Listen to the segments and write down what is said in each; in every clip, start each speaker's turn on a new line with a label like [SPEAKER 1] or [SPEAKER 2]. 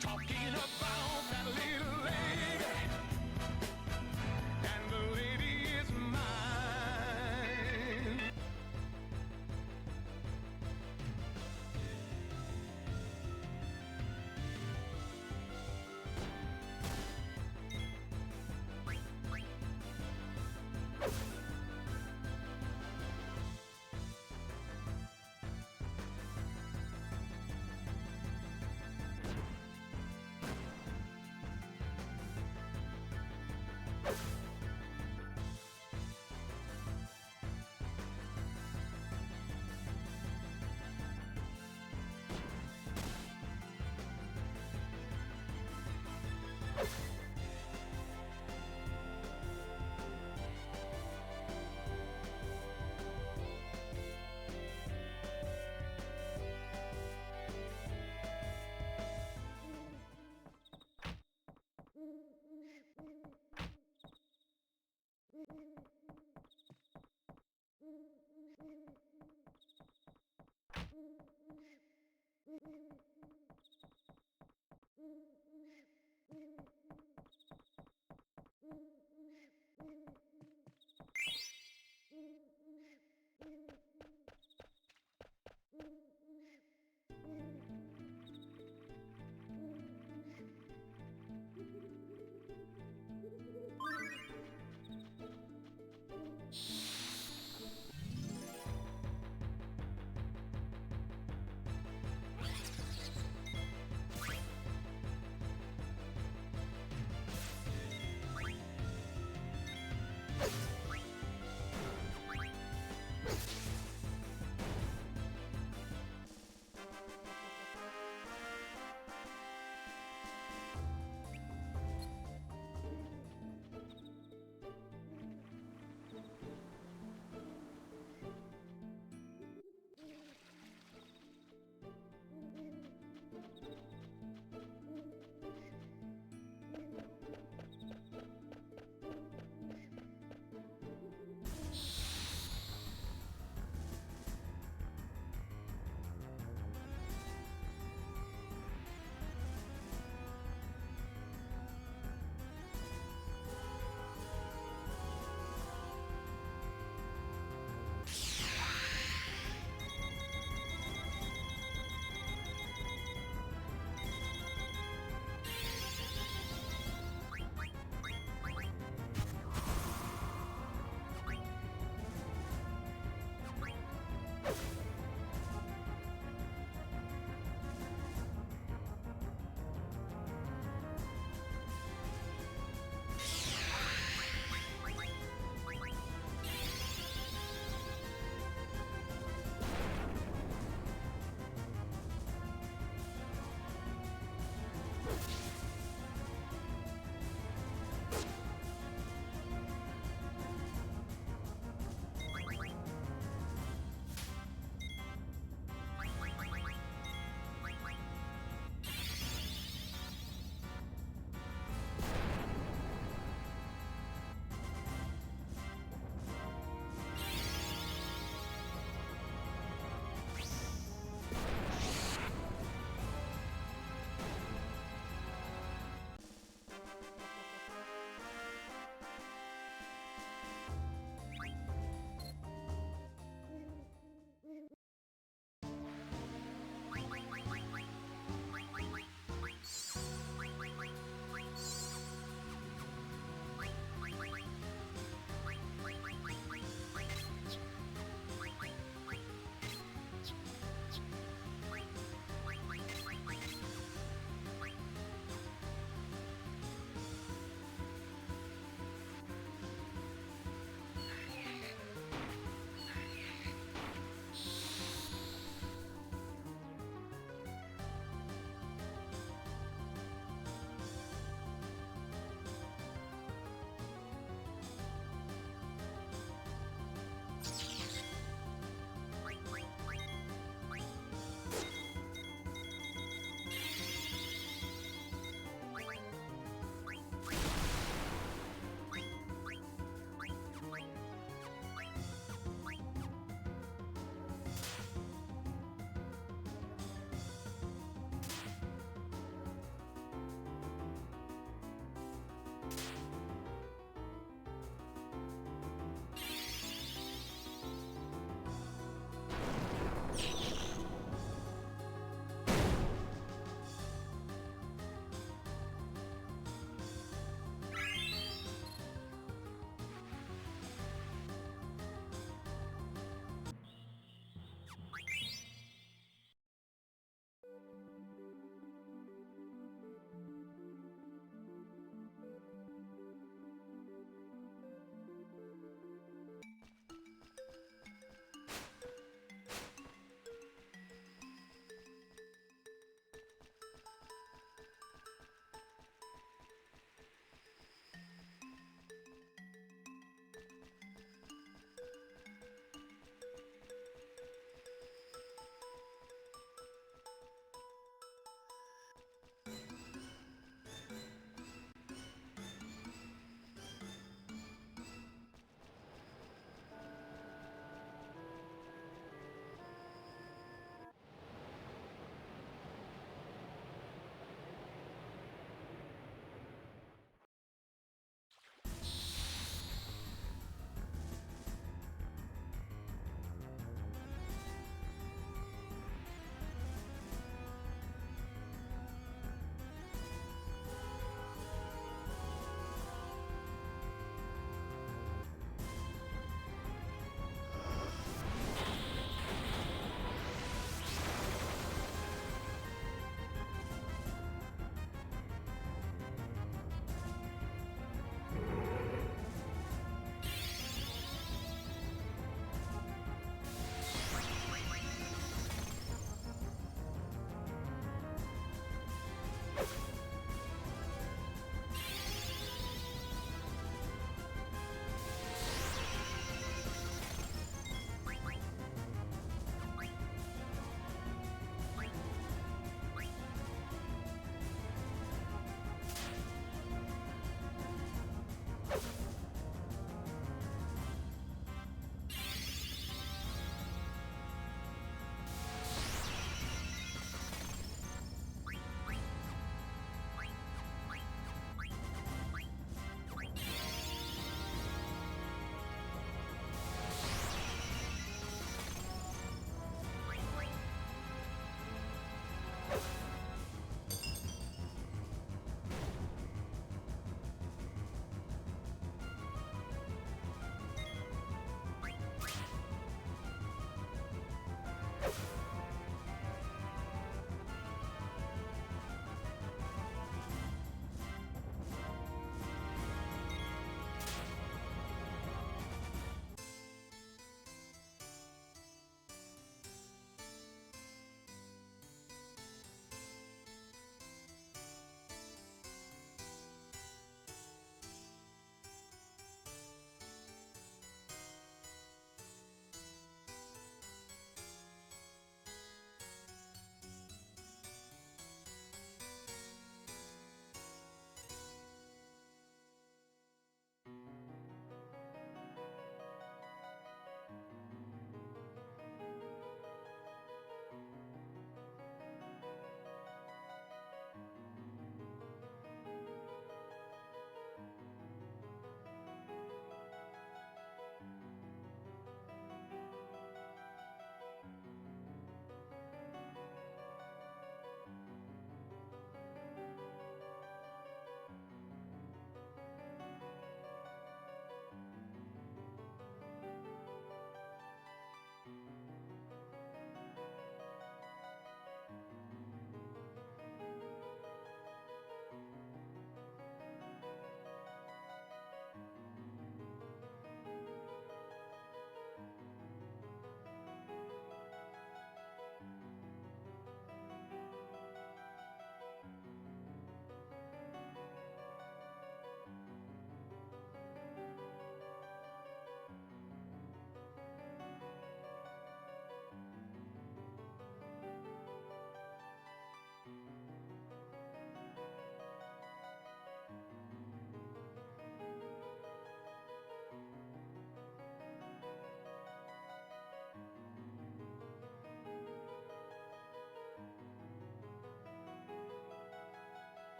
[SPEAKER 1] Talking about that little lady, and the lady is mine.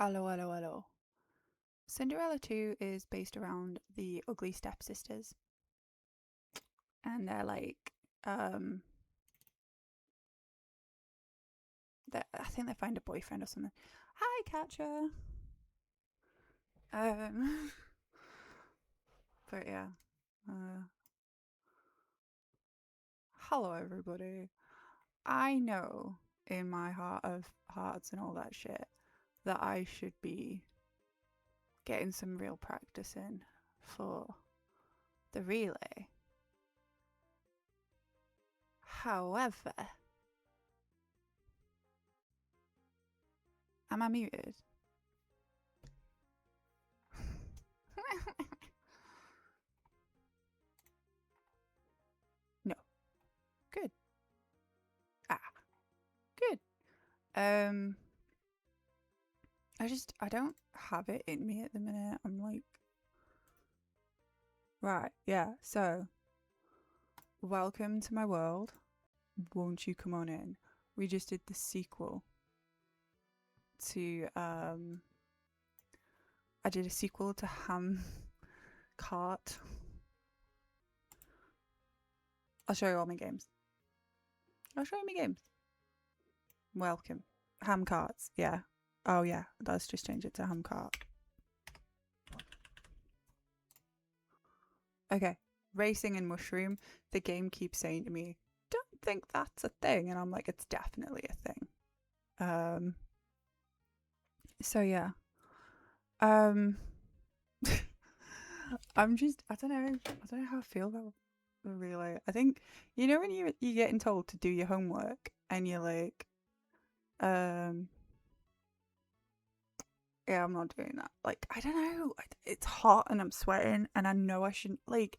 [SPEAKER 2] Hello, hello, hello. Cinderella 2 is based around the ugly stepsisters. And they're like, um, I think they find a boyfriend or something. Hi, Katja. Um, but yeah. Uh, hello, everybody. I know in my heart of hearts and all that shit that I should be getting some real practice in for the relay. However, am I muted? No. Good. Ah, good. Um, I don't have it in me at the minute. I'm like, right, yeah. So, welcome to my world. Won't you come on in? We just did the sequel to I did a sequel to Ham Cart. I'll show you all my games. I'll show you my games. Welcome. Ham Carts, yeah. Oh yeah, let's just change it to Ham Cart. Okay. Racing and Mushroom. The game keeps saying to me, don't think that's a thing. And I'm like, it's definitely a thing. So yeah. I'm just I don't know how I feel about the relay. I think when you're getting told to do your homework and you're like, yeah, I'm not doing that. Like, I don't know. It's hot and I'm sweating and I know I shouldn't like.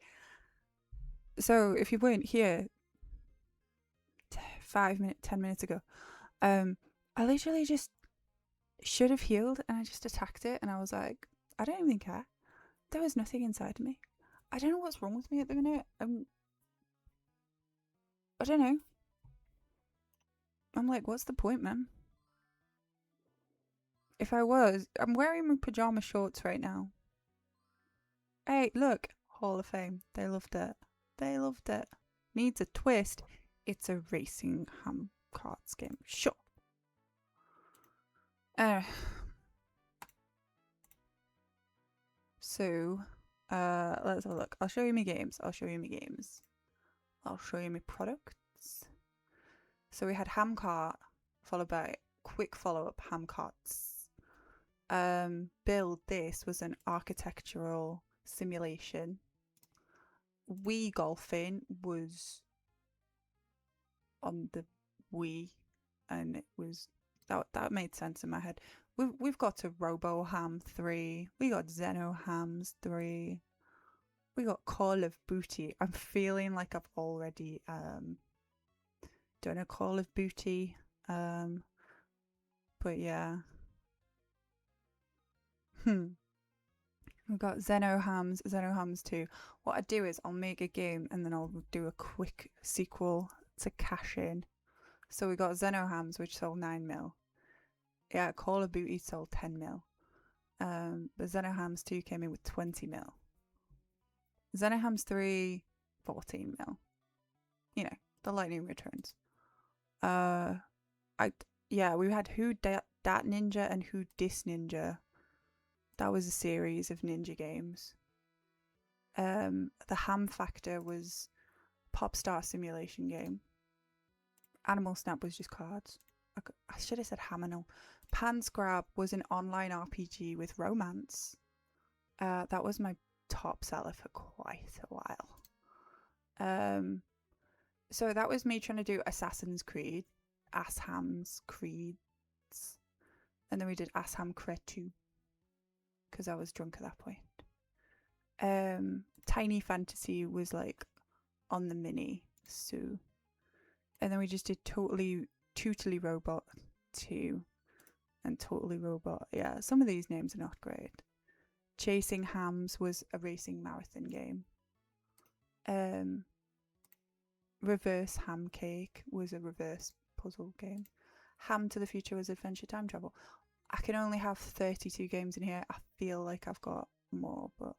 [SPEAKER 2] So if you weren't here 10 minutes ago, I literally just should have healed and I just attacked it and I was like, I don't even care. There was nothing inside of me. I don't know what's wrong with me at the minute. I don't know. I'm like, what's the point, man? If I was, I'm wearing my pajama shorts right now. Hey, look, Hall of Fame. They loved it. They loved it. Needs a twist. It's a racing ham cards game. Sure. So, let's have a look. I'll show you my games. I'll show you my products. So we had ham cart, followed by quick follow-up ham carts. Build this was an architectural simulation. Wii golfing was on the Wii, and it was that made sense in my head. We've got to RoboHam 3. We got Xenohams 3. We got Call of Booty. I'm feeling like I've already done a Call of Booty. But yeah. We've got Xenohams 2. What I do is I'll make a game and then I'll do a quick sequel to cash in. So we got Xenohams, which sold 9 mil. Yeah, Call of Duty sold 10 mil. But Xenohams 2 came in with 20 mil. Xenohams 3, 14 mil. You know, the lightning returns. We had Who Dat Ninja and Who Dis Ninja. That was a series of ninja games. The Ham Factor was Popstar Simulation game. Animal Snap was just cards. I should have said Hammer. Pansgrab was an online RPG with romance. That was my top seller for quite a while. So that was me trying to do Assassin's Creed, Assham's Creeds, and then we did Asham Cred 2 because I was drunk at that point. Tiny Fantasy was like on the mini, so, and then we just did Totally Robot 2 and Totally Robot. Yeah, some of these names are not great. Chasing Hams was a racing marathon game. Reverse Ham Cake was a reverse puzzle game. Ham to the Future was adventure time travel. I can only have 32 games in here. I feel like I've got more, but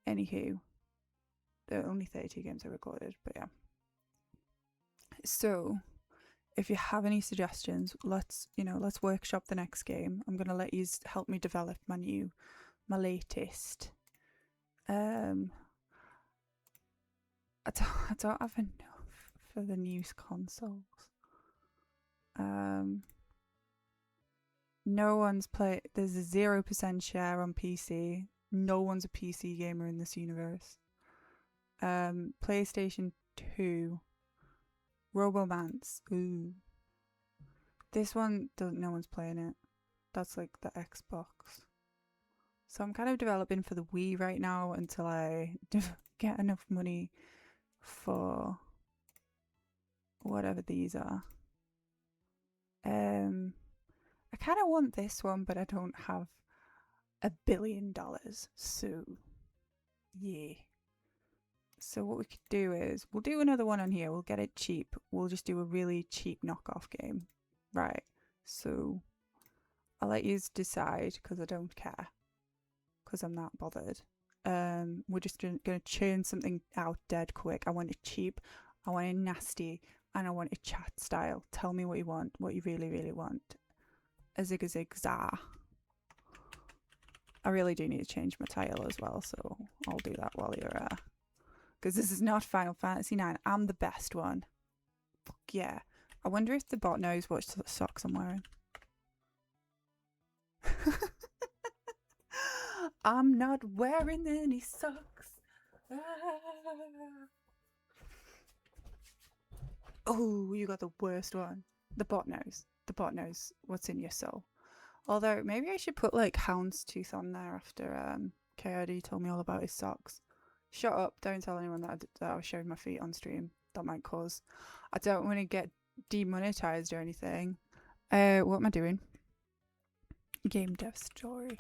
[SPEAKER 2] anywho, there are only 32 games I recorded, but yeah. So, if you have any suggestions, let's workshop the next game. I'm gonna let you help me develop my latest. I don't have enough for the new consoles. No one's there's a 0% share on PC. No one's a PC gamer in this universe. PlayStation 2. Robomance. Ooh. This one, no one's playing it. That's like the Xbox. So I'm kind of developing for the Wii right now until I get enough money for whatever these are. I kind of want this one, but I don't have $1 billion. So, yeah. So what we could do is, we'll do another one on here. We'll get it cheap. We'll just do a really cheap knockoff game. Right. So, I'll let you decide, because I don't care. Because I'm not bothered. We're just going to churn something out dead quick. I want it cheap. I want it nasty. And I want it chat style. Tell me what you want. What you really, really want. A zig a zig za. I really do need to change my title as well, so I'll do that while you're because this is not Final Fantasy 9. I'm the best one. Fuck yeah. I wonder if the bot knows what socks I'm wearing. I'm not wearing any socks. Oh, you got the worst one. The bot knows. The bot knows what's in your soul. Although, maybe I should put like Houndstooth on there after KRD told me all about his socks. Shut up. Don't tell anyone that I was showing my feet on stream. That might cause... I don't want to get demonetized or anything. What am I doing? Game dev story.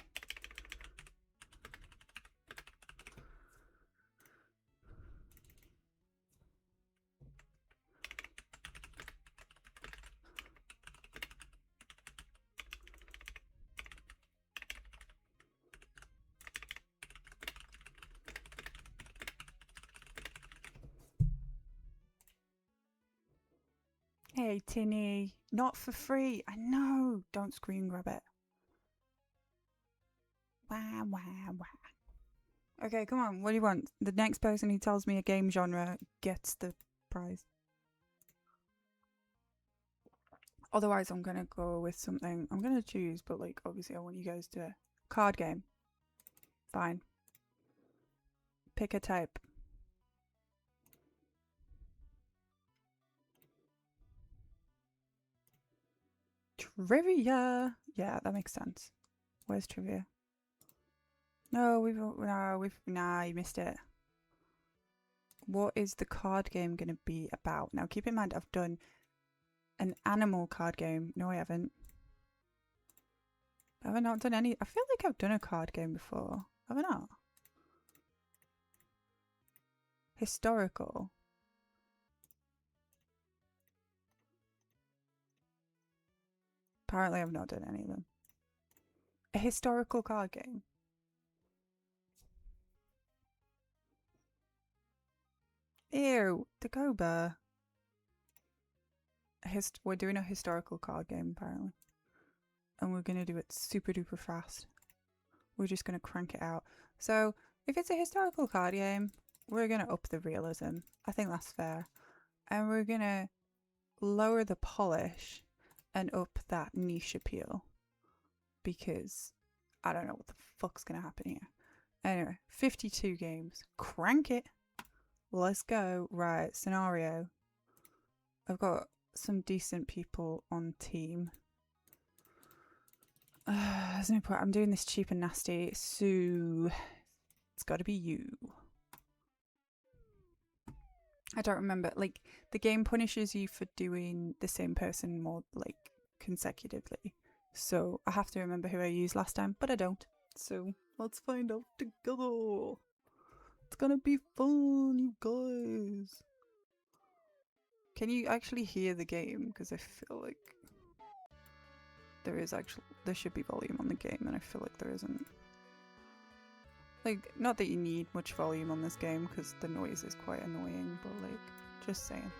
[SPEAKER 2] Hey, Tinny. Not for free. I know. Don't screen grab it. Wah, wah, wah. Okay, come on. What do you want? The next person who tells me a game genre gets the prize. Otherwise, I'm going to go with something. I'm going to choose, but like, obviously, I want you guys to... Card game. Fine. Pick a type. Trivia. Yeah, that makes sense. Where's trivia? No, you missed it. What is the card game going to be about? Now, keep in mind, I've done an animal card game. No, I haven't. Have I not done any? I feel like I've done a card game before. Have I not? Historical. Apparently, I've not done any of them. A historical card game. Ew, Dagoba. We're doing a historical card game, apparently. And we're going to do it super duper fast. We're just going to crank it out. So, if it's a historical card game, we're going to up the realism. I think that's fair. And we're going to lower the polish and up that niche appeal. Because I don't know what the fuck's going to happen here. Anyway, 52 games. Crank it. Let's go. Right, scenario. I've got some decent people on team. There's no point. I'm doing this cheap and nasty, so it's got to be you. I don't remember. Like, the game punishes you for doing the same person more, like, consecutively. So I have to remember who I used last time, but I don't. So let's find out together. It's gonna be fun, you guys. Can you actually hear the game? Because I feel like there is actually, there should be volume on the game, and I feel like there isn't. Like, not that you need much volume on this game, because the noise is quite annoying, but like, just saying.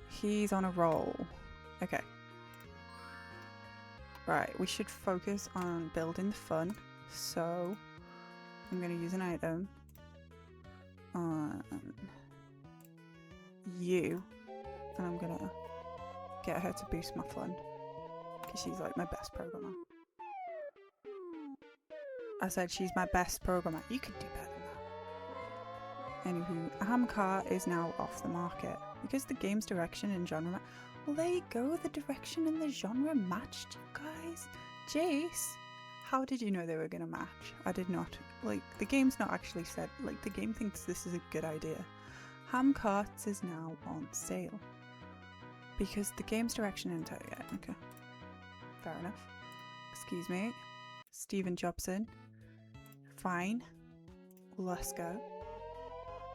[SPEAKER 2] He's on a roll. Okay. Right, we should focus on building the fun, so I'm going to use an item on you, and I'm going to get her to boost my fun, because she's like my best programmer. I said she's my best programmer. You could do better than that. Anywho, Hamcart is now off the market because the game's direction and genre. Well, there you go. The direction and the genre matched, you guys. Jace, how did you know they were gonna match? I did not. Like, the game's not actually said. Like, the game thinks this is a good idea. Hamcarts is now on sale because the game's direction and yeah, okay, fair enough. Excuse me, Stephen Jobson. Fine, let's go.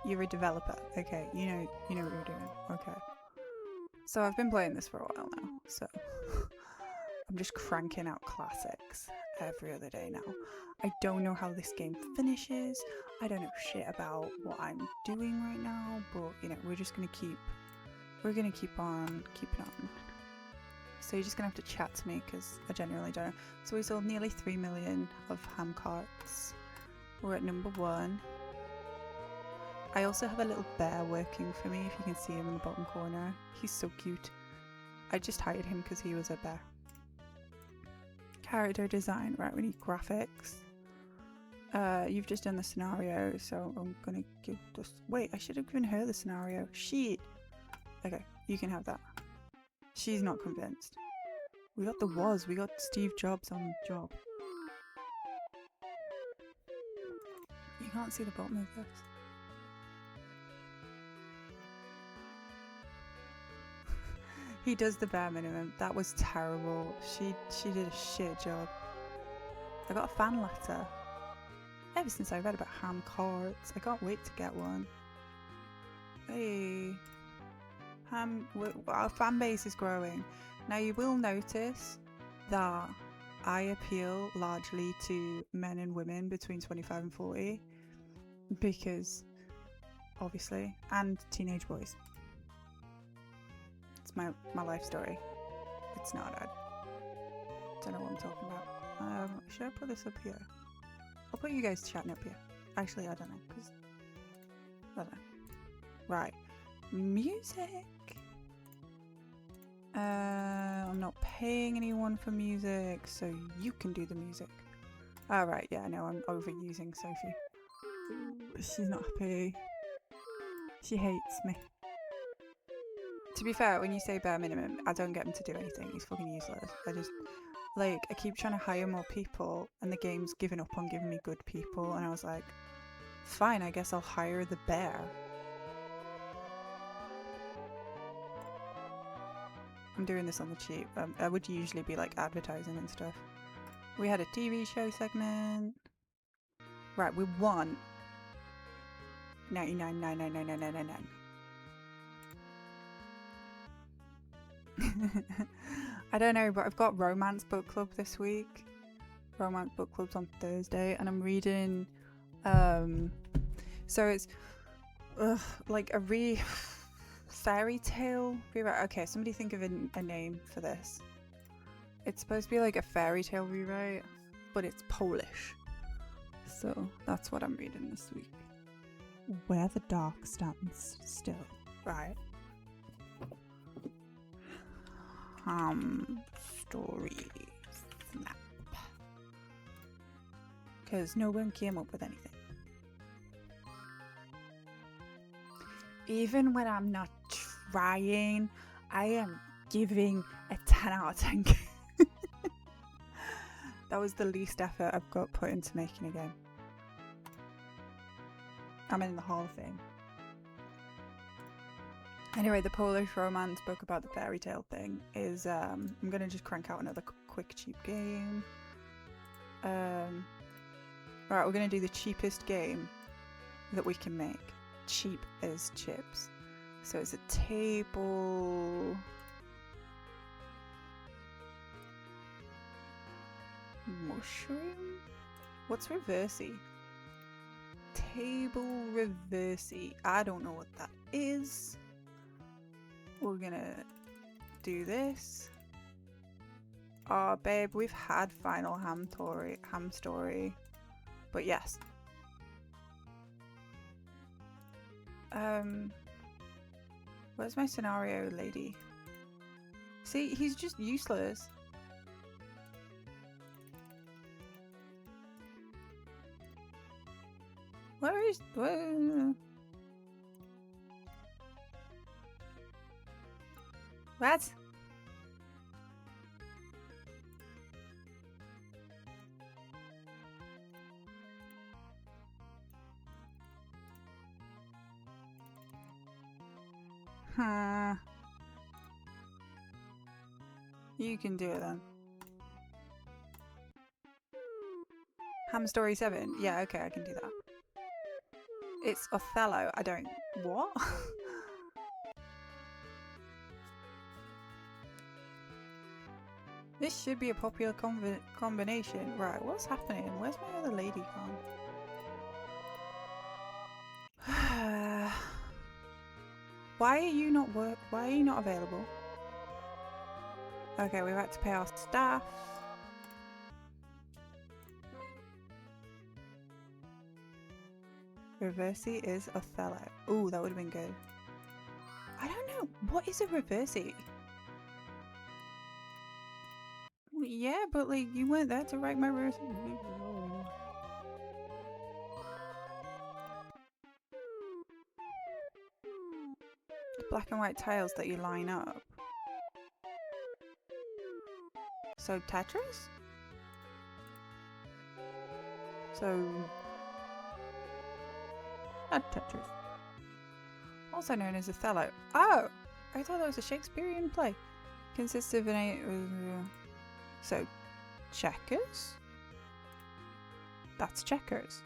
[SPEAKER 2] You're a developer, okay? You know what you're doing, okay? So I've been playing this for a while now, so I'm just cranking out classics every other day now. I don't know how this game finishes. I don't know shit about what I'm doing right now, but you know, we're gonna keep on keeping on. So you're just gonna have to chat to me because I genuinely don't know. So we sold nearly 3 million of Hamcarts. We're at number 1. I also have a little bear working for me, if you can see him in the bottom corner. He's so cute. I just hired him because he was a bear. Character design. Right, we need graphics. You've just done the scenario, so I'm gonna give this... Wait, I should have given her the scenario. Shit. Okay, you can have that. She's not convinced. We got Steve Jobs on the job. You can't see the bottom of this. He does the bare minimum. That was terrible. She did a shit job. I got a fan letter. Ever since I read about Hamcarts, I can't wait to get one. Hey. Our fan base is growing. Now you will notice that I appeal largely to men and women between 25 and 40 because obviously, and teenage boys. It's my life story. It's not. I don't know what I'm talking about. Should I put this up here? I'll put you guys chatting up here. Actually, I don't know, because I don't know. Right. Music. I'm not paying anyone for music, so you can do the music. Alright, yeah, I know I'm overusing Sophie. She's not happy. She hates me. To be fair, when you say bare minimum, I don't get him to do anything. He's fucking useless. I keep trying to hire more people, and the game's given up on giving me good people, and I was like, fine, I guess I'll hire the bear. I'm doing this on the cheap. I would usually be like advertising and stuff. We had a TV show segment. Right, we won 99.9999999. I don't know, but I've got Romance Book Club this week. Romance Book Club's on Thursday, and I'm reading. So it's like a fairy tale rewrite. Okay, somebody think of a name for this. It's supposed to be like a fairy tale rewrite, but it's Polish. So that's what I'm reading this week. Where the Dark Stands Still. Right. Story snap. Because no one came up with anything. Even when I'm not trying, I am giving a 10 out of 10. That was the least effort I've got put into making a game. I'm in the Hall of Fame. Anyway, the Polish romance book about the fairy tale thing is, I'm going to just crank out another quick cheap game. Right, we're going to do the cheapest game that we can make. Cheap as chips. So it's a table. Mushroom? What's reversey? Table reversey. I don't know what that is. We're gonna do this. Oh, babe, we've had Final Ham Story. But yes. Where's my scenario lady? See, he's just useless. Where is... Where? What? Huh. You can do it then. Ham Story 7. Yeah, okay, I can do that. It's Othello. I don't... What? This should be a popular combination. Right, what's happening? Where's my other lady gone? Why are you not available? Okay, we've had to pay our staff. Reversey is Othello. Ooh, that would have been good. I don't know. What is a reversey? Well, yeah, but like you weren't there to write my reversey. Black and white tiles that you line up. So Tetris? So... Not Tetris. Also known as Othello. Oh! I thought that was a Shakespearean play. Consists of an 8... so, checkers? That's checkers.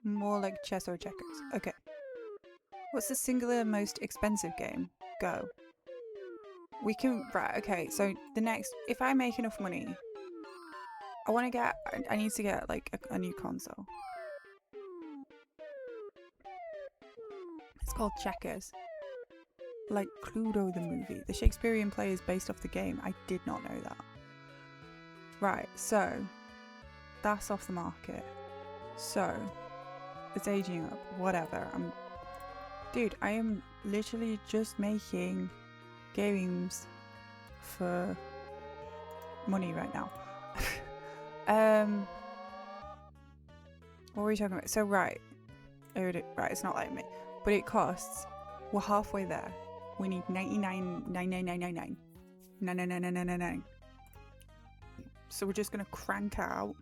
[SPEAKER 2] More like chess or checkers. Okay. What's the singular most expensive game? Go. We can... Right, okay. So the next... If I make enough money... I need to get like a new console. It's called Checkers. Like Cluedo the movie. The Shakespearean play is based off the game. I did not know that. Right, so... That's off the market. So... It's aging up. Whatever. Dude, I am literally just making games for money right now. What were we talking about? So right, it's not letting me, but it costs. We're halfway there. We need 99,999,999,999,999. So we're just gonna crank out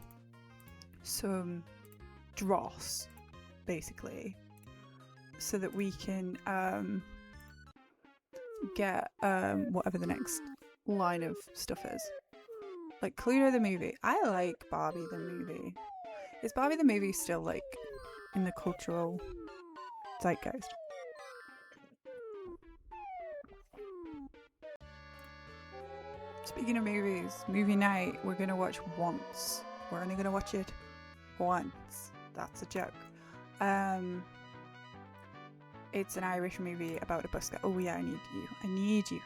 [SPEAKER 2] some dross, basically, so that we can get whatever the next line of stuff is. Like Cluedo the movie. I like Barbie the movie. Is Barbie the movie still like in the cultural zeitgeist? Speaking of movies, movie night, we're gonna watch Once. We're only gonna watch it once. That's a joke. It's an Irish movie about a busker. Oh yeah, I need you. I need you.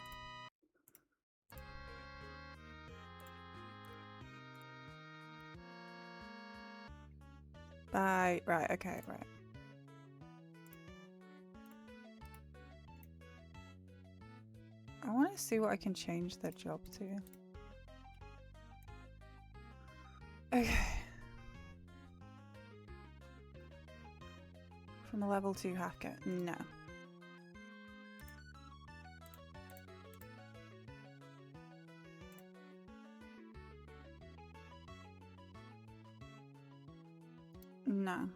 [SPEAKER 2] Bye. Right, okay, right. I want to see what I can change their job to. Okay. From a level 2 hacker. No. No.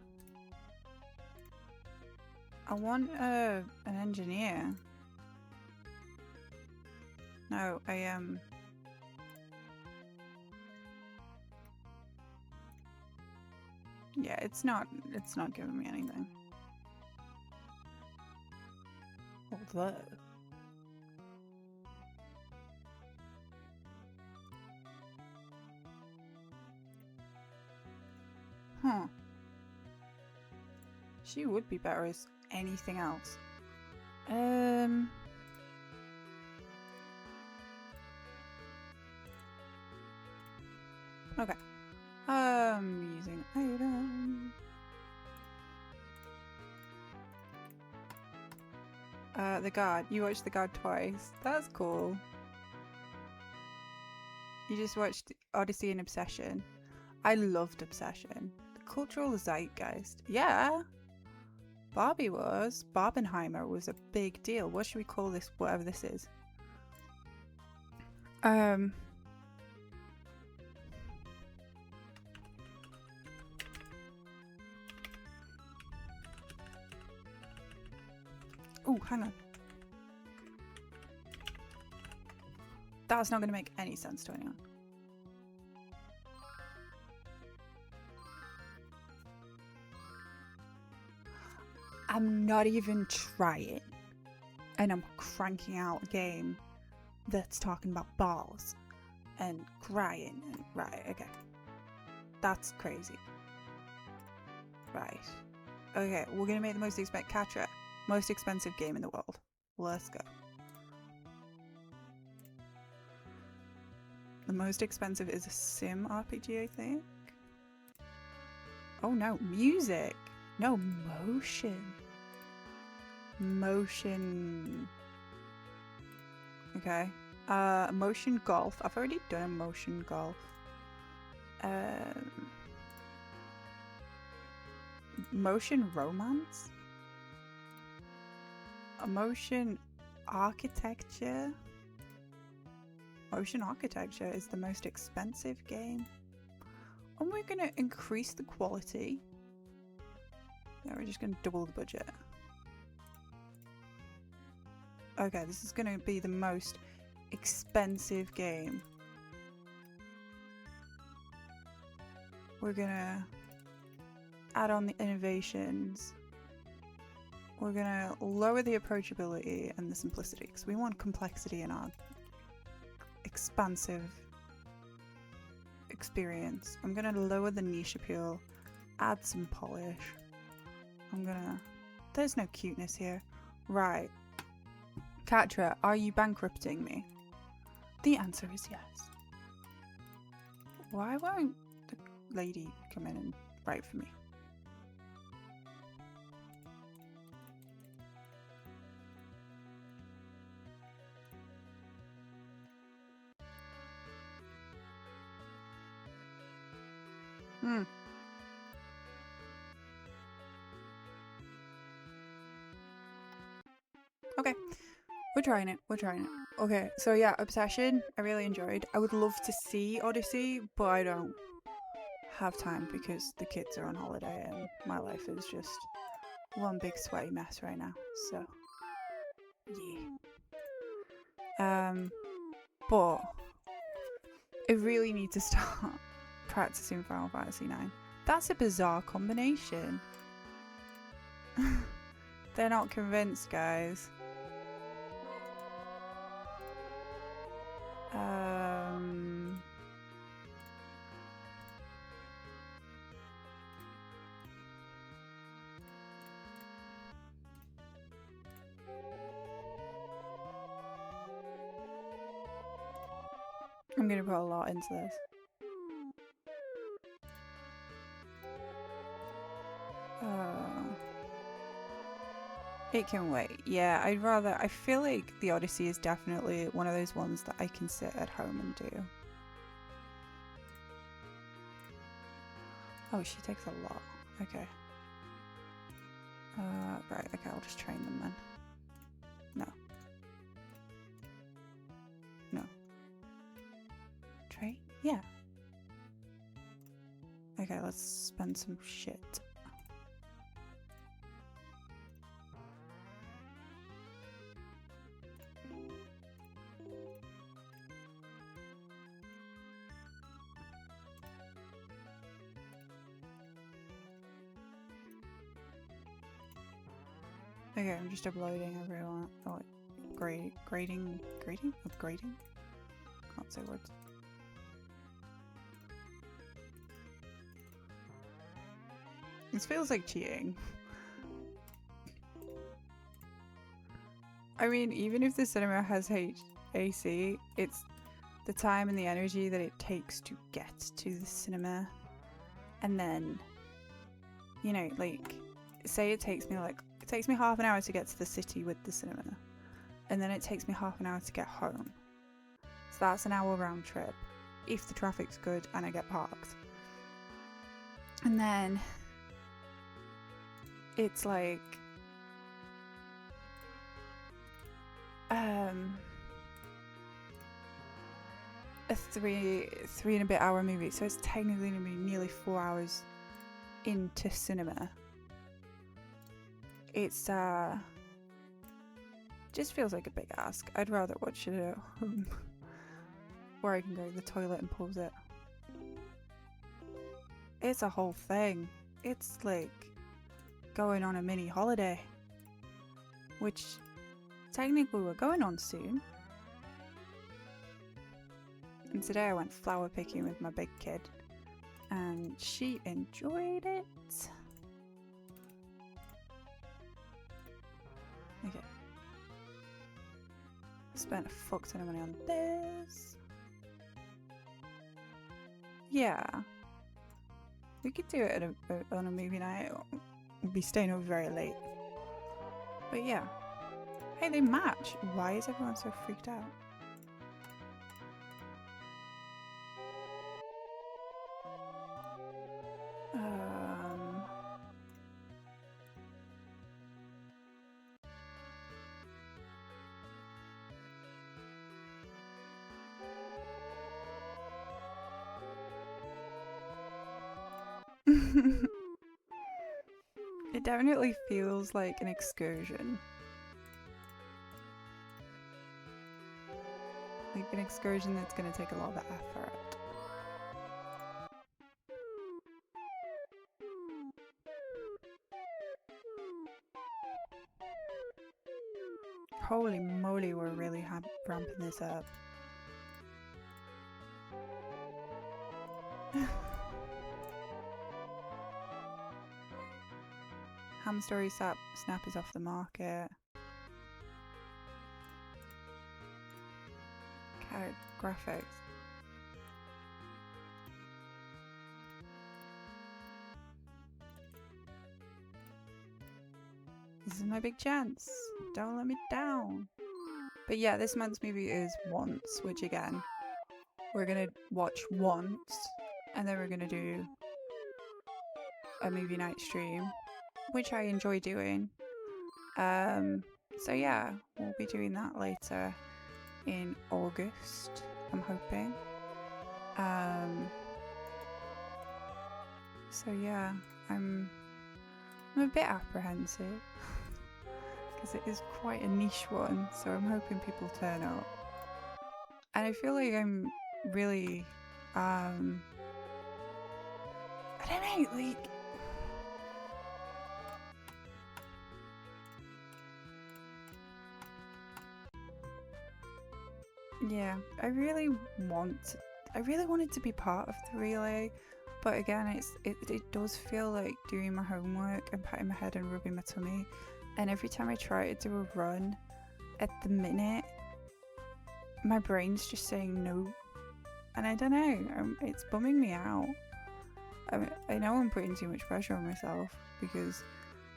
[SPEAKER 2] I want an engineer. No, Yeah, it's not giving me anything. Although huh. She would be better as anything else. Okay. Using item. The guard. You watched the guard twice. That's cool. You just watched Odyssey and Obsession. I loved Obsession. The cultural zeitgeist. Yeah. Barbie was. Barbenheimer was a big deal. What should we call this? Whatever this is. Oh, hang on. That's not going to make any sense to anyone. I'm not even trying. And I'm cranking out a game that's talking about balls and crying and right, okay. That's crazy. Right. Okay, we're gonna make the most expensive Catra. Most expensive game in the world. Let's go. The most expensive is a sim RPG, I think. Oh no, music. No, motion. Motion. Okay. Motion golf. I've already done a motion golf. Motion romance. Motion architecture. Motion architecture is the most expensive game. And we're gonna increase the quality. Yeah, we're just gonna double the budget. Okay, this is gonna be the most expensive game. We're gonna add on the innovations. We're gonna lower the approachability and the simplicity because we want complexity in our expansive experience. I'm gonna lower the niche appeal, add some polish. There's no cuteness here. Right. Catra, are you bankrupting me? The answer is yes. Why won't the lady come in and write for me? Okay. We're trying it. Okay, so yeah, Obsession, I really enjoyed. I would love to see Odyssey, but I don't have time because the kids are on holiday and my life is just one big sweaty mess right now. So, yeah. But I really need to start practicing Final Fantasy IX. That's a bizarre combination. They're not convinced, guys. I'm gonna put a lot into this. It can wait. Yeah, I feel like the Odyssey is definitely one of those ones that I can sit at home and do. Oh, she takes a lot. Okay. Right, okay, I'll just train them then. No. No. Train? Yeah. Okay, let's spend some shit. Okay, I'm just uploading everyone. Oh, grading? Upgrading? Can't say words. This feels like cheating. I mean, even if the cinema has AC, it's the time and the energy that it takes to get to the cinema. And then, you know, like, say it takes me half an hour to get to the city with the cinema. And then it takes me half an hour to get home. So that's an hour round trip, if the traffic's good and I get parked. And then it's like a three and a bit hour movie, so it's technically gonna be nearly 4 hours into cinema. It's just feels like a big ask. I'd rather watch it at home where I can go to the toilet and pause it. It's a whole thing. It's like going on a mini holiday, which technically we're going on soon. And today I went flower picking with my big kid and she enjoyed it. Okay. Spent a fuck ton of money on this. Yeah. We could do it on a movie night. We'll be staying over very late. But yeah. Hey, they match. Why is everyone so freaked out? It definitely feels like an excursion. Like an excursion that's going to take a lot of effort. Holy moly, we're really ramping this up. Ham Story Snap is off the market. Graphics. This is my big chance. Don't let me down. But yeah, this month's movie is Once, which again, we're gonna watch once, and then we're gonna do a movie night stream, which I enjoy doing. So yeah, we'll be doing that later in August, I'm hoping. So yeah, I'm a bit apprehensive because it is quite a niche one, so I'm hoping people turn up. And I feel like I'm really, I don't know, like, yeah, I really wanted to be part of the relay, but again, it does feel like doing my homework and patting my head and rubbing my tummy, and every time I try to do a run, at the minute, my brain's just saying no, and I don't know, it's bumming me out. I know I'm putting too much pressure on myself because,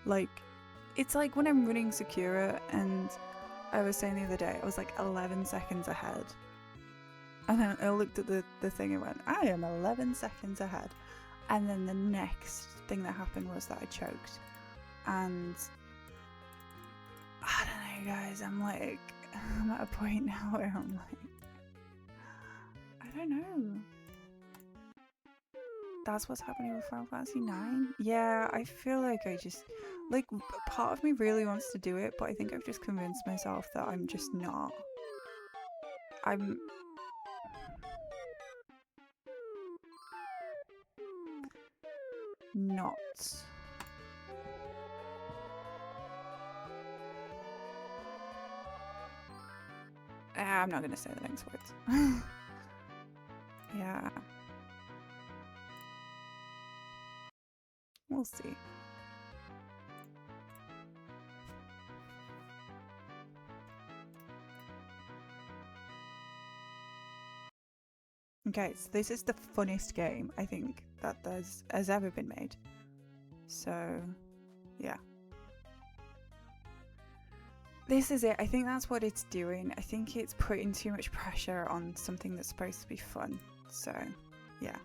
[SPEAKER 2] like, it's like when I'm running Sakura and I was saying the other day, I was like 11 seconds ahead. And then I looked at the thing and went, I am 11 seconds ahead. And then the next thing that happened was that I choked. And I don't know, guys, I'm at a point now where I'm like, I don't know. That's what's happening with Final Fantasy 9. Yeah, I feel like I just, like, part of me really wants to do it, but I think I've just convinced myself that I'm just not. I'm not. I'm not going to say the next words. Yeah. We'll see. Okay, so this is the funnest game I think that has ever been made. So, yeah. This is it. I think that's what it's doing. I think it's putting too much pressure on something that's supposed to be fun. So, yeah.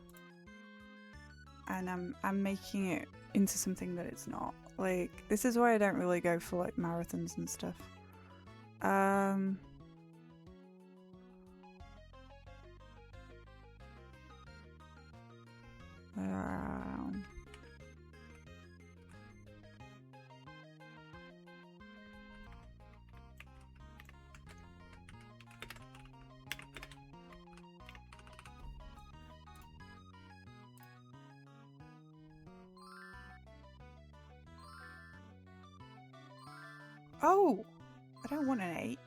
[SPEAKER 2] And I'm making it into something that it's not. Like, this is why I don't really go for like marathons and stuff. Oh, I don't want an 8.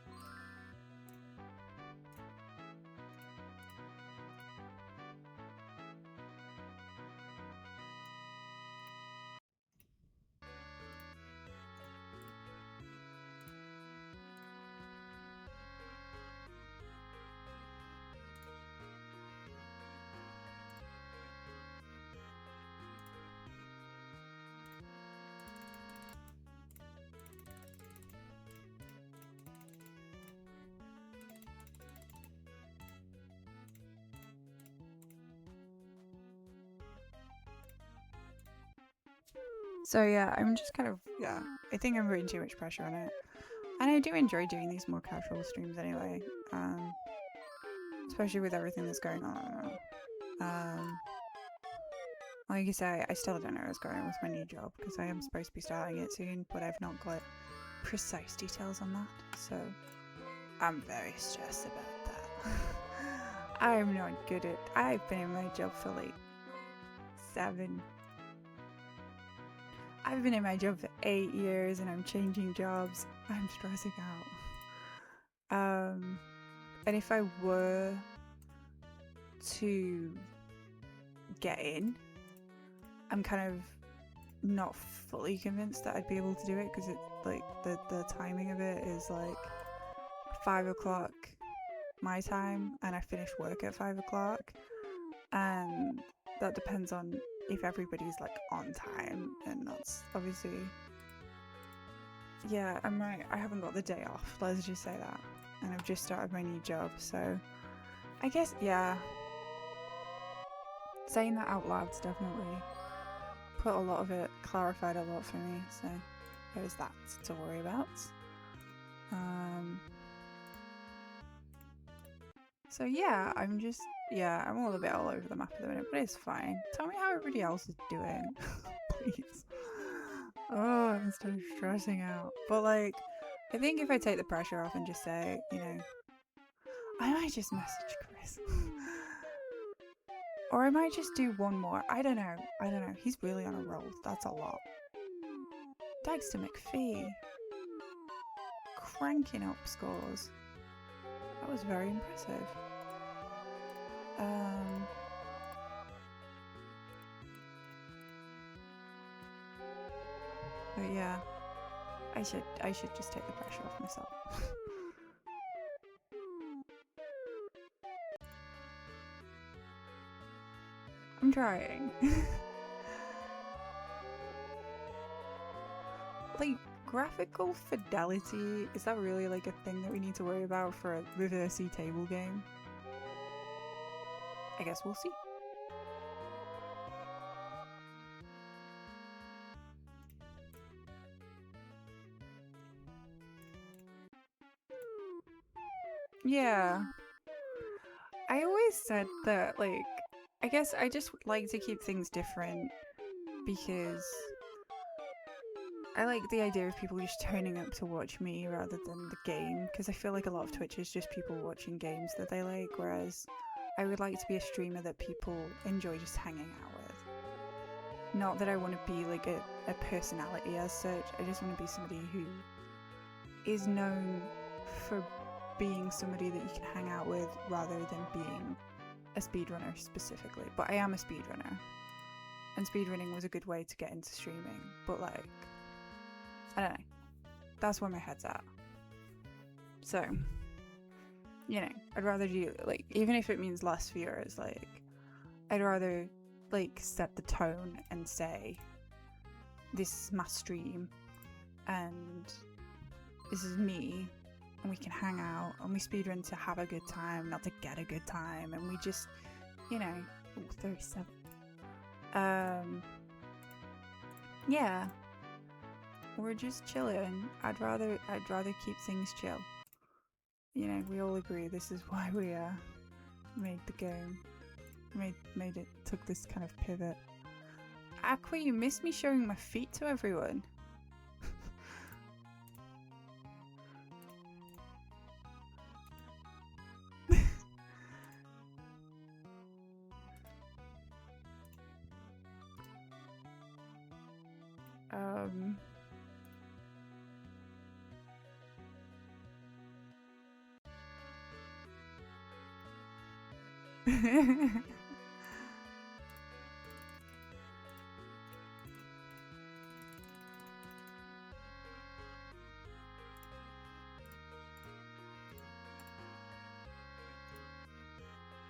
[SPEAKER 2] So yeah, I'm just kind of, yeah, I think I'm putting too much pressure on it. And I do enjoy doing these more casual streams anyway, especially with everything that's going on. Like you say, I still don't know what's going on with my new job because I am supposed to be starting it soon, but I've not got precise details on that, so I'm very stressed about that. I'm not good at, I've been in my job for like 7. I've been in my job for 8 years and I'm changing jobs. I'm stressing out. And if I were to get in, I'm kind of not fully convinced that I'd be able to do it because it's like the timing of it is like 5 o'clock my time and I finish work at 5 o'clock, and that depends on if everybody's like on time, and that's obviously, yeah, I haven't got the day off, let's just say that, and I've just started my new job, so I guess, yeah, saying that out loud's definitely put a lot of it, clarified a lot for me, so there's that to worry about. So yeah, I'm all a bit all over the map at the minute, but it's fine. Tell me how everybody else is doing, please. Oh, I'm still stressing out. But like, I think if I take the pressure off and just say, you know, I might just message Chris. Or I might just do one more. I don't know. He's really on a roll. That's a lot. Dexter McPhee. Cranking up scores. That was very impressive. But yeah, I should just take the pressure off myself. I'm trying. Like, graphical fidelity, is that really like a thing that we need to worry about for a reversey table game? I guess we'll see. Yeah. I always said that, like, I guess I just like to keep things different because I like the idea of people just turning up to watch me rather than the game, because I feel like a lot of Twitch is just people watching games that they like, whereas I would like to be a streamer that people enjoy just hanging out with. Not that I want to be like a personality as such, I just want to be somebody who is known for being somebody that you can hang out with rather than being a speedrunner specifically. But I am a speedrunner, and speedrunning was a good way to get into streaming. But like, I don't know, that's where my head's at. So, you know, I'd rather do, like, even if it means less viewers, like, I'd rather like set the tone and say, this is my stream and this is me, and we can hang out and we speedrun to have a good time, not to get a good time, and we just, you know, 37. Yeah, we're just chilling. I'd rather keep things chill. You know, we all agree this is why we made the game, made it, took this kind of pivot. Aqua, you missed me showing my feet to everyone.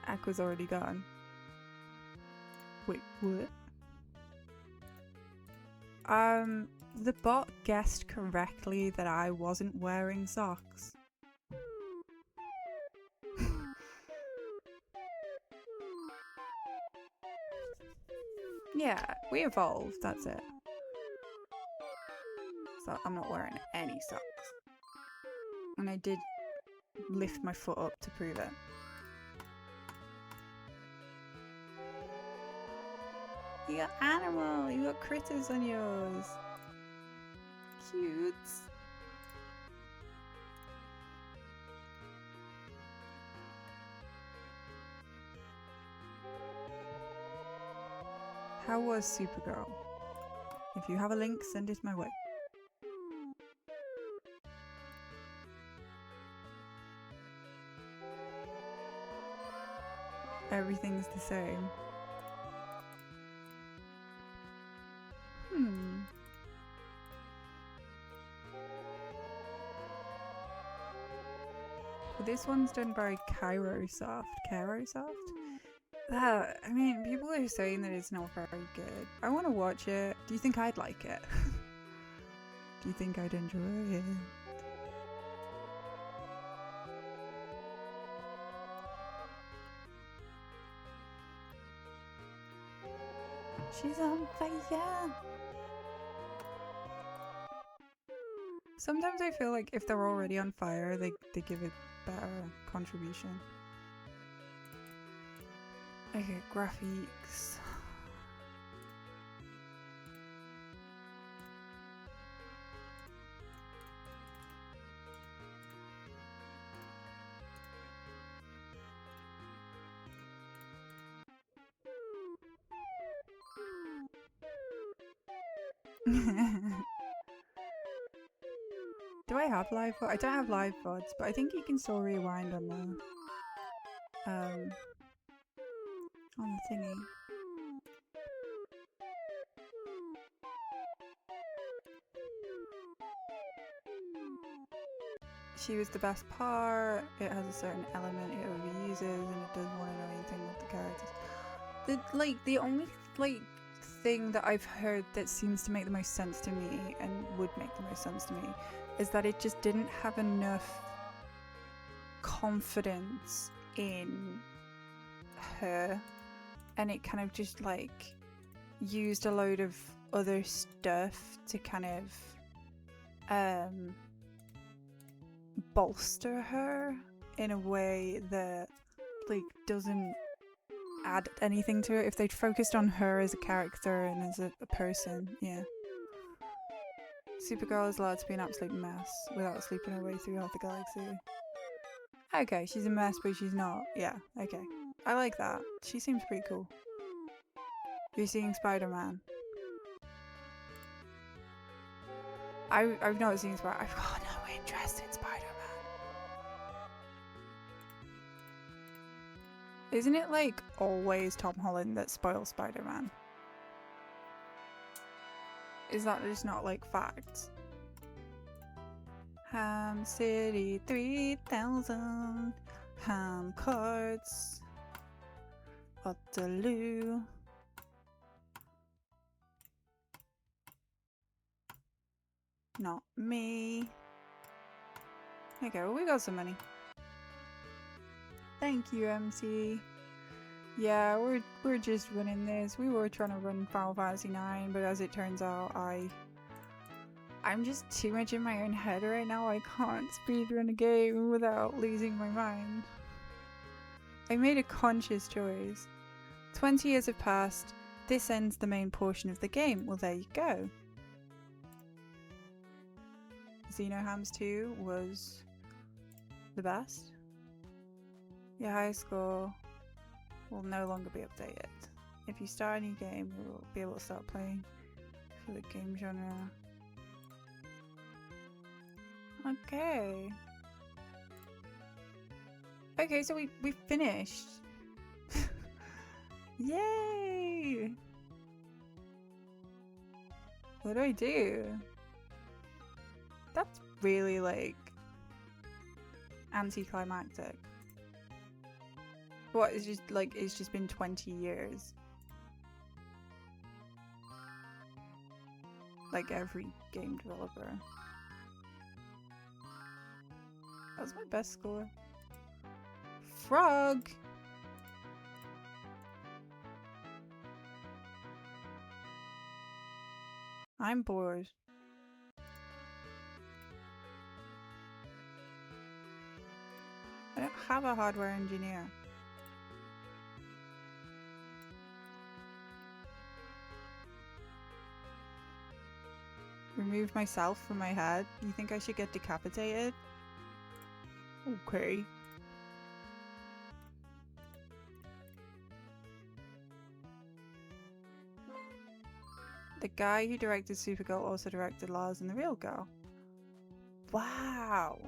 [SPEAKER 2] Aqua's already gone. Wait, what? The bot guessed correctly that I wasn't wearing socks. Yeah, we evolved, that's it. So I'm not wearing any socks. And I did lift my foot up to prove it. You got animal, you got critters on yours. Cute. How was Supergirl? If you have a link, send it my way. Everything's the same. This one's done by Kairosoft. I mean, people are saying that it's not very good. I want to watch it. Do you think I'd like it? Do you think I'd enjoy it? She's on fire! Sometimes I feel like if they're already on fire, they give a better contribution. Okay, graphics. Do I have live VOD? I don't have live VODs, but I think you can still rewind on the thingy. She was the best part. It has a certain element it overuses, and it doesn't want to know anything with the characters. The only thing that I've heard that seems to make the most sense to me and would make the most sense to me is that it just didn't have enough confidence in her, and it kind of just like used a load of other stuff to kind of bolster her in a way that like doesn't add anything to it. If they'd focused on her as a character and as a person, yeah. Supergirl is allowed to be an absolute mess without sleeping her way through half the galaxy. Okay, she's a mess, but she's not. Yeah, okay. I like that. She seems pretty cool. You're seeing Spider-Man. I've not seen Spider-Man. I've got no interest in Spider-Man. Isn't it like always Tom Holland that spoils Spider-Man? Is that just not like facts? Ham City 3000 Ham cards Waterloo. Not me. Okay, well we got some money. Thank you, MC. Yeah, we're just running this. We were trying to run Final Fantasy 9, but as it turns out, I'm just too much in my own head right now. I can't speedrun a game without losing my mind. I made a conscious choice. 20 years have passed. This ends the main portion of the game. Well, there you go. Xenohams 2 was the best. Your high score will no longer be updated. If you start a new game, you will be able to start playing for the game genre. Okay. Okay, so we finished. Yay! What do I do? That's really like anticlimactic. What, it's just like it's just been 20 years. Like every game developer. That's my best score. Frog! I'm bored. I don't have a hardware engineer. Remove myself from my head? You think I should get decapitated? Okay. The guy who directed Supergirl also directed Lars and the Real Girl. Wow.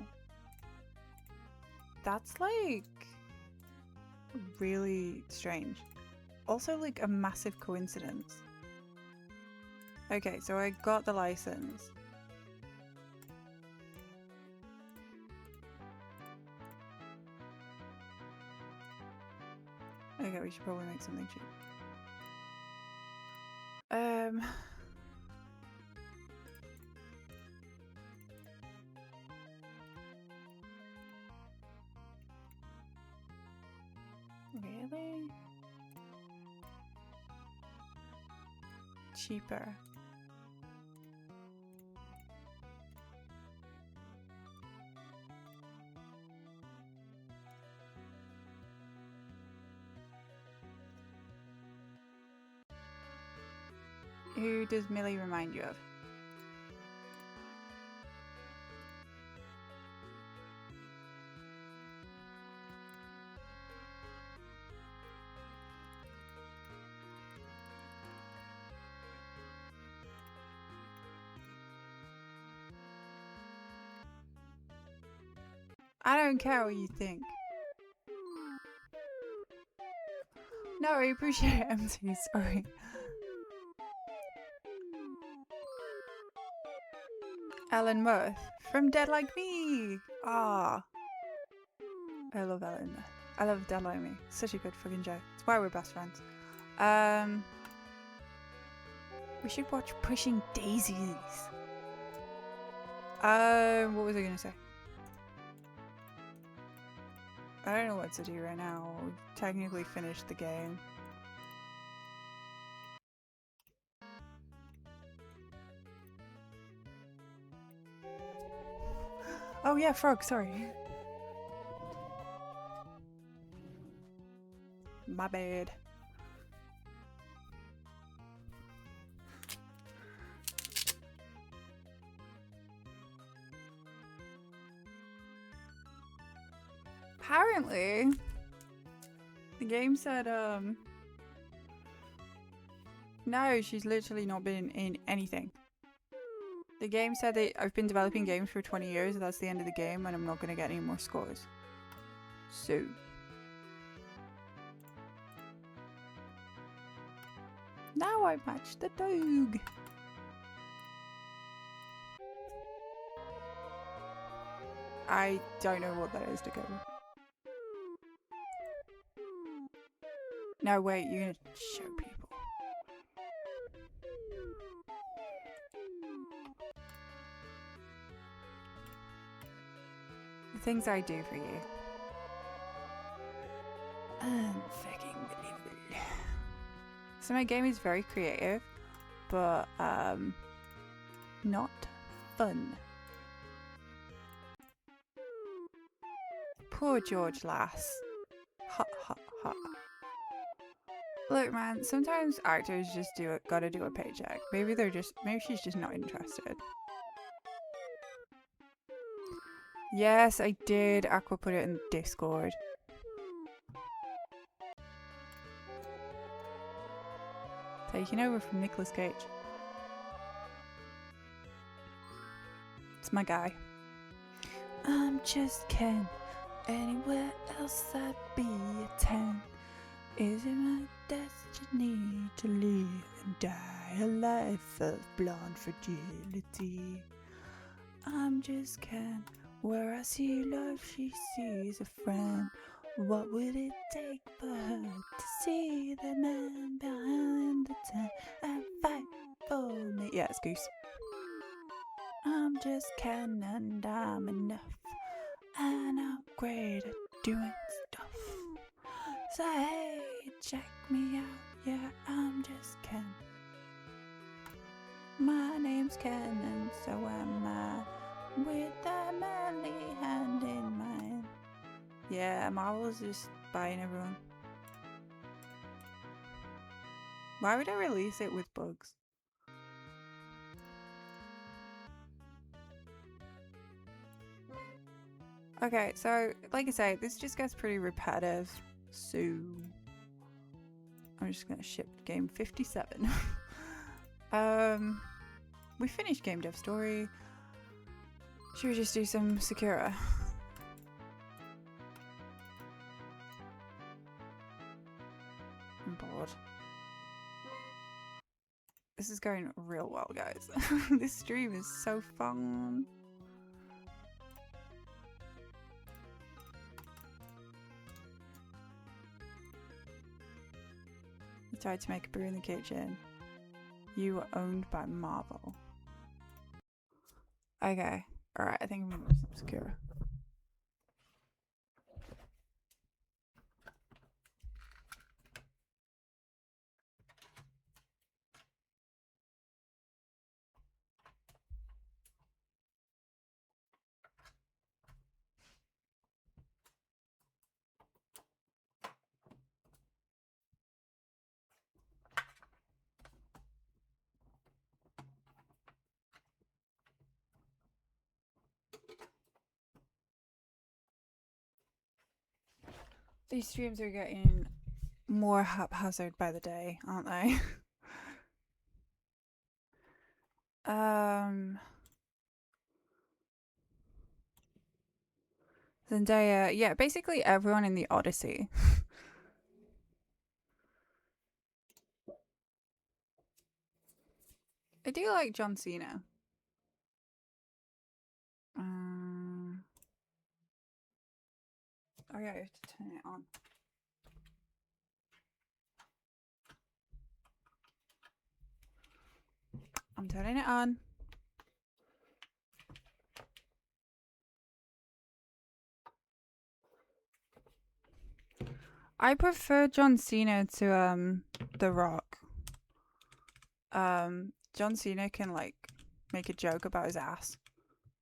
[SPEAKER 2] That's like really strange. Also like a massive coincidence. Okay, so I got the license. Okay, we should probably make something cheap. Really? Cheaper. Who does Millie remind you of? I don't care what you think. No, I appreciate it, MC, sorry. Ellen Mirth from Dead Like Me. Ah, I love Ellen. I love Dead Like Me. Such a good fucking joke. It's why we're best friends. We should watch Pushing Daisies. What was I gonna say? I don't know what to do right now. We technically finished the game. Oh yeah, Frog, sorry. My bad. Apparently, the game said, no, she's literally not been in anything. The game said that I've been developing games for 20 years, that's the end of the game, and I'm not going to get any more scores. So, Now I match the dog. I don't know what that is, Dakota. No, wait, you're gonna show people. The things I do for you. Unfucking believable. So my game is very creative, but not fun. Poor George Lass. Ha ha ha. Look, man, sometimes actors just gotta do a paycheck. Maybe she's just not interested. Yes, I did. Aqua put it in Discord. Taking over from Nicolas Cage. It's my guy. I'm just Ken. Anywhere else I'd be a 10. Is it my destiny to live and die a life of blonde fragility? I'm just Ken. Where I see love, she sees a friend. What would it take for her to see the man behind the tent and fight for me? Yeah, it's Goose. I'm just Ken and I'm enough. And I'm great at doing stuff. So hey, check me out. Yeah, I'm just Ken. My name's Ken and so am I. With a manly hand in mine. Yeah, Marvel's just buying everyone. Why would I release it with bugs? Okay, so like I say, this just gets pretty repetitive. So I'm just gonna ship game 57. We finished game dev story. Should we just do some Sakura? I'm bored. This is going real well, guys. This stream is so fun. You tried to make a brew in the kitchen. You were owned by Marvel. Okay. Alright, I think I'm gonna do some Sakura. These streams are getting more haphazard by the day, aren't they? Zendaya, yeah, basically everyone in the Odyssey. I do like John Cena. Oh yeah, I have to turn it on. I'm turning it on. I prefer John Cena to The Rock. John Cena can like make a joke about his ass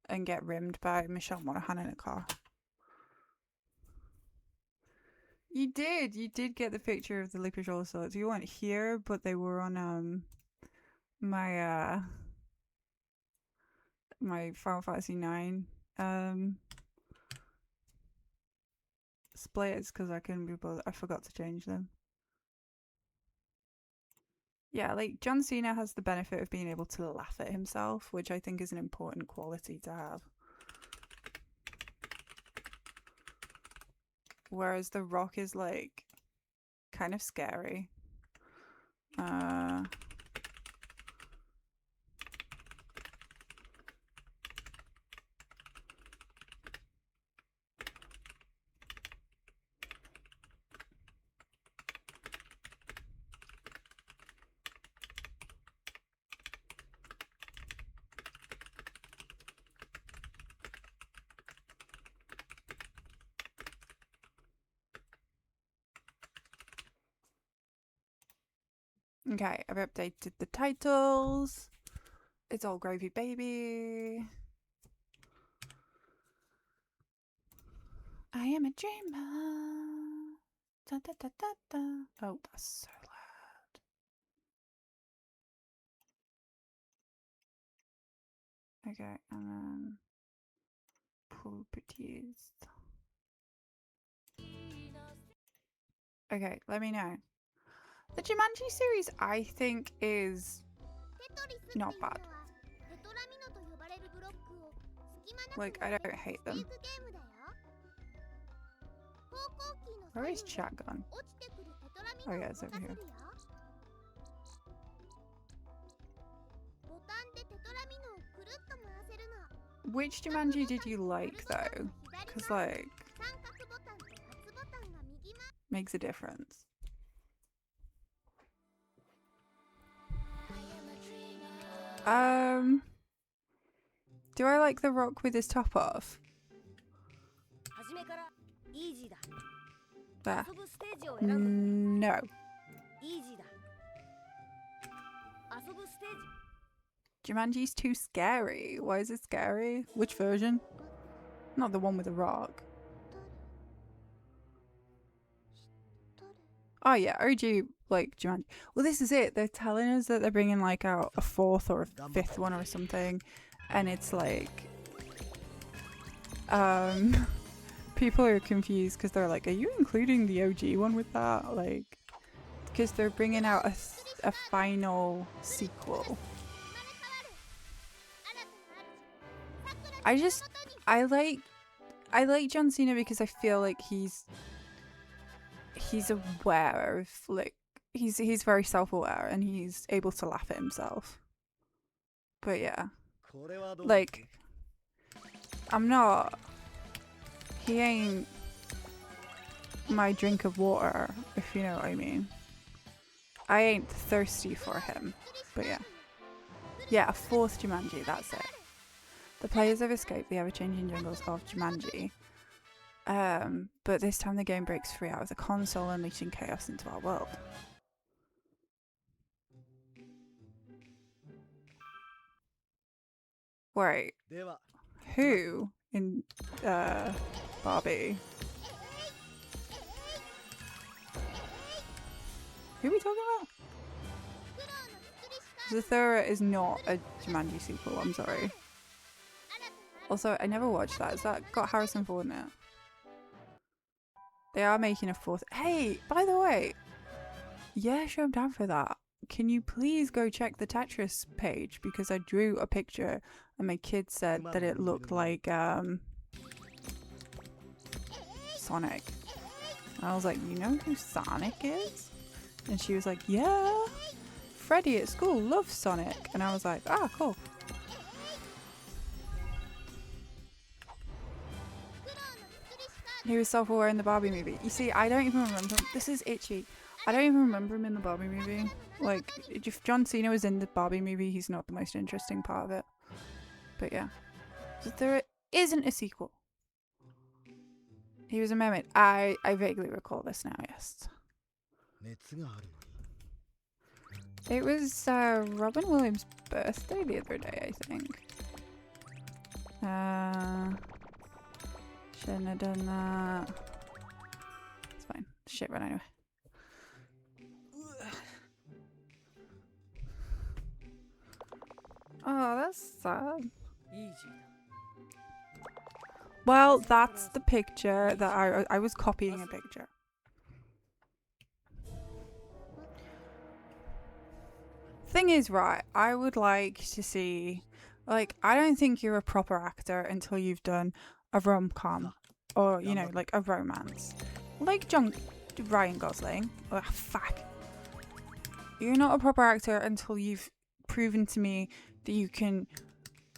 [SPEAKER 2] and get rimmed by Michelle Monaghan in a car. You did get the picture of the Liquid Roller Swords. You weren't here, but they were on my my Final Fantasy 9 splits because I couldn't be bothered. I forgot to change them. Yeah, like John Cena has the benefit of being able to laugh at himself, which I think is an important quality to have. Whereas The Rock is like kind of scary. Okay, I've updated the titles. It's all gravy, baby. I am a dreamer. Da, da, da, da, da. Oh, that's so loud. Okay, and then properties. Okay, let me know. The Jumanji series, I think, is not bad. Like, I don't hate them. Where is chat gone? Oh yeah, it's over here. Which Jumanji did you like though? Because like, makes a difference. Do I like The Rock with his top off? There. No. Jumanji's too scary. Why is it scary? Which version? Not the one with The Rock. Oh yeah, OG, like Jumanji. Well, this is it. They're telling us that they're bringing like out a fourth or a fifth one or something, and it's like, people are confused because they're like, "Are you including the OG one with that?" Like, because they're bringing out a final sequel. I like John Cena because I feel like he's aware of, like, he's very self-aware and he's able to laugh at himself. But yeah, like, he ain't my drink of water, if you know what I mean. I ain't thirsty for him. But yeah, a fourth Jumanji, that's it. The players have escaped the ever-changing jungles of Jumanji. But this time the game breaks free out of the console, unleashing chaos into our world. Wait, who in Barbie? Who are we talking about? Zathura is not a Jumanji sequel, I'm sorry. Also, I never watched that. Has that got Harrison Ford in it? They are making a fourth. Hey, by the way, yeah, sure, I'm down for that. Can you please go check the Tetris page? Because I drew a picture and my kid said that it looked like Sonic. And I was like, you know who Sonic is? And she was like, yeah, Freddie at school loves Sonic. And I was like, ah, cool. He was self-aware in the Barbie movie. You see, I don't even remember him. This is itchy. I don't even remember him in the Barbie movie. Like, if John Cena was in the Barbie movie, he's not the most interesting part of it. But yeah. So there isn't a sequel. He was a mermaid. I vaguely recall this now, yes. It was Robin Williams' birthday the other day, I think. Shouldn't have done that. It's fine. Shit right anyway. Oh, that's sad. Well, that's the picture that I was copying a picture. Thing is, right, I would like to see, like, I don't think you're a proper actor until you've done a rom-com or, you know, like a romance. Like Ryan Gosling. Oh, fuck. You're not a proper actor until you've proven to me that you can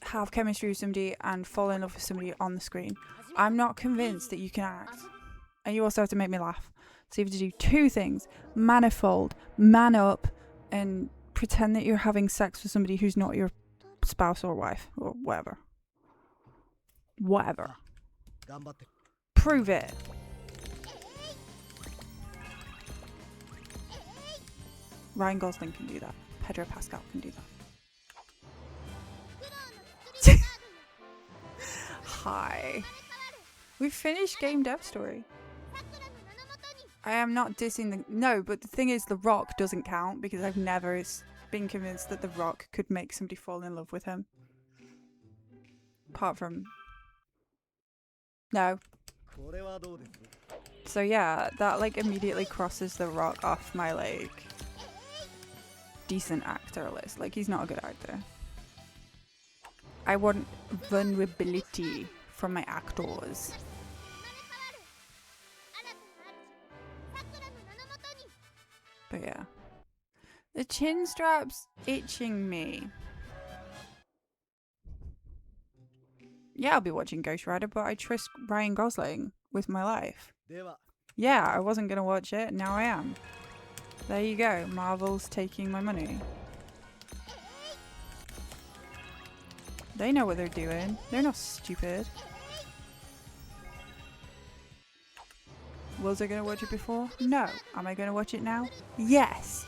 [SPEAKER 2] have chemistry with somebody and fall in love with somebody on the screen. I'm not convinced that you can act. And you also have to make me laugh. So you have to do two things: manifold, man up, and pretend that you're having sex with somebody who's not your spouse or wife or whatever. Whatever.
[SPEAKER 3] 頑張って
[SPEAKER 2] Prove it. Ryan Gosling can do that. Pedro Pascal can do that. Hi. We've finished Game Dev Story. I am not dissing the... No, but the thing is, The Rock doesn't count because I've never been convinced that The Rock could make somebody fall in love with him. Apart from... No.
[SPEAKER 3] これはどうです
[SPEAKER 2] So yeah, that like immediately crosses The Rock off my like decent actor list. Like, he's not a good actor. I want vulnerability from my actors. But yeah. The chin strap's itching me. Yeah, I'll be watching Ghost Rider, but I trust Ryan Gosling with my life.
[SPEAKER 3] では
[SPEAKER 2] Yeah, I wasn't going to watch it. Now I am. There you go. Marvel's taking my money. They know what they're doing. They're not stupid. Was I going to watch it before? No. Am I going to watch it now? Yes.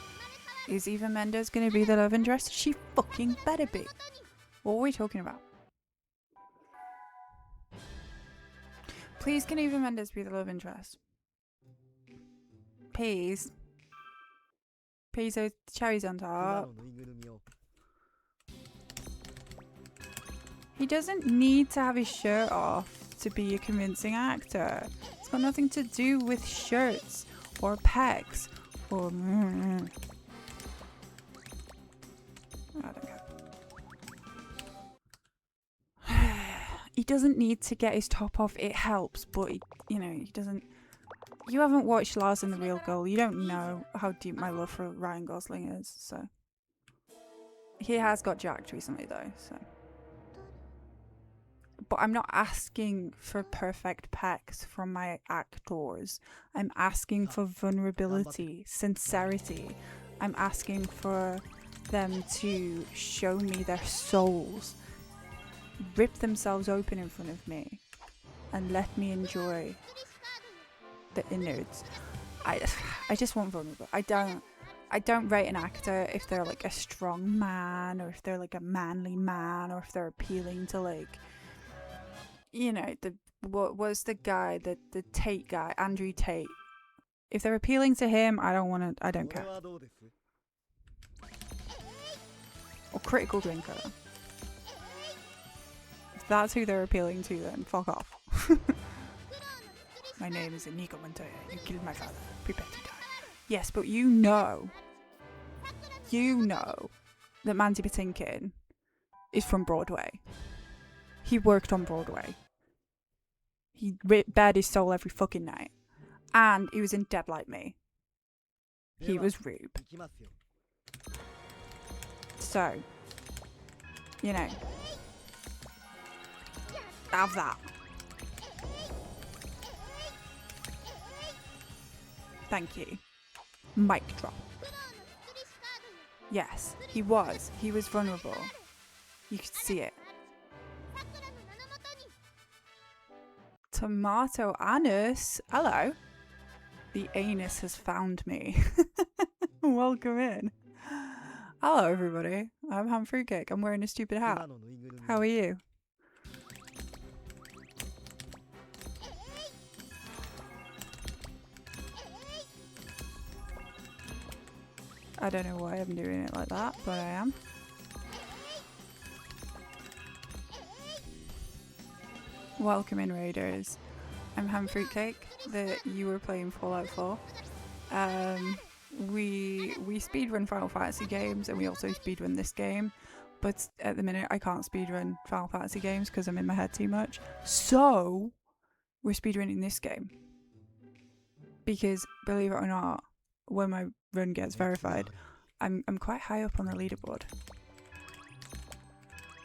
[SPEAKER 2] Is Eva Mendes going to be the love interest? She fucking better be. What are we talking about? Please, can Eva Mendes be the love interest? Please. Please, those cherries on
[SPEAKER 3] 熊
[SPEAKER 2] top.
[SPEAKER 3] のぬいぐるみを
[SPEAKER 2] He doesn't need to have his shirt off to be a convincing actor. It's got nothing to do with shirts or pecs or... I don't care. He doesn't need to get his top off. It helps, but he doesn't... You haven't watched Lars and the Real Girl. You don't know how deep my love for Ryan Gosling is, so... He has got jacked recently, though, so... But I'm not asking for perfect pecs from my actors. I'm asking for vulnerability, sincerity. I'm asking for them to show me their souls, rip themselves open in front of me, and let me enjoy the innards. I just want vulnerable. I don't rate an actor if they're like a strong man, or if they're like a manly man, or if they're appealing to like, what was the guy, the Tate guy, Andrew Tate. If they're appealing to him, I don't
[SPEAKER 3] こ
[SPEAKER 2] care.
[SPEAKER 3] れはどうです
[SPEAKER 2] Or Critical Drinker. If that's who they're appealing to, then fuck off. My name is Inigo Montoya. You killed my father. Prepare to die. Yes, but you know that Mandy Patinkin is from Broadway. He worked on Broadway. He bared his soul every fucking night. And he was in Dead Like Me. He was Rube.
[SPEAKER 3] いきますよ
[SPEAKER 2] So, have that. Thank you. Mic drop. Yes, he was. He was vulnerable. You could see it. Tomato anus. Hello. The anus has found me. Welcome in. Hello, everybody. I'm Ham Fruitcake. I'm wearing a stupid
[SPEAKER 3] 熊
[SPEAKER 2] hat.
[SPEAKER 3] のぬいぐるみ
[SPEAKER 2] How
[SPEAKER 3] を
[SPEAKER 2] are you? I don't know why I'm doing it like that, but I am. Welcome in, Raiders. I'm Ham Fruitcake. You were playing Fallout 4. We speedrun Final Fantasy games, and we also speedrun this game. But at the minute, I can't speedrun Final Fantasy games because I'm in my head too much. So we're speedrunning this game because, believe it or not, when my run gets verified, I'm quite high up on the leaderboard.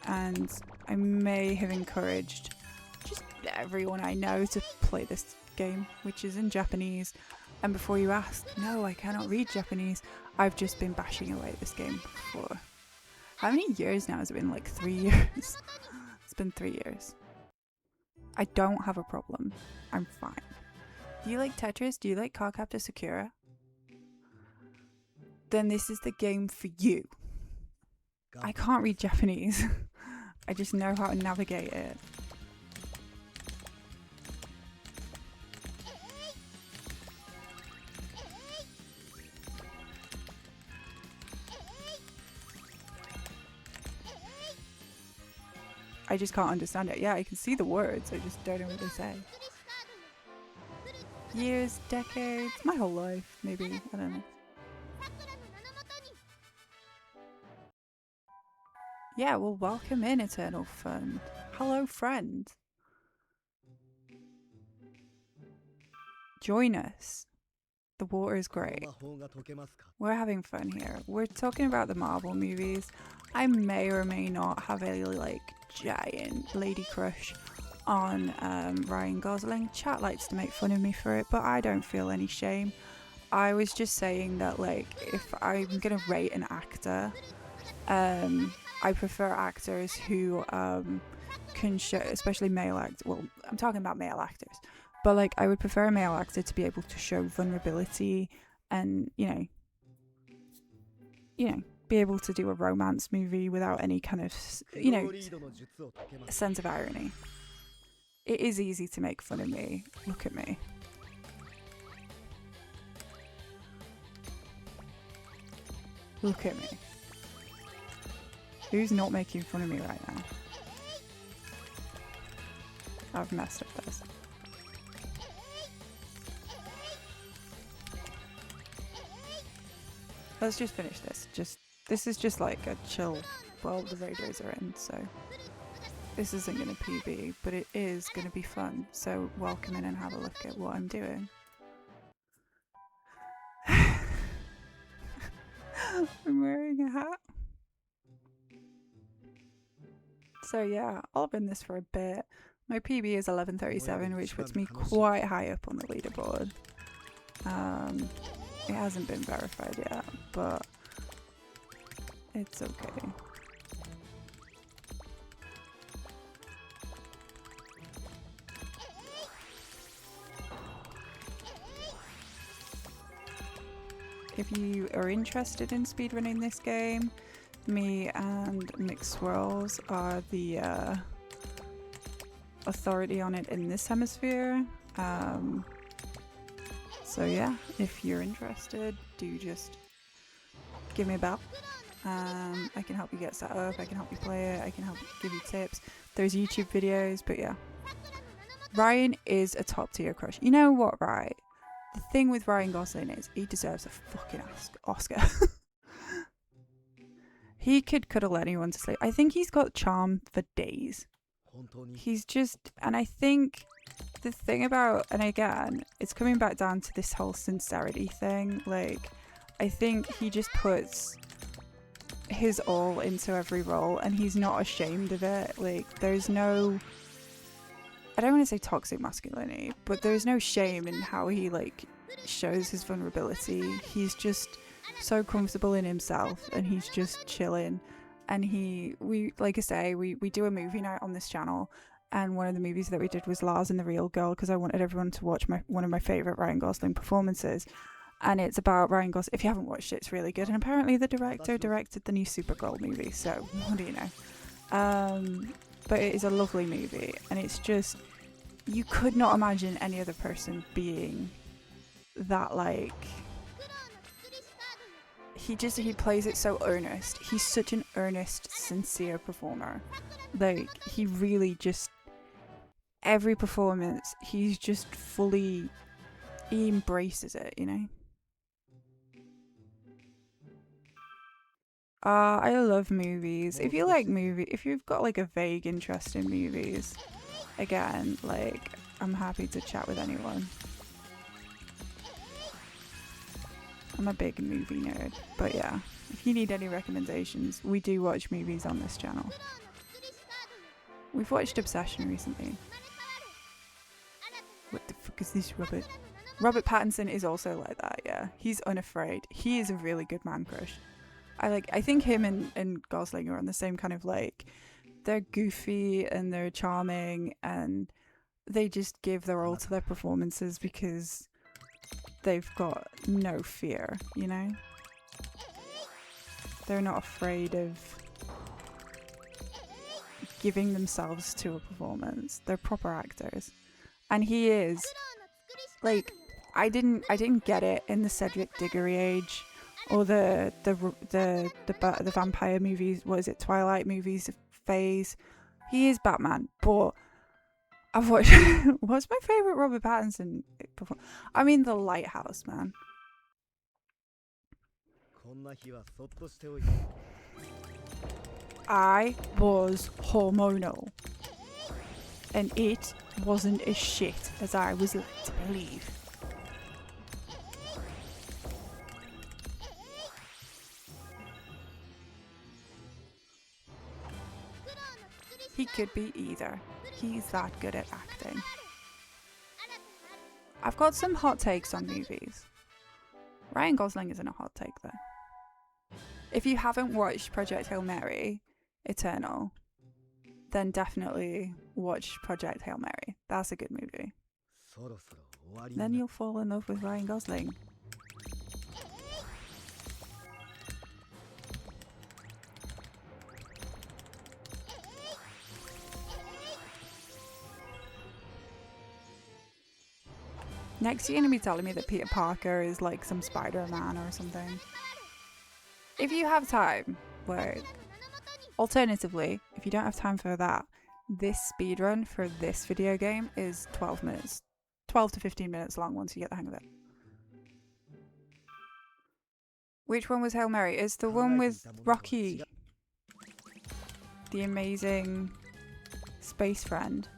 [SPEAKER 2] And I may have encouraged just everyone I know to play this game, which is in Japanese. And before you ask, no, I cannot read Japanese. I've just been bashing away at this game for how many years now? Has it been like 3 years? It's been 3 years. I don't have a problem. I'm fine. Do you like Tetris? Do you like Cardcaptor Sakura? Then this is the game for you. I can't read Japanese. I just know how to navigate it. I just can't understand it. Yeah, I can see the words. I just don't know what they say. Years, decades, my whole life, maybe. I don't know. Yeah, well, welcome in, Eternal Fund. Hello, friend. Join us. The water is great. We're having fun here. We're talking about the Marvel movies. I may or may not have a like giant lady crush on Ryan Gosling. Chat likes to make fun of me for it, but I don't feel any shame. I was just saying that like if I'm gonna rate an actor, I prefer actors who can show, especially male actors. Well, I'm talking about male actors, but like I would prefer a male actor to be able to show vulnerability and you know, be able to do a romance movie without any kind of, you know, sense of irony. It is easy to make fun of me. Look at me. Look at me. Who's not making fun of me right now? I've messed up this. Let's just finish this. This is just like a chill. Well, the radios are in, so this isn't going to PB, but it is going to be fun. So welcome in and have a look at what I'm doing. I'm wearing a hat. So yeah, I'll be in this for a bit. My PB is 11:37, which puts me quite high up on the leaderboard. It hasn't been verified yet, but it's okay. If you are interested in speedrunning this game, me and Mixed Swirls are the authority on it in this hemisphere. So yeah, if you're interested, do just give me a bell. I can help you get set up, I can help you play it, I can help give you tips. There's YouTube videos, but yeah. Ryan is a top tier crush. You know what, right? The thing with Ryan Gosling is he deserves a fucking Oscar. He could cuddle anyone to sleep. I think he's got charm for days. He's just, and I think the thing about, and again, it's coming back down to this whole sincerity thing. Like, I think he just puts his all into every role and he's not ashamed of it. Like, there's no, I don't want to say toxic masculinity, but there's no shame in how he like shows his vulnerability. He's just so comfortable in himself and he's just chilling. And we like I say, we do a movie night on this channel, and one of the movies that we did was Lars and the Real Girl, because I wanted everyone to watch one of my favourite Ryan Gosling performances. And it's about Ryan Gosling. If you haven't watched it, it's really good. And apparently the director directed the new Supergirl movie, so what do you know? But it is a lovely movie, and it's just, you could not imagine any other person being that, like, he plays it so earnest. He's such an earnest, sincere performer. Like, he really just, every performance, he's just fully, he embraces it, you know? I love movies. If you like if you've got like a vague interest in movies, again, like, I'm happy to chat with anyone. I'm a big movie nerd, but yeah. If you need any recommendations, we do watch movies on this channel. We've watched Obsession recently. What the fuck is this, Robert? Robert Pattinson is also like that, yeah. He's unafraid. He is a really good man crush. I think him and Gosling are on the same kind of like, they're goofy and they're charming and they just give their all to their performances because they've got no fear, you know? They're not afraid of giving themselves to a performance. They're proper actors. And he is like, I didn't get it in the Cedric Diggory age or the vampire movies, what is it, Twilight movies phase. He is Batman, but I've watched what's my favourite Robert Pattinson performance? I mean The Lighthouse, man. I was hormonal and it wasn't as shit as I was led to believe. He could be either. He's that good at acting. I've got some hot takes on movies. Ryan Gosling isn't a hot take though. If you haven't watched Project Hail Mary, Eternal, then definitely watch Project Hail Mary. That's a good movie. Then you'll fall in love with Ryan Gosling. Next, you're going to be telling me that Peter Parker is like some Spider-Man or something. If you have time, like, alternatively, if you don't have time for that, this speedrun for this video game is 12 minutes. 12 to 15 minutes long once you get the hang of it. Which one was Hail Mary? It's the one with Rocky. The amazing space friend.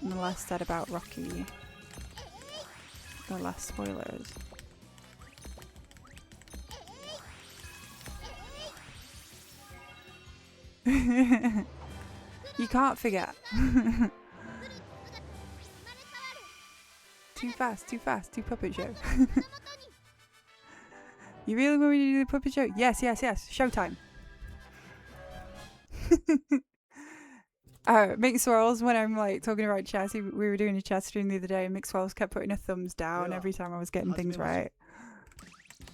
[SPEAKER 2] And the less said about Rocky, the less spoilers. You can't forget. Too fast, too puppet show. You really want me to do the puppet show? Yes, showtime. Mixed Swirls, when I'm like talking about chess, we were doing a chess stream the other day and Mixed Swirls kept putting a thumbs down every time I was getting things right.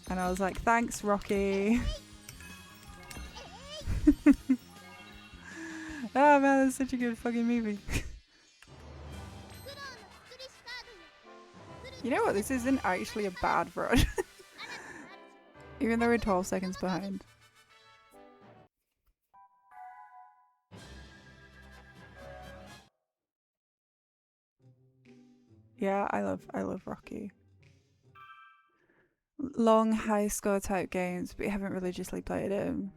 [SPEAKER 2] And I was like, thanks, Rocky. Oh man, that's such a good fucking movie. You know what, this isn't actually a bad run. Even though we're 12 seconds behind. Yeah, I love Rocky. Long high score type games, but you haven't religiously played them.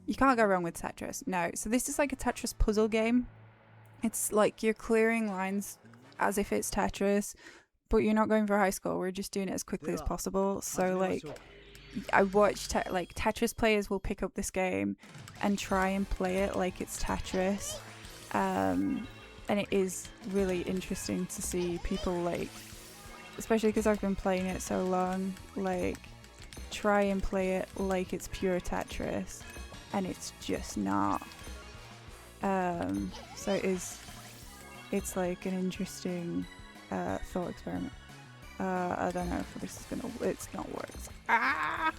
[SPEAKER 2] You can't go wrong with Tetris. No, so this is like a Tetris puzzle game. It's like you're clearing lines as if it's Tetris, but you're not going for a high score. We're just doing it as quickly as possible. So like, I watch like Tetris players will pick up this game and try and play it like it's Tetris. And it is really interesting to see people like, especially because I've been playing it so long, like try and play it like it's pure Tetris, and it's just not. So it's like an interesting thought experiment. I don't know if this is it's not worked. Ah!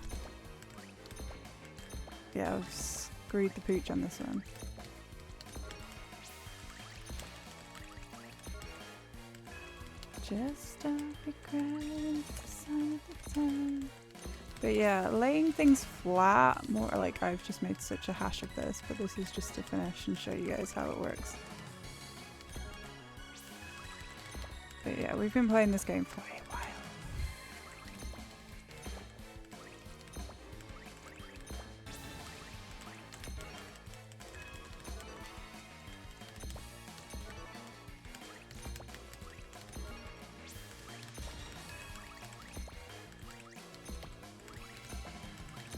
[SPEAKER 2] Yeah, I've screwed the pooch on this one. Just don't regret some of the time. But yeah, laying things flat, more like I've just made such a hash of this, but this is just to finish and show you guys how it works. But yeah, we've been playing this game for a while.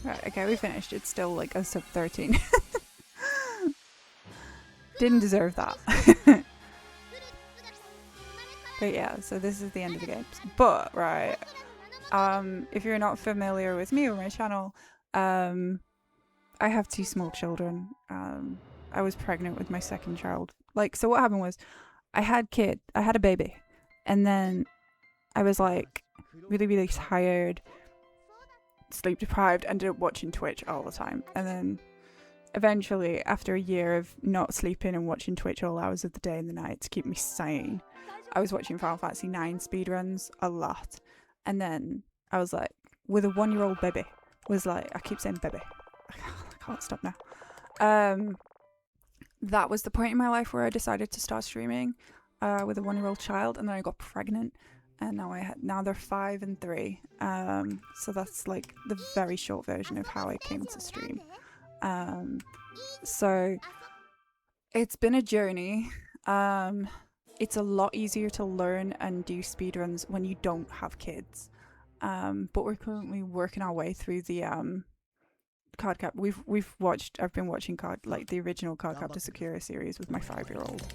[SPEAKER 2] Right, okay, we finished. It's still like a sub 13. Didn't deserve that. But yeah, so this is the end of the games. But, right, if you're not familiar with me or my channel, I have 2 small children. I was pregnant with my second child. Like, so what happened was, I had a baby, and then I was like really, really tired, sleep deprived, ended up watching Twitch all the time, and then eventually, after a year of not sleeping and watching Twitch all hours of the day and the night to keep me sane, I was watching Final Fantasy 9 speedruns a lot. And then I was like, with a 1-year-old baby, was like, I keep saying baby. I can't stop now. That was the point in my life where I decided to start streaming with a 1-year-old child, and then I got pregnant. And now they're 5 and 3. So that's like the very short version of how I came to stream. So it's been a journey. It's a lot easier to learn and do speedruns when you don't have kids. But we're currently working our way through the Card Cap. I've been watching the original Card Captor Sakura series with my 5-year-old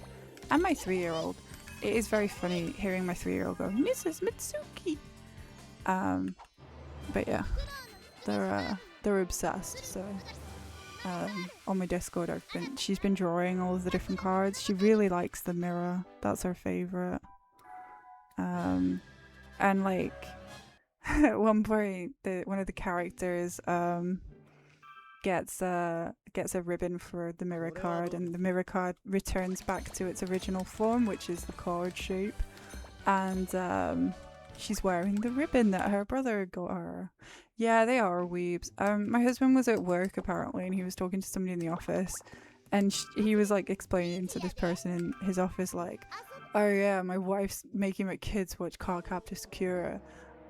[SPEAKER 2] and my 3-year-old. It is very funny hearing my 3-year-old go, Mrs. Mitsuki. But yeah, they're obsessed. So on my Discord, she's been drawing all of the different cards. She really likes the mirror. That's her favorite. And like at one point, one of the characters gets a ribbon for the mirror card, and the mirror card returns back to its original form, which is the card shape. And she's wearing the ribbon that her brother got her. Yeah, they are weebs. My husband was at work apparently, and he was talking to somebody in the office, and he was like explaining to this person in his office like, oh yeah, my wife's making my kids watch Card Captor Sakura,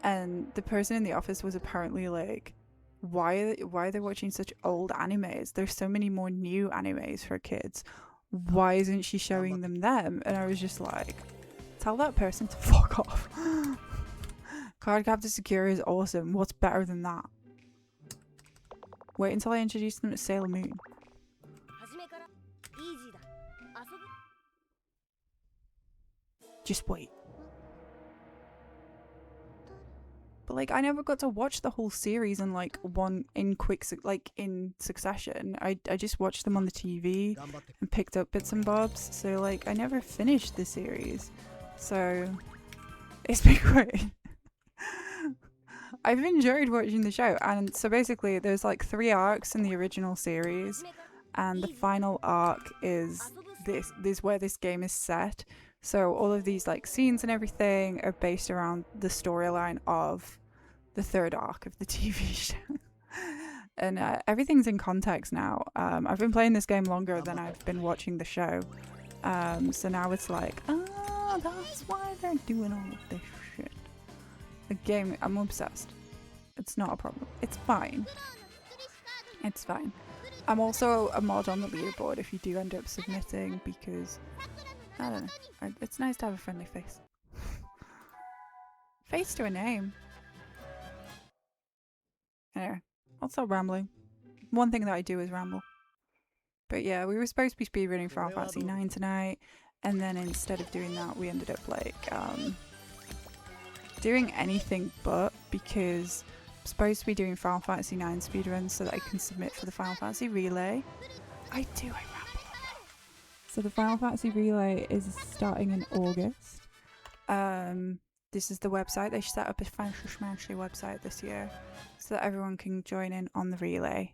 [SPEAKER 2] and the person in the office was apparently like, why are they watching such old animes? There's so many more new animes for kids. Why isn't she showing them? And I was just like, tell that person to fuck off. Card Captor Sakura is awesome. What's better than that? Wait until I introduce them to Sailor Moon. Just wait. But like, I never got to watch the whole series in in succession. I just watched them on the TV and picked up bits and bobs. So like, I never finished the series. So it's been great. I've enjoyed watching the show, and so basically there's like 3 arcs in the original series, and the final arc is this where this game is set. So all of these like scenes and everything are based around the storyline of the 3rd arc of the TV show. And everything's in context now. I've been playing this game longer than I've been watching the show. So now it's like, that's why they're doing all of this shit. The game, I'm obsessed. It's not a problem. It's fine. It's fine. I'm also a mod on the leaderboard if you do end up submitting, because I don't know. It's nice to have a friendly face. Face to a name. Anyway, I'll stop rambling. One thing that I do is ramble. But yeah, we were supposed to be speedrunning Final Fantasy 9 tonight, and then instead of doing that, we ended up like doing anything but, because I'm supposed to be doing Final Fantasy 9 speedruns so that I can submit for the Final Fantasy Relay. I ramble a lot. So the Final Fantasy Relay is starting in August. This is the website. They set up a Fantasy Schmancy website this year so that everyone can join in on the relay.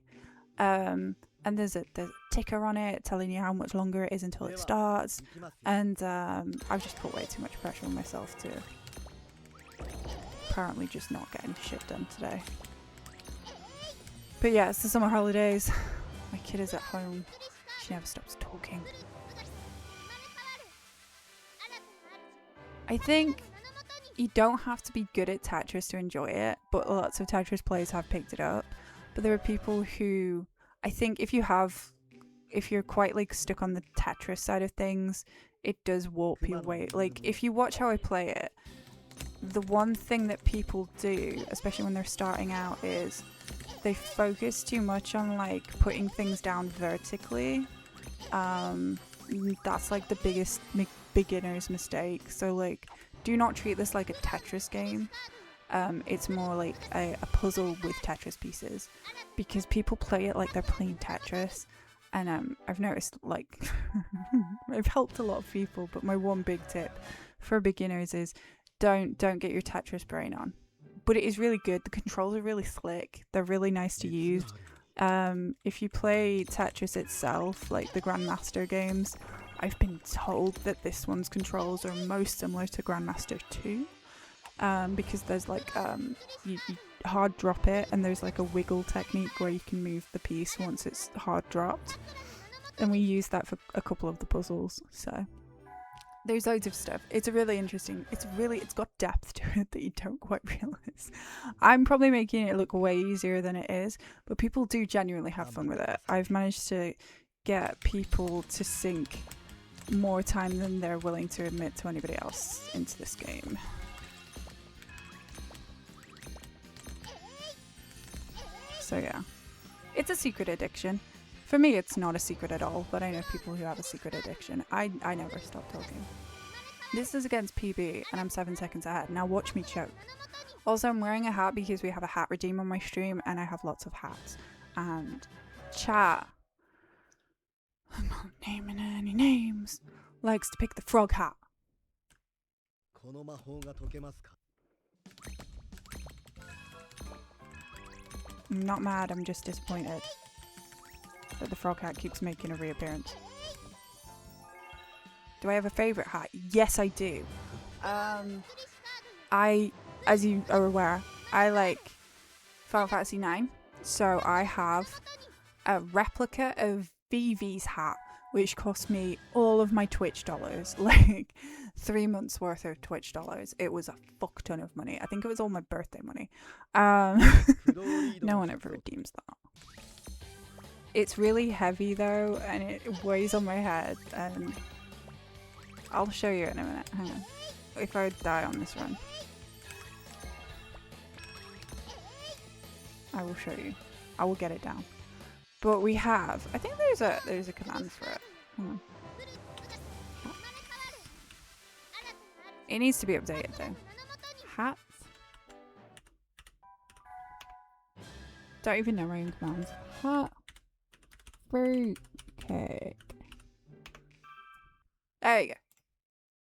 [SPEAKER 2] And there's a ticker on it telling you how much longer it is until it starts. And I've just put way too much pressure on myself to apparently just not get any shit done today. But yeah, it's the summer holidays. My kid is at home. She never stops talking. I think you don't have to be good at Tetris to enjoy it, but lots of Tetris players have picked it up. But there are people who, I think if you're quite like stuck on the Tetris side of things, it does warp your way. Like, if you watch how I play it, the one thing that people do, especially when they're starting out, is they focus too much on like putting things down vertically. That's like the biggest beginner's mistake. So like, do not treat this like a Tetris game. It's more like a puzzle with Tetris pieces, because people play it like they're playing Tetris. And I've noticed, like, I've helped a lot of people, but my one big tip for beginners is don't get your Tetris brain on. But it is really good. The controls are really slick. They're really nice to use. If you play Tetris itself, like the Grandmaster games, I've been told that this one's controls are most similar to Grandmaster 2. Because there's like, you hard drop it, and there's like a wiggle technique where you can move the piece once it's hard dropped. And we use that for a couple of the puzzles. So there's loads of stuff. It's a really interesting, it's got depth to it that you don't quite realize. I'm probably making it look way easier than it is, but people do genuinely have fun with it. I've managed to get people to sink more time than they're willing to admit to anybody else into this game. So yeah, it's a secret addiction. For me, it's not a secret at all, but I know people who have a secret addiction. I never stop talking. This is against PB, and I'm 7 seconds ahead. Now watch me choke. Also, I'm wearing a hat because we have a hat redeem on my stream, and I have lots of hats. And chat, I'm not naming any names, likes to pick the frog hat.
[SPEAKER 3] この魔法が解けますか
[SPEAKER 2] I'm not mad, I'm just disappointed that the frog hat keeps making a reappearance. Do I have a favourite hat? Yes, I do. As you are aware, I like Final Fantasy IX, so I have a replica of Vivi's hat, which cost me all of my Twitch dollars, like 3 months worth of Twitch dollars. It was a fuck ton of money. I think it was all my birthday money. No one ever redeems that. It's really heavy though, and it weighs on my head, and I'll show you in a minute. Hang on. If I die on this run, I will show you. I will get it down. But we have, I think there's a command for it. Hang on. It needs to be updated though. Hats. Don't even know my own commands. Hat. Fruit cake. There you go.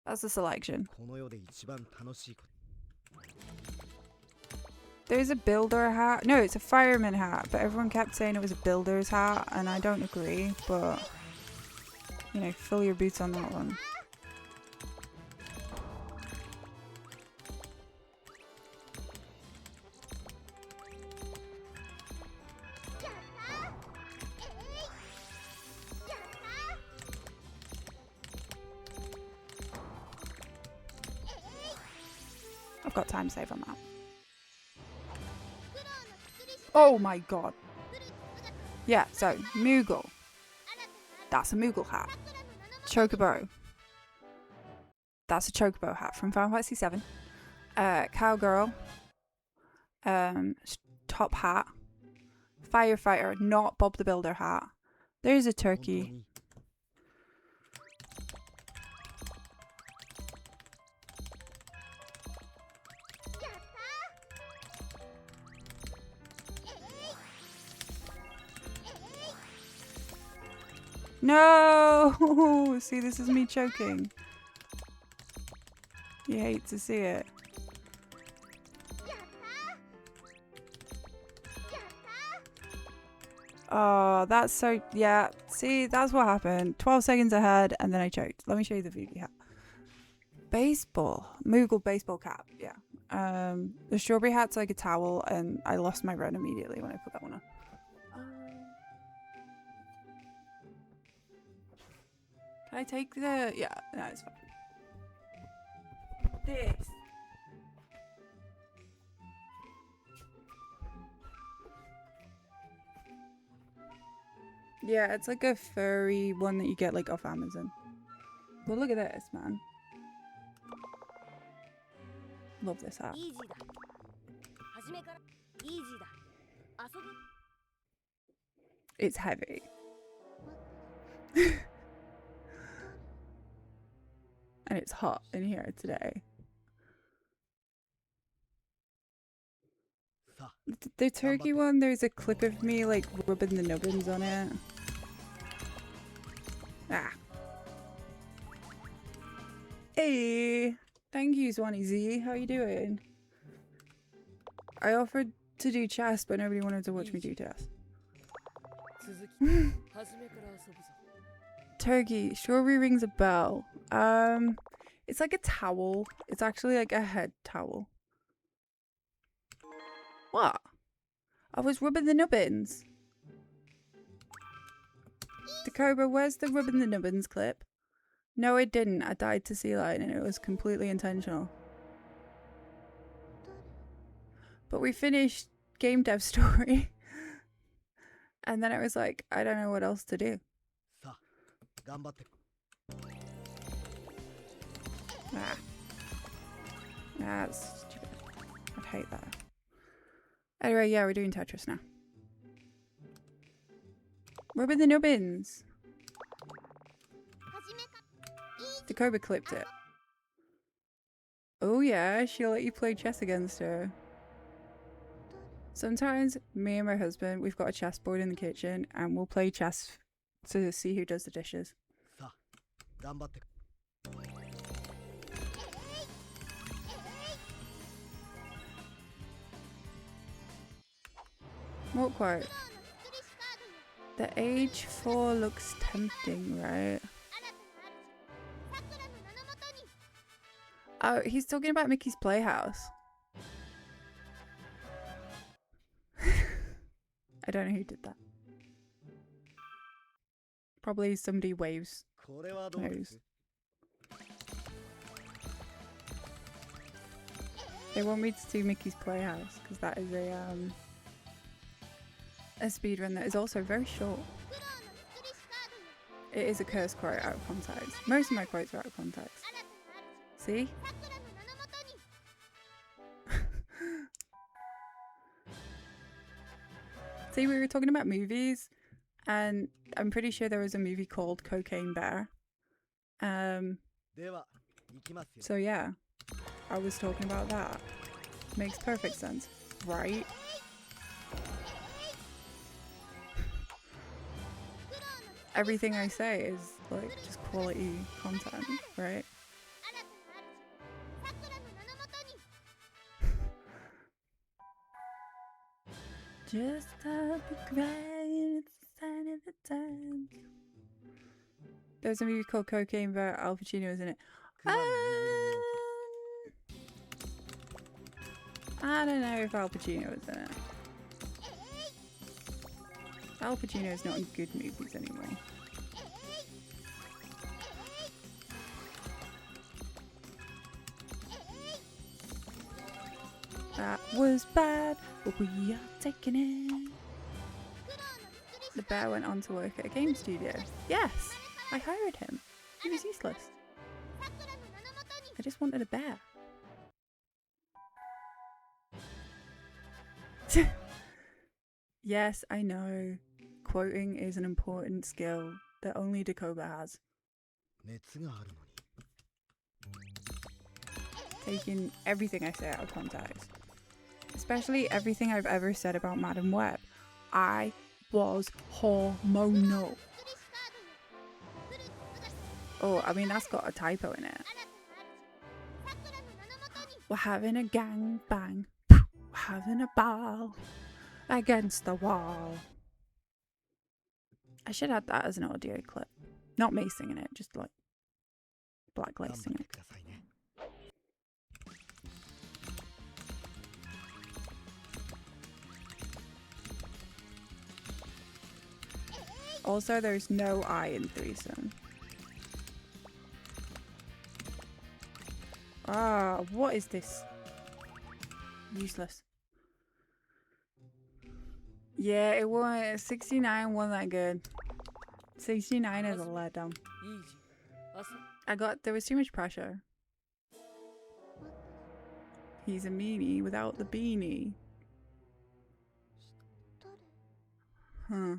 [SPEAKER 2] That's the selection.
[SPEAKER 3] この世で一番楽しいこと
[SPEAKER 2] There's a builder hat. No, it's a fireman hat, but everyone kept saying it was a builder's hat, and I don't agree, but you know, fill your boots on that one. I've got time save on that. Oh my god. Yeah, so Moogle. That's a Moogle hat. Chocobo. That's a Chocobo hat from Final Fantasy VII. Cowgirl. Top hat. Firefighter, not Bob the Builder hat. There's a turkey.
[SPEAKER 3] に
[SPEAKER 2] No! See, this is me choking. You hate to see it. Oh, that's so... Yeah, see, that's what happened. 12 seconds ahead, and then I choked. Let me show you the Vivi hat. Baseball. Moogle baseball cap, yeah. The strawberry hat's like a towel, and I lost my run immediately when I put that one on. Can I take the... Yeah, no, it's fine. This. Yeah, it's like a furry one that you get like off Amazon. But look at this, man. Love this hat.
[SPEAKER 4] イージーだ。初めからイージーだ。
[SPEAKER 2] It's heavy. And it's hot in here today.
[SPEAKER 3] さあ
[SPEAKER 2] The turkey one, there's a clip of me like rubbing the nubbins on it. Ah. Hey, thank you, Swanee Z. How you doing? I offered to do chess, but nobody wanted to watch me do chess. Turkey, strawberry rings a bell. It's like a towel. It's actually like a head towel. What? I was rubbing the nubbins. Dakoba, where's the rubbing the nubbins clip? No, I didn't. I died to sea lion and it was completely intentional. But we finished game dev story. And then it was like, I don't know what else to do.
[SPEAKER 3] さあ頑張って
[SPEAKER 2] Ah. Ah, that's stupid. I'd hate that. Anyway, yeah, we're doing Tetris now. Rubbing the nubbins. Dakoba clipped it. Oh yeah, she'll let you play chess against her. Sometimes me and my husband, we've got a chessboard in the kitchen and we'll play chess to see who does the dishes.
[SPEAKER 3] さあ頑張って
[SPEAKER 2] What quote? The age 4 looks tempting, right? Oh, he's talking about Mickey's Playhouse. I don't know who did that. Probably somebody waves.
[SPEAKER 3] これはどうです
[SPEAKER 2] They want me to do Mickey's Playhouse because that is a speedrun that is also very short. It is a curse quote out of context. Most of my quotes are out of context. See? See, we were talking about movies, and I'm pretty sure there was a movie called Cocaine Bear.
[SPEAKER 3] では行きますよ
[SPEAKER 2] So yeah, I was talking about that. Makes perfect sense, right? Everything I say is like just quality content, right? Just stop crying, it's the sign of the times. There's a movie called Cocaine Bear, Al Pacino is in it.
[SPEAKER 3] 熊の耳の
[SPEAKER 2] I don't know if Al Pacino is in it. Al Pacino is not in good movies anymore. That was bad, but we are taking it. The bear went on to work at a game studio. Yes, I hired him. He was useless. I just wanted a bear. Yes, I know. Quoting is an important skill that only Dakoba has.
[SPEAKER 3] 熱があるのに
[SPEAKER 2] Taking everything I say out of context. Especially everything I've ever said about Madam Web. I was hormonal. Oh, I mean, that's got a typo in it. We're having a gang bang. We're having a ball against the wall. I should add that as an audio clip. Not me singing it, just like Black Lace
[SPEAKER 3] 頑張っ
[SPEAKER 2] singing
[SPEAKER 3] て
[SPEAKER 2] it.
[SPEAKER 3] くださいね
[SPEAKER 2] Also, there's no I in threesome. Ah, what is this? Useless. Yeah, it won. 69 wasn't that good. 69 is a letdown. There was too much pressure. He's a meanie without the beanie. Huh.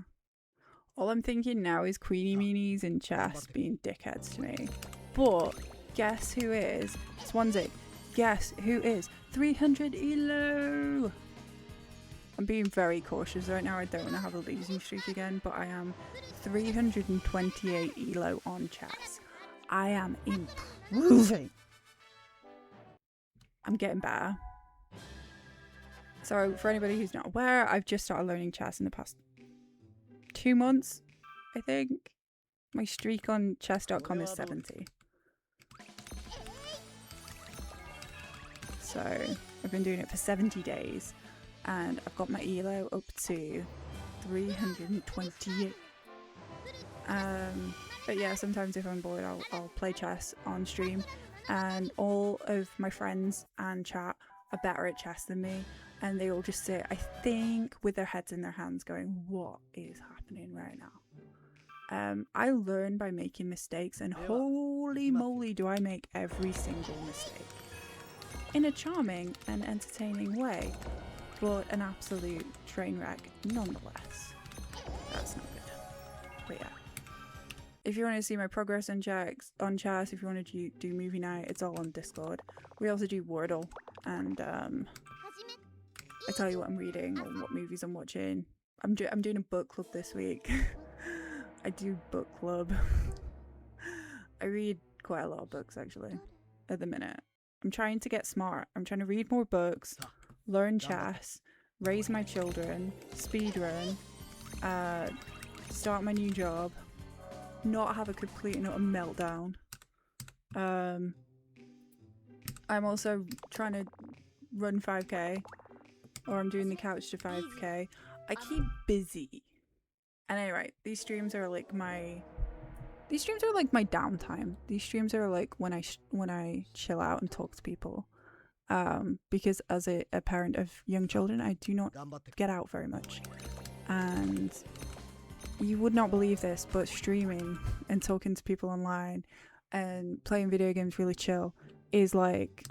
[SPEAKER 2] All I'm thinking now is Queenie Meanies and Chess being dickheads to me. But guess who is? Swansea. Guess who is? 300 elo! I'm being very cautious right now. I don't want to have a losing streak again, but I am 328 elo on Chess. I am improving. I'm getting better. So for anybody who's not aware, I've just started learning chess in the past 2 months, I think. My streak on chess.com is 70. So I've been doing it for 70 days and I've got my elo up to 328. But yeah, sometimes if I'm bored, I'll play chess on stream, and all of my friends and chat are better at chess than me, and they all just sit, I think, with their heads in their hands going, what is happening right now? I learn by making mistakes, and holy moly do I make every single mistake. In a charming and entertaining way, but an absolute train wreck nonetheless. That's not good. But yeah. If you want to see my progress on chess, if you want to do movie night, it's all on Discord. We also do Wordle, and I tell you what I'm reading or what movies I'm watching. I'm doing a book club this week. I do book club. I read quite a lot of books actually at the minute. I'm trying to get smart. I'm trying to read more books, learn chess, raise my children, speedrun, start my new job, not have a complete and utter meltdown. I'm also trying to run 5k, or I'm doing the couch to 5k. I keep busy. And anyway, these streams are like my downtime. These streams are like when I chill out and talk to people. Because as a parent of young children, I do not get out very much. And you would not believe this, but streaming and talking to people online and playing video games really chill is like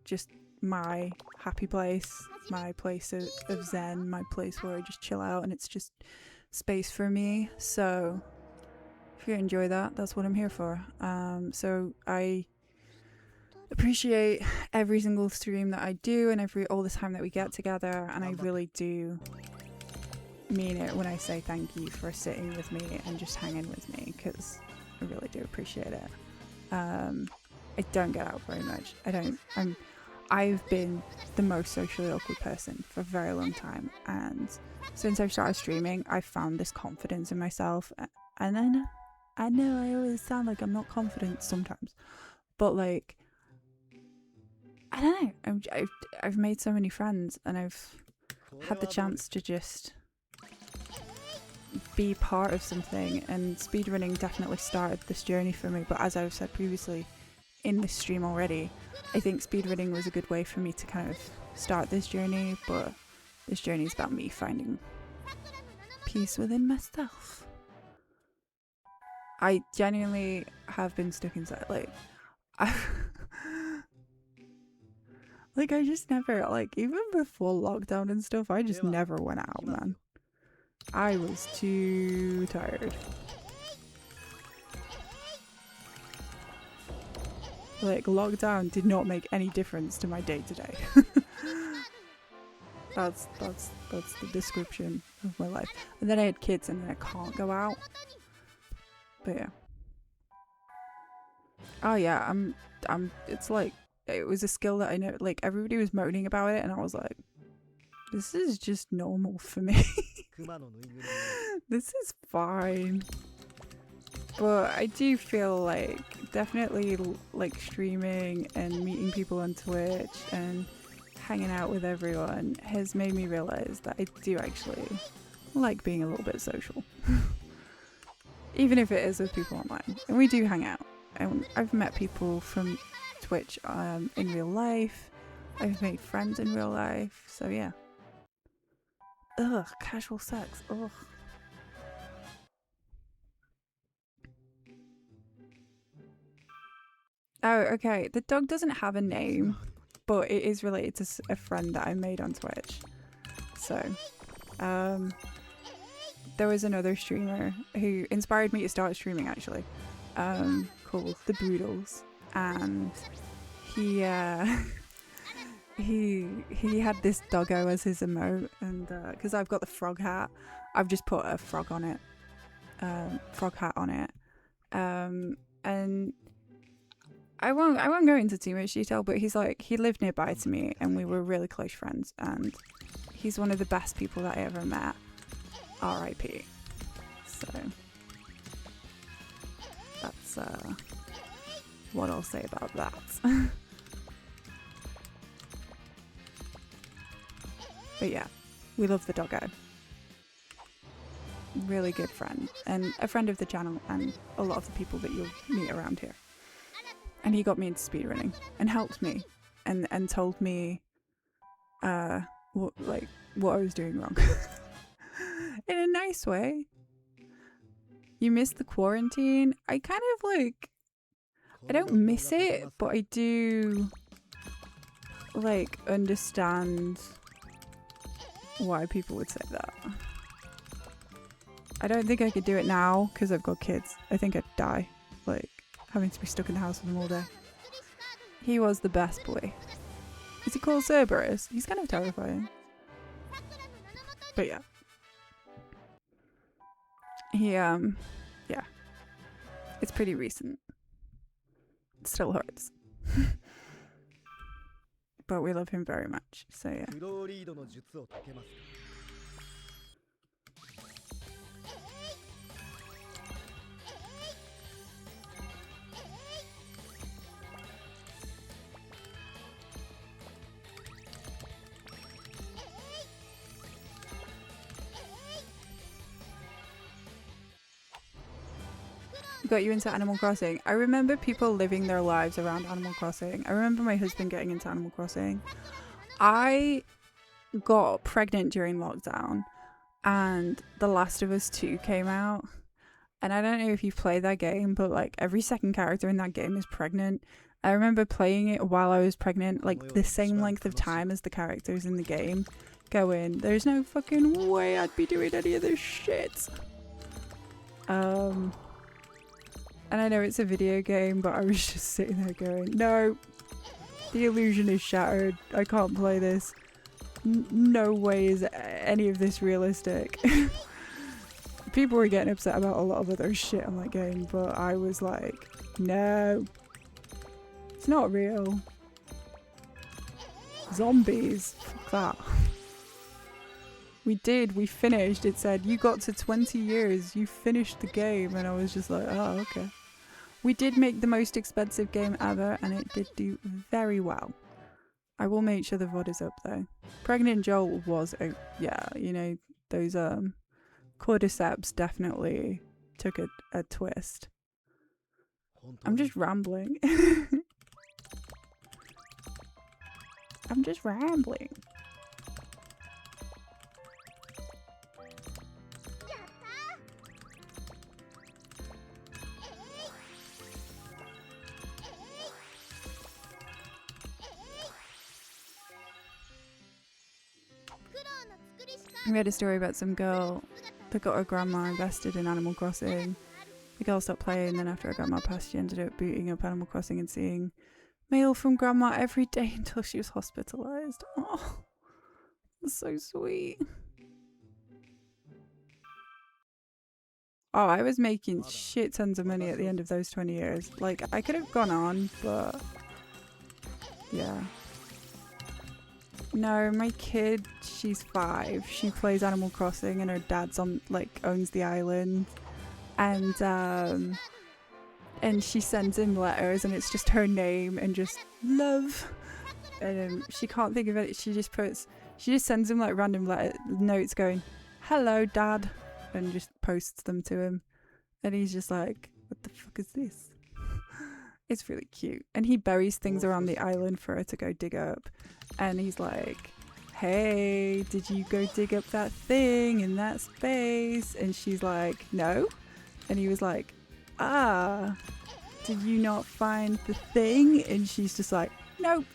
[SPEAKER 2] just my happy place, my place of zen, my place where I just chill out, and it's just space for me. So if you enjoy that, that's what I'm here for. So I appreciate every single stream that I do and all the time that we get together, and I really do mean it when I say thank you for sitting with me and just hanging with me, because I really do appreciate it. I don't get out very much. I've been the most socially awkward person for a very long time, and since I've started streaming, I've found this confidence in myself. And then I know I always sound like I'm not confident sometimes, but like, I don't know, I've made so many friends, and I've had the chance to just be part of something, and speedrunning definitely started this journey for me. But as I've said previously in this stream already, I think speedrunning was a good way for me to kind of start this journey, but this journey is about me finding peace within myself. I genuinely have been stuck inside, like I just never, like, even before lockdown and stuff, I just never went out, man. I was too tired. Like, lockdown did not make any difference to my day-to-day. That's the description of my life. And then I had kids, and then I can't go out. But yeah. Oh yeah, it's like, it was a skill that I know, like, everybody was moaning about it, and I was like, this is just normal for me. This is fine. But I do feel like definitely like streaming and meeting people on Twitch and hanging out with everyone has made me realize that I do actually like being a little bit social. Even if it is with people online. And we do hang out. And I've met people from Twitch in real life. I've made friends in real life. So yeah. Ugh, casual sex. Ugh. Oh, okay. The dog doesn't have a name, but it is related to a friend that I made on Twitch. So, there was another streamer who inspired me to start streaming actually, called The Boodles, and he he had this doggo as his emote, and because I've got the frog hat, I've just put a frog on it, frog hat on it, and I won't go into too much detail, but he lived nearby to me and we were really close friends, and he's one of the best people that I ever met. R.I.P. So that's what I'll say about that. But yeah, we love the doggo. Really good friend, and a friend of the channel and a lot of the people that you'll meet around here. And he got me into speedrunning and helped me and told me what I was doing wrong. In a nice way. You miss the quarantine? I kind of I don't miss it, but I do understand why people would say that. I don't think I could do it now because I've got kids. I think I'd die, having to be stuck in the house with them all day. He was the best boy. Is he called Cerberus? He's kind of terrifying. But yeah. He, yeah. It's pretty recent. It still hurts. But we love him very much, so yeah. Got you into Animal Crossing. I remember people living their lives around Animal Crossing. I remember my husband getting into Animal Crossing. I got pregnant during lockdown and The Last of Us 2 came out. And I don't know if you've played that game, but every second character in that game is pregnant. I remember playing it while I was pregnant, the same length of time as the characters in the game, going, there's no fucking way I'd be doing any of this shit. And I know it's a video game, but I was just sitting there going, no, the illusion is shattered. I can't play this. No way is any of this realistic. People were getting upset about a lot of other shit on that game, but I was like, no, it's not real. Zombies, fuck that. We finished. It said, you got to 20 years, you finished the game. And I was just like, oh, okay. We did make the most expensive game ever, and it did do very well. I will make sure the VOD is up though. Pregnant Joel was, those cordyceps definitely took a twist. I'm just rambling. I'm just rambling. I read a story about some girl that got her grandma invested in Animal Crossing. The girl stopped playing, then after her grandma passed, she ended up booting up Animal Crossing and seeing mail from grandma every day until she was hospitalized. Oh, that's so sweet. Oh, I was making shit tons of money at the end of those 20 years. I could have gone on, but yeah. No, my kid, she's 5. She plays Animal Crossing and her dad's owns the island. And she sends him letters and it's just her name and just love. And she can't think of it. She just sends him random notes going, hello dad, and just posts them to him. And he's just like, what the fuck is this? It's really cute. And he buries things around the island for her to go dig up. And he's like, hey, did you go dig up that thing in that space? And she's like, no. And he was like, did you not find the thing? And she's just like, nope.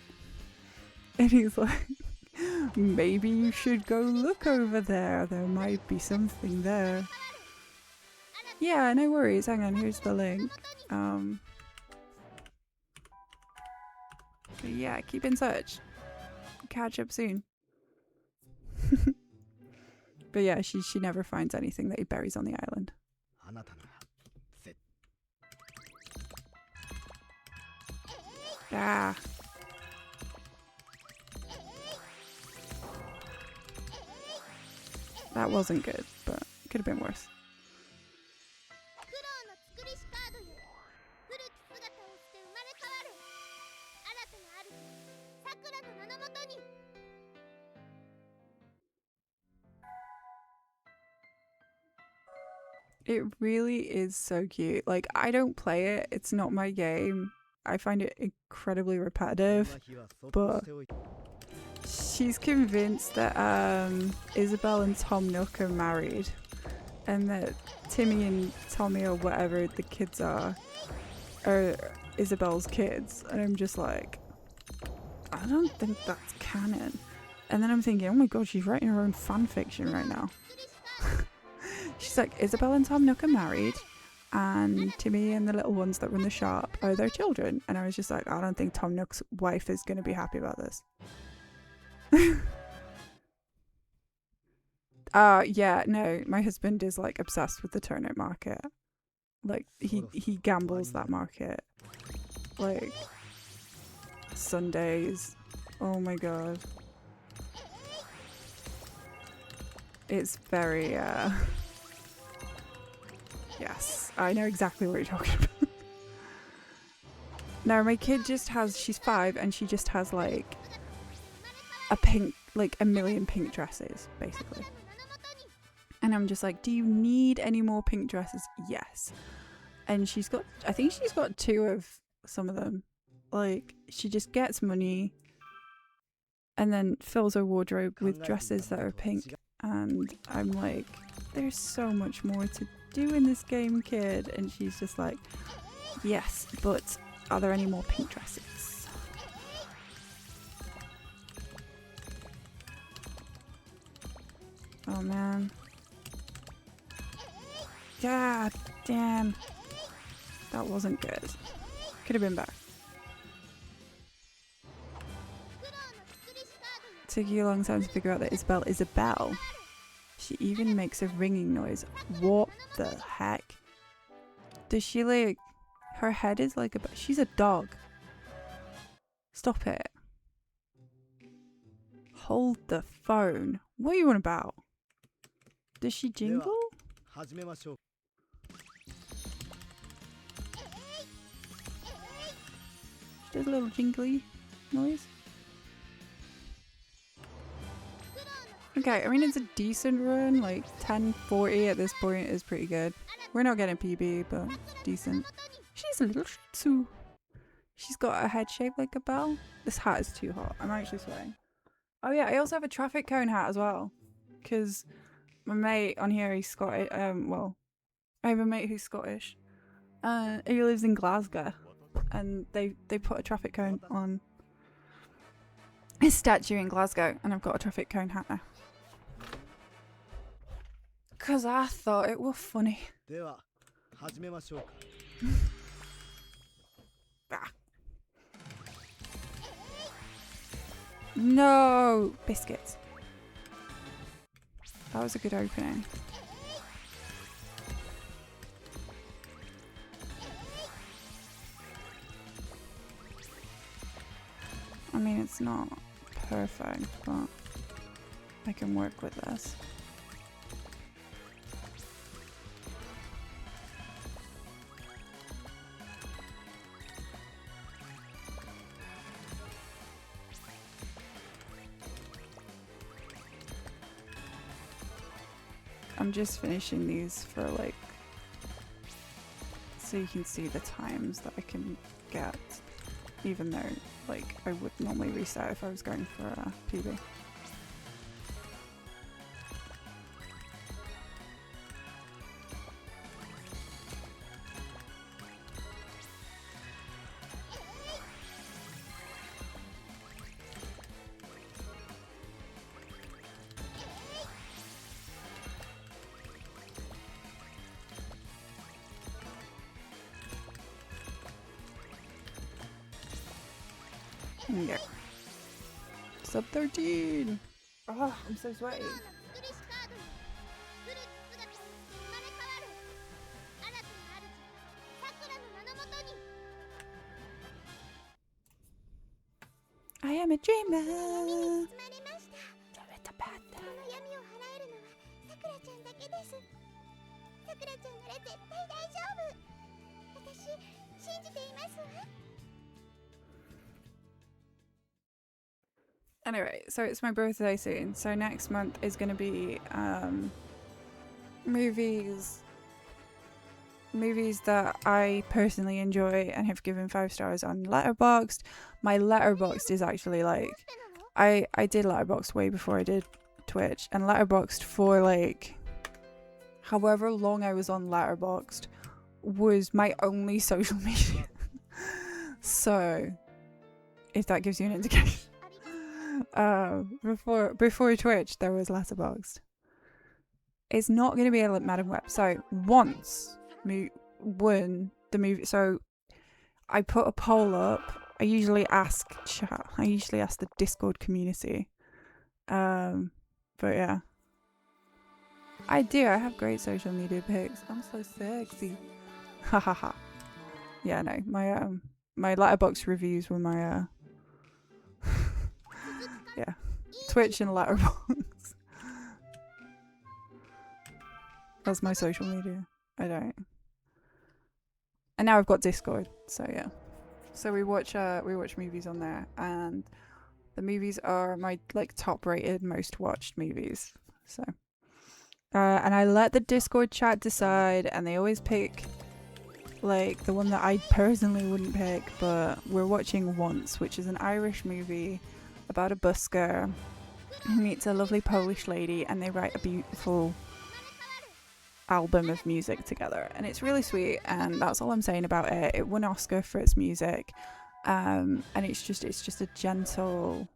[SPEAKER 2] And he's like, Maybe you should go look over there. There might be something there. Yeah, no worries. Hang on, here's the link. But yeah, keep in touch. Catch up soon. But yeah, she never finds anything that he buries on the island.
[SPEAKER 3] あなたなら絶
[SPEAKER 2] Ah. That wasn't good, but could have been worse.
[SPEAKER 4] 苦労の作りしカードよ。古き姿を捨て生まれ変わる。新たな主、さくらの名のもとに。
[SPEAKER 2] It really is so cute. Like, I don't play it. It's not my game. I find it incredibly repetitive.
[SPEAKER 3] 今日はそっ
[SPEAKER 2] But
[SPEAKER 3] としておいて
[SPEAKER 2] she's convinced that Isabel and Tom Nook are married, and that Timmy and Tommy or whatever the kids are Isabel's kids. And I'm just like, I don't think that's canon. And then I'm thinking, oh my god, she's writing her own fan fiction right now. She's like, Isabel and Tom Nook are married, and Timmy and the little ones that run the shop are their children. And I was just like, I don't think Tom Nook's wife is going to be happy about this. Yeah, no, my husband is like obsessed with the turnip market. Like, he gambles that market. Like, Sundays. Oh my god. It's very, yes, I know exactly what you're talking about. No, my kid just has, she's 5 and she just has like a million pink dresses, basically. And I'm just like, do you need any more pink dresses? Yes. And I think she's got 2 of some of them. Like, she just gets money and then fills her wardrobe with dresses that are pink. And I'm like, there's so much more to do in this game, kid. And she's just like, yes, but are there any more pink dresses? Oh man. God damn. That wasn't good. Could have been better. Took you a long time to figure out that Isabel is a bell. She even makes a ringing noise. What the heck? Does she like... Her head is like a... She's a dog. Stop it. Hold the phone. What are you on about? Does she jingle?
[SPEAKER 3] 始めましょう
[SPEAKER 2] She does a little jingly noise. Okay, I mean, it's a decent run. Like, 1040 at this point is pretty good. We're not getting PB, but decent. She's a little shih tzu. She's got a head shaped like a bell. This hat is too hot. I'm actually sweating. Oh yeah, I also have a traffic cone hat as well. Because my mate on here, he's Scottish. Well, I have a mate who's Scottish. He lives in Glasgow. And they put a traffic cone on his statue in Glasgow. And I've got a traffic cone hat now. Because I thought it was funny.
[SPEAKER 3] では始めましょうか
[SPEAKER 2] Ah. No! Biscuits. That was a good opening. I mean, it's not perfect, but I can work with this. I'm just finishing these for like, so you can see the times that I can get, even though like I would normally reset if I was going for a PB. Yeah. Sub 13. Oh, I'm so sweaty.
[SPEAKER 4] 苦労の作りしカードよ古き姿を捨て生まれ変わる新たな主さくらの名のもとに
[SPEAKER 2] I am a
[SPEAKER 4] 闇に
[SPEAKER 2] dreamer.
[SPEAKER 4] 包まれましたこの闇を払えるのはさくらちゃんだけですさくらちゃんなら絶対大丈夫私信じていますわ
[SPEAKER 2] Anyway, so it's my birthday soon. So next month is going to be movies that I personally enjoy and have given 5 stars on Letterboxd. My Letterboxd is actually like I did Letterboxd way before I did Twitch, and Letterboxd for like however long I was on Letterboxd was my only social media. So if that gives you an indication. Before Twitch there was Letterboxd. It's not going to be a Madam Web. So once when the movie, so I put a poll up. I usually ask chat. I usually ask the Discord community. But yeah, I do. I have great social media pics. I'm so sexy. Hahaha. Yeah, no. My Letterboxd reviews were my yeah, Twitch and Letterboxd. That's my social media. I don't. And now I've got Discord, so yeah. So we watch movies on there, and the movies are my like top rated, most watched movies. So and I let the Discord chat decide, and they always pick like the one that I personally wouldn't pick, but we're watching Once, which is an Irish movie about a busker who meets a lovely Polish lady, and they write a beautiful album of music together, and it's really sweet, and that's all I'm saying about it. It won Oscar for its music, and it's just a gentle,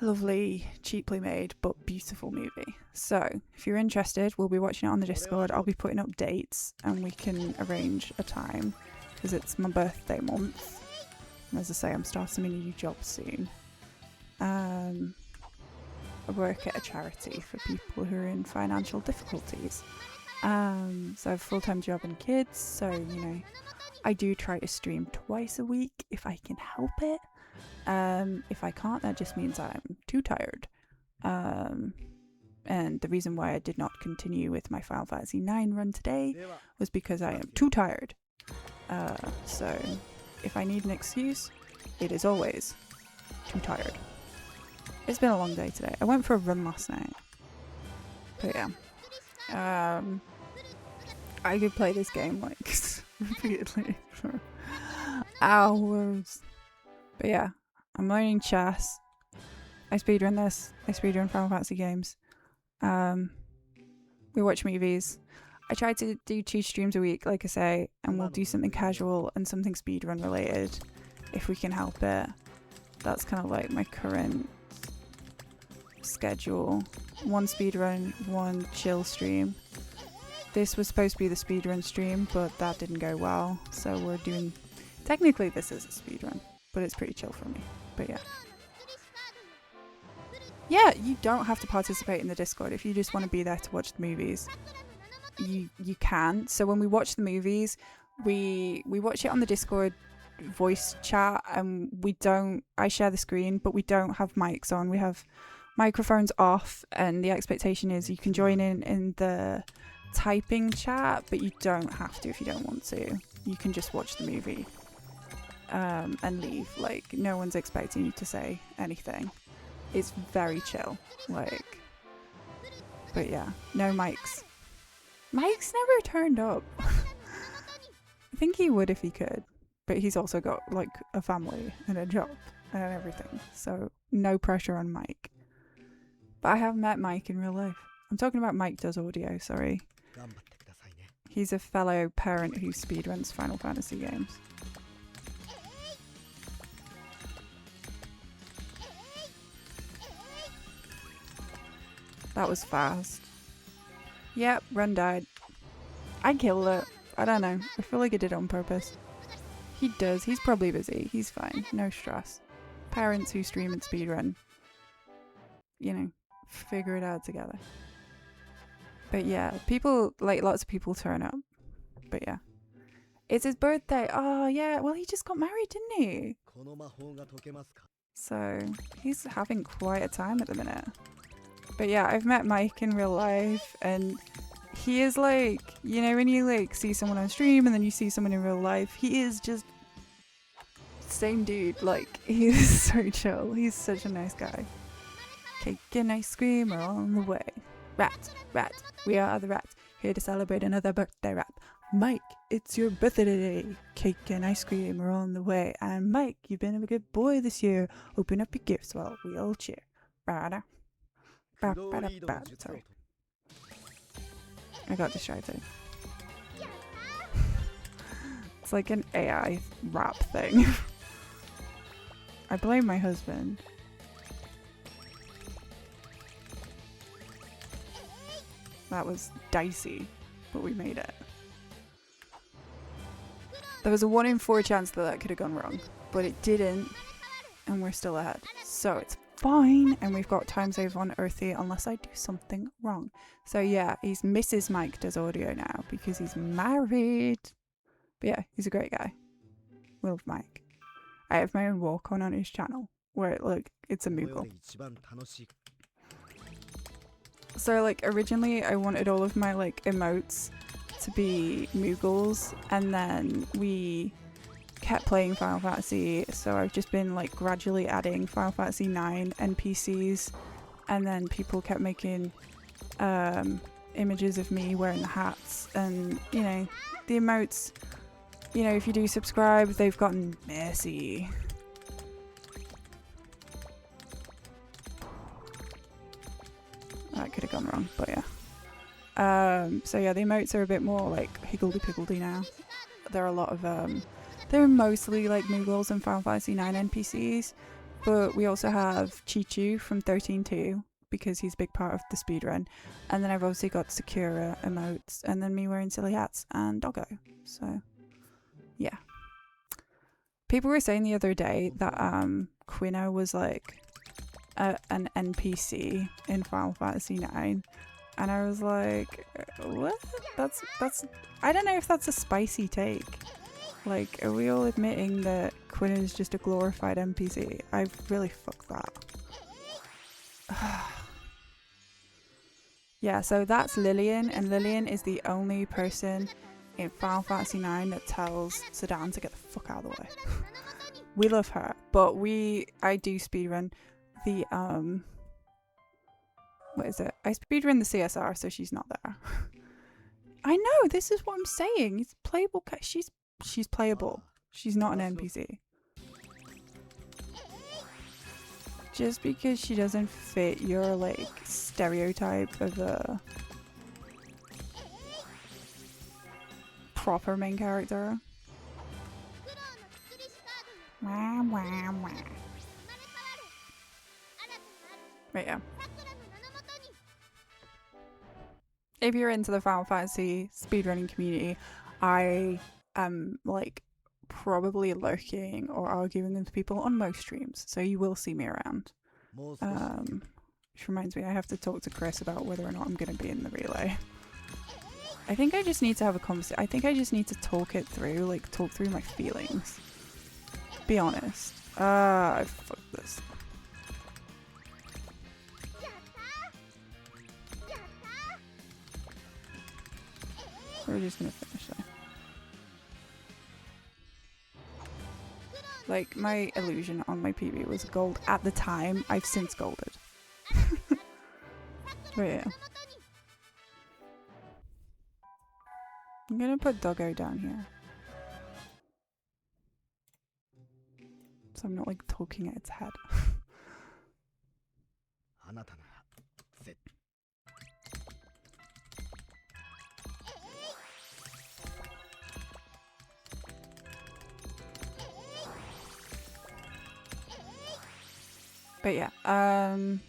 [SPEAKER 2] lovely, cheaply made but beautiful movie. So if you're interested, we'll be watching it on the Discord. I'll be putting up dates and we can arrange a time, because it's my birthday month. And as I say, I'm starting a new job soon. I work at a charity for people who are in financial difficulties. So I have a full-time job and kids, so you know, I do try to stream twice a week if I can help it. If I can't, that just means I'm too tired. And the reason why I did not continue with my Final Fantasy IX run today was because I am too tired. So if I need an excuse, it is always too tired. It's been a long day today. I went for a run last night. But yeah. I could play this game like repeatedly for hours. But yeah, I'm learning chess. I speedrun this. I speedrun Final Fantasy games. We watch movies. I try to do 2 streams a week, like I say, and we'll do something casual and something speedrun related if we can help it. That's kind of like my current schedule. 1 speedrun, 1 chill stream. This was supposed to be the speedrun stream, but that didn't go well, so we're doing... Technically this is a speedrun, but it's pretty chill for me. But yeah. Yeah, you don't have to participate in the Discord. If you just want to be there to watch the movies, you can. So when we watch the movies, we watch it on the Discord voice chat, and I share the screen, but we don't have mics on. We have microphones off, and the expectation is you can join in the typing chat, but you don't have to if you don't want to. You can just watch the movie and leave. Like, no one's expecting you to say anything. It's very chill, like. But yeah, no mics. Mike's never turned up. I think he would if he could, but he's also got like a family and a job and everything, so no pressure on Mike. But I have met Mike in real life. I'm talking about Mike Does Audio, sorry. He's a fellow parent who speedruns Final Fantasy games. That was fast. Yep, Run died. I killed it. I don't know. I feel like I did it on purpose. He does. He's probably busy. He's fine. No stress. Parents who stream and speedrun, you know, figure it out together. But yeah, people, like, lots of people turn up. But yeah. It's his birthday. Oh, yeah. Well, he just got married, didn't he?
[SPEAKER 3] この魔法が解けますか
[SPEAKER 2] So he's having quite a time at the minute. But yeah, I've met Mike in real life, and he is like, you know, when you like see someone on stream and then you see someone in real life, he is just same dude. Like, he is so chill. He's such a nice guy. Cake and ice cream are on the way. Rat, rat, we are the rats, here to celebrate another birthday rap. Mike, it's your birthday today. Cake and ice cream are on the way. And Mike, you've been a good boy this year. Open up your gifts while we all cheer. Sorry. I got distracted. It's like an AI rap thing. I blame my husband. That was dicey, but we made it. There was a 1 in 4 chance that that could have gone wrong, but it didn't, and we're still ahead. So it's fine, and we've got time save on Earthy unless I do something wrong. So yeah, he's Mrs. Mike does audio now because he's married. But yeah, he's a great guy. We love Mike. I have my own walk on his channel where it's a Moogle.
[SPEAKER 3] 一番楽しい
[SPEAKER 2] So like originally I wanted all of my like emotes to be Moogles, and then we kept playing Final Fantasy, so I've just been like gradually adding Final Fantasy 9 NPCs, and then people kept making images of me wearing the hats, and you know, the emotes, you know, if you do subscribe, they've gotten messy. That could have gone wrong, but yeah. So yeah, the emotes are a bit more like higgledy-piggledy now. There are a lot of they're mostly like Moogles and Final Fantasy 9 NPCs, but we also have Chichu from 13-2 because he's a big part of the speedrun, and then I've obviously got Sakura emotes, and then me wearing silly hats and Doggo. So yeah, people were saying the other day that Quina was like an NPC in Final Fantasy 9, and I was like, what? That's I don't know if that's a spicy take. Like, are we all admitting that Quinn is just a glorified NPC? I've really fucked that. Yeah, so that's Lillian, and Lillian is the only person in Final Fantasy 9 that tells Sedan to get the fuck out of the way. We love her, but I do speedrun the what is it? I speedrun the CSR, so she's not there. I know, this is what I'm saying. It's playable. She's playable. She's not an NPC. Just because she doesn't fit your like stereotype of a proper main character. Wah, wah, wah. But yeah. If you're into the Final Fantasy speedrunning community, I am like probably lurking or arguing with people on most streams, so you will see me around.
[SPEAKER 3] もう少し
[SPEAKER 2] Which reminds me, I have to talk to Chris about whether or not I'm going to be in the relay. I think I just need to have a conversation. I think I just need to talk it through, like talk through my feelings. Be honest. I fucked this. We're just gonna finish there. Like, my illusion on my PB was gold at the time. I've since golded. But yeah. I'm gonna put Doggo down here. So I'm not like talking at its head.
[SPEAKER 3] あなたなら絶
[SPEAKER 2] But yeah, I'm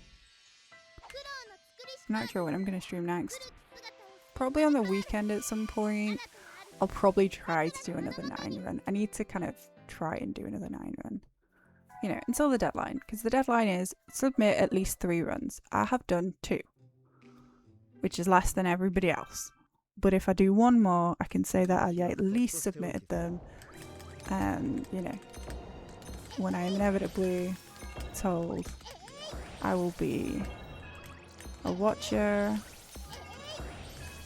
[SPEAKER 2] not sure when I'm gonna stream next. Probably on the weekend at some point, I'll probably try to do another 9 run. I need to kind of try and do another 9 run. You know, until the deadline. Because the deadline is submit at least 3 runs. I have done 2. Which is less than everybody else. But if I do 1 more, I can say that I at least submitted them. And, you know, when I inevitably told I will be a watcher,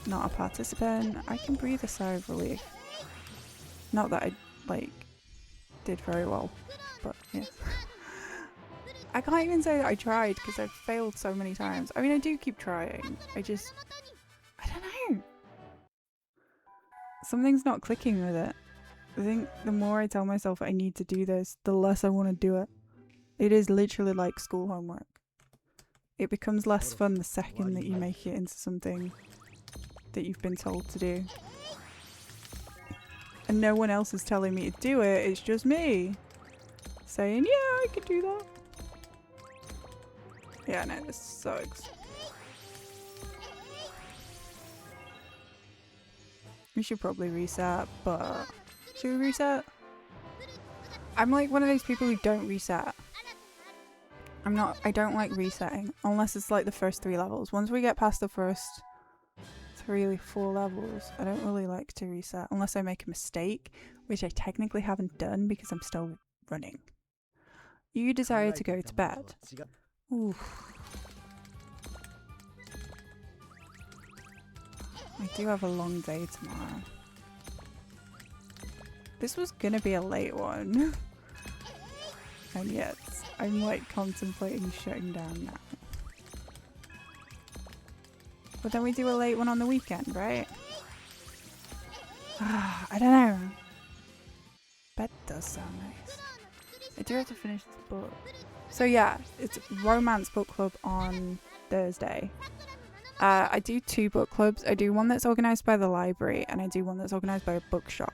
[SPEAKER 2] not a participant, I can breathe a sigh of relief. Not that I, like, did very well, but yeah. I can't even say that I tried because I've failed so many times. I mean, I do keep trying. I don't know. Something's not clicking with it. I think the more I tell myself I need to do this, the less I want to do it. It is literally like school homework. It becomes less fun the second that you make it into something that you've been told to do. And no one else is telling me to do it, it's just me saying, yeah, I can do that. Yeah, no, this sucks. We should probably reset, but should we reset? I'm like one of those people who don't reset. I don't like resetting unless it's like the first 3 levels. Once we get past the first 3 or 4 levels, I don't really like to reset unless I make a mistake, which I technically haven't done because I'm still running. You desire to go to bed. Oof. I do have a long day tomorrow. This was gonna be a late one. And yet, I'm like contemplating shutting down now. But then we do a late one on the weekend, right? I don't know. Bed does sound nice. I do have to finish this book. So yeah, it's Romance Book Club on Thursday. I do 2 book clubs. I do one that's organised by the library and I do one that's organised by a bookshop.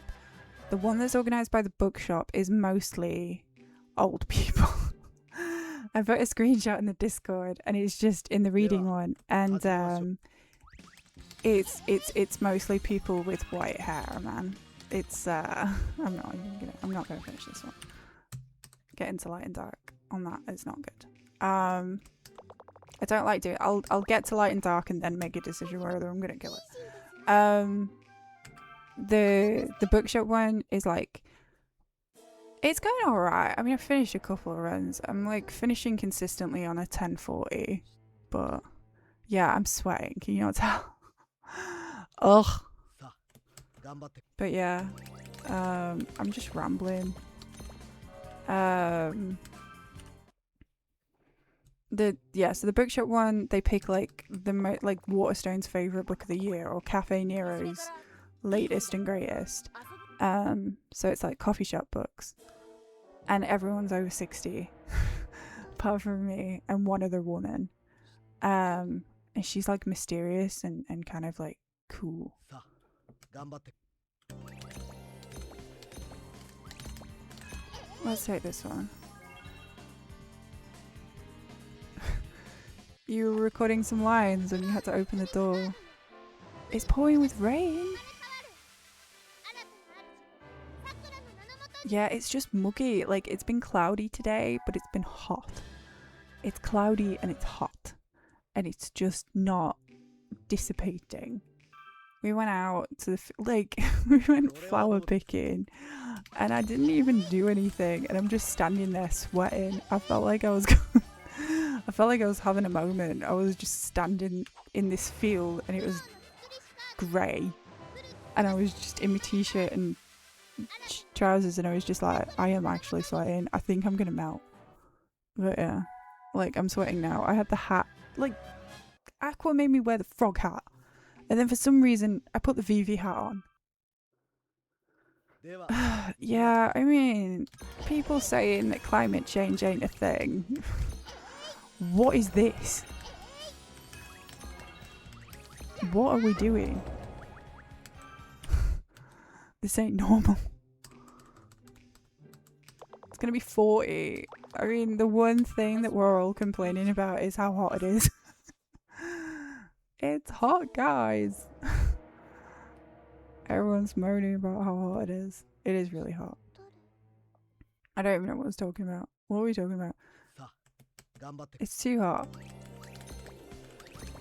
[SPEAKER 2] The one that's organised by the bookshop is mostly old people. I put a screenshot in the Discord and it's just in the reading one, and it's mostly people with white hair, man. It's I'm not gonna finish this one. Get into Light and Dark on that is not good. I don't like doing it. I'll get to Light and Dark and then make a decision whether I'm gonna kill it. The bookshop one is like, it's going alright. I mean, I've finished a couple of runs. I'm like finishing consistently on a 1040, but yeah, I'm sweating. Can you not tell? Ugh. But yeah, I'm just rambling. So the bookshop one, they pick like like Waterstone's favorite book of the year or Cafe Nero's latest and greatest. So it's like coffee shop books, and everyone's over 60 apart from me and one other woman, and she's like mysterious and kind of like cool. Let's take this one. You were recording some lines and you had to open the door. It's pouring with rain. Yeah, it's just muggy. Like, it's been cloudy today, but it's been hot. It's cloudy and it's hot. And it's just not dissipating. We went out to the we went flower picking, and I didn't even do anything, and I'm just standing there sweating. I felt like I was having a moment. I was just standing in this field and it was grey, and I was just in my t-shirt and trousers, and I was just like, I am actually sweating. I think I'm gonna melt. But yeah, like, I'm sweating now. I had the hat, like, Aqua made me wear the frog hat, and then for some reason I put the Vivi hat on. Yeah, I mean, people saying that climate change ain't a thing. What is this? What are we doing? This ain't normal. It's gonna be 40. I mean, the one thing that we're all complaining about is how hot it is. It's hot, guys. Everyone Everyone's moaning about how hot it is. It is really hot.
[SPEAKER 4] 取る
[SPEAKER 2] I don't even know what I was talking about. What are we talking about?
[SPEAKER 3] さあ頑張って
[SPEAKER 2] It's too hot.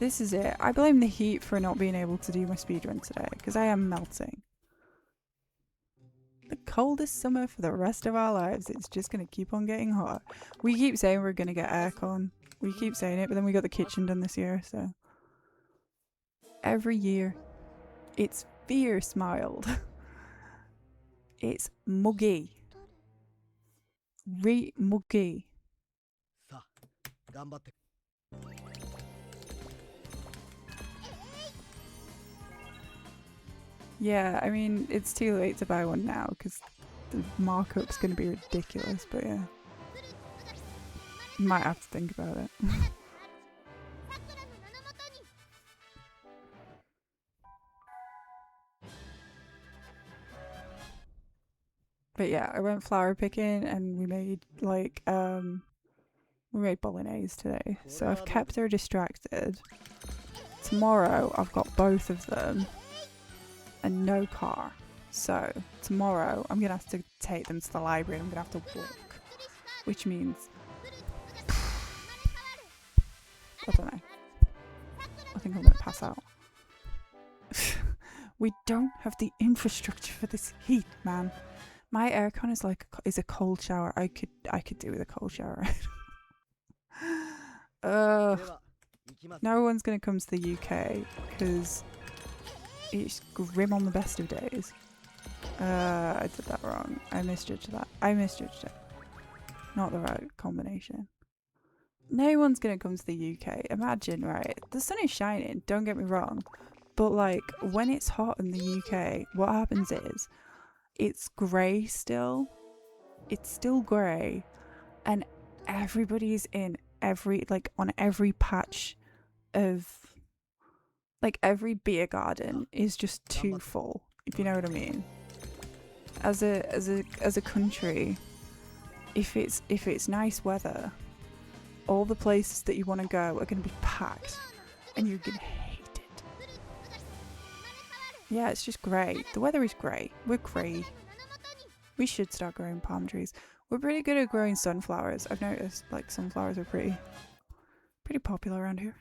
[SPEAKER 2] This is it. I blame the heat for not being able to do my speedrun today, because I am melting. The coldest summer for the rest of our lives. It's just going to keep on getting hot. We keep saying we're going to get aircon. We keep saying it, but then we got the kitchen done this year, so. Every year, it's fierce mild. It's muggy.
[SPEAKER 4] 取る
[SPEAKER 2] Muggy.
[SPEAKER 3] さあ頑張って
[SPEAKER 2] Yeah, I mean, it's too late to buy one now because the markup's going to be ridiculous, but yeah. Might have to think about it.
[SPEAKER 4] さくらの名のもとに
[SPEAKER 2] But yeah, I went flower picking and we made we made bolognese today. So I've kept her distracted. Tomorrow I've got both of them and no car. So tomorrow I'm gonna have to take them to the library and I'm gonna have to walk. Which means I don't know. I think I'm gonna pass out. We don't have the infrastructure for this heat, man. My aircon is a cold shower. I could do with a cold shower.
[SPEAKER 3] で
[SPEAKER 2] Ugh.
[SPEAKER 3] は行きます
[SPEAKER 2] No one's gonna come to the UK because it's grim on the best of days. I did that wrong. I misjudged that. I misjudged it. Not the right combination. No one's gonna come to the UK. Imagine, right? The sun is shining, don't get me wrong. But like when it's hot in the UK, what happens is it's grey still. It's still grey. And everybody's in on every patch of like every beer garden is just too full, if you know what I mean. As a country, if it's nice weather, all the places that you want to go are going to be packed and you're going to hate it. Yeah, it's just grey. The weather is grey. We're grey. We should start growing palm trees. We're pretty good at growing sunflowers. I've noticed like sunflowers are pretty popular around here.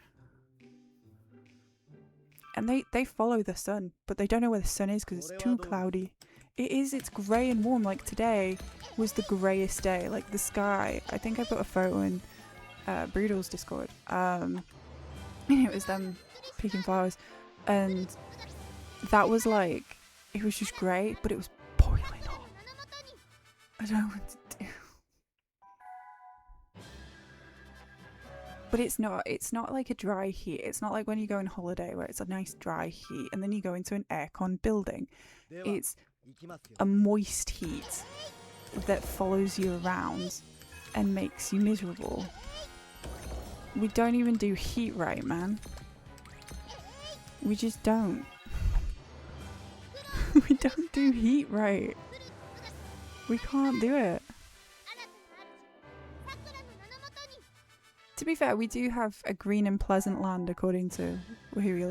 [SPEAKER 2] And they follow the sun, but they don't know where the sun is because it's too cloudy. It's grey and warm. Like today was the greyest day. Like the sky, I think I put a photo in Broodle's Discord. And it was them picking flowers. And that was like, it was just grey, but it was boiling hot. I don't know what to do. But it's not like a dry heat. It's not like when you go on holiday where it's a nice dry heat and then you go into an aircon building.
[SPEAKER 3] では
[SPEAKER 2] It's
[SPEAKER 3] 行きますよ
[SPEAKER 2] a moist heat that follows you around and makes you miserable. We don't even do heat right, man. We just don't. We don't do heat right. We can't do it. To be fair, we do have a green and pleasant land according to whoever you're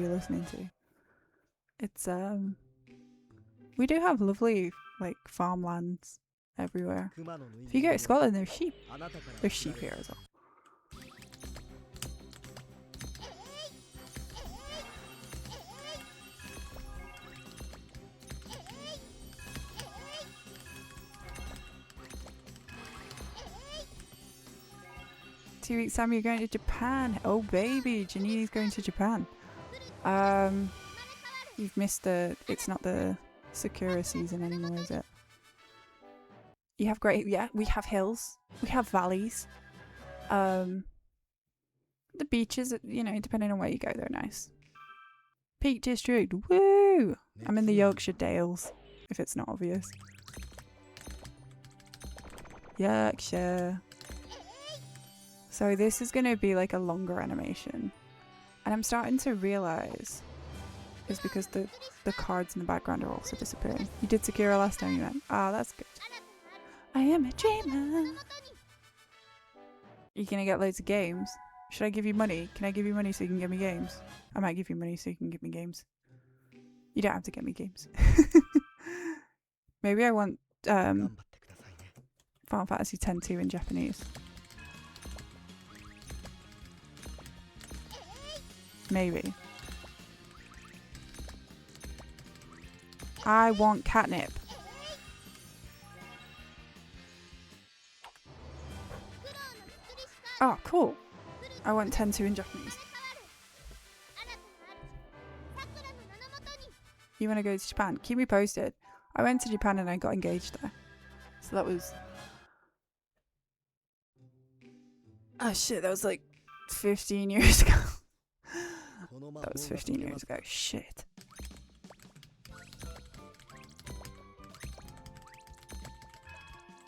[SPEAKER 2] listening to. It's we do have lovely like farmlands everywhere.
[SPEAKER 3] 熊の縫い
[SPEAKER 2] If you go to Scotland, there's sheep.
[SPEAKER 3] あなたから
[SPEAKER 2] There's sheep here as well. Two weeks time you're going to Japan. Oh baby, Janini's going to Japan. You've missed it's not the Sakura season anymore, is it? You have we have hills, we have valleys. The beaches, you know, depending on where you go, they're nice. Peak District, woo! I'm in the Yorkshire Dales, if it's not obvious. Yorkshire. So this is going to be like a longer animation. And I'm starting to realise it's because the cards in the background are also disappearing. You did Sakura last time you went. Ah, that's good. I am a dreamer. You're going to get loads of games. Should I give you money? Can I give you money so you can give me games? I might give you money so you can give me games. You don't have to get me games. Maybe I want
[SPEAKER 3] 頑張ってくださいね。
[SPEAKER 2] Final Fantasy X-2 in Japanese. Maybe. I want catnip. Oh, cool. I want Ten-2 in Japanese. You want to go to Japan? Keep me posted. I went to Japan and I got engaged there. So that was... Oh shit, that was like 15 years ago. That was 15 years ago. Shit.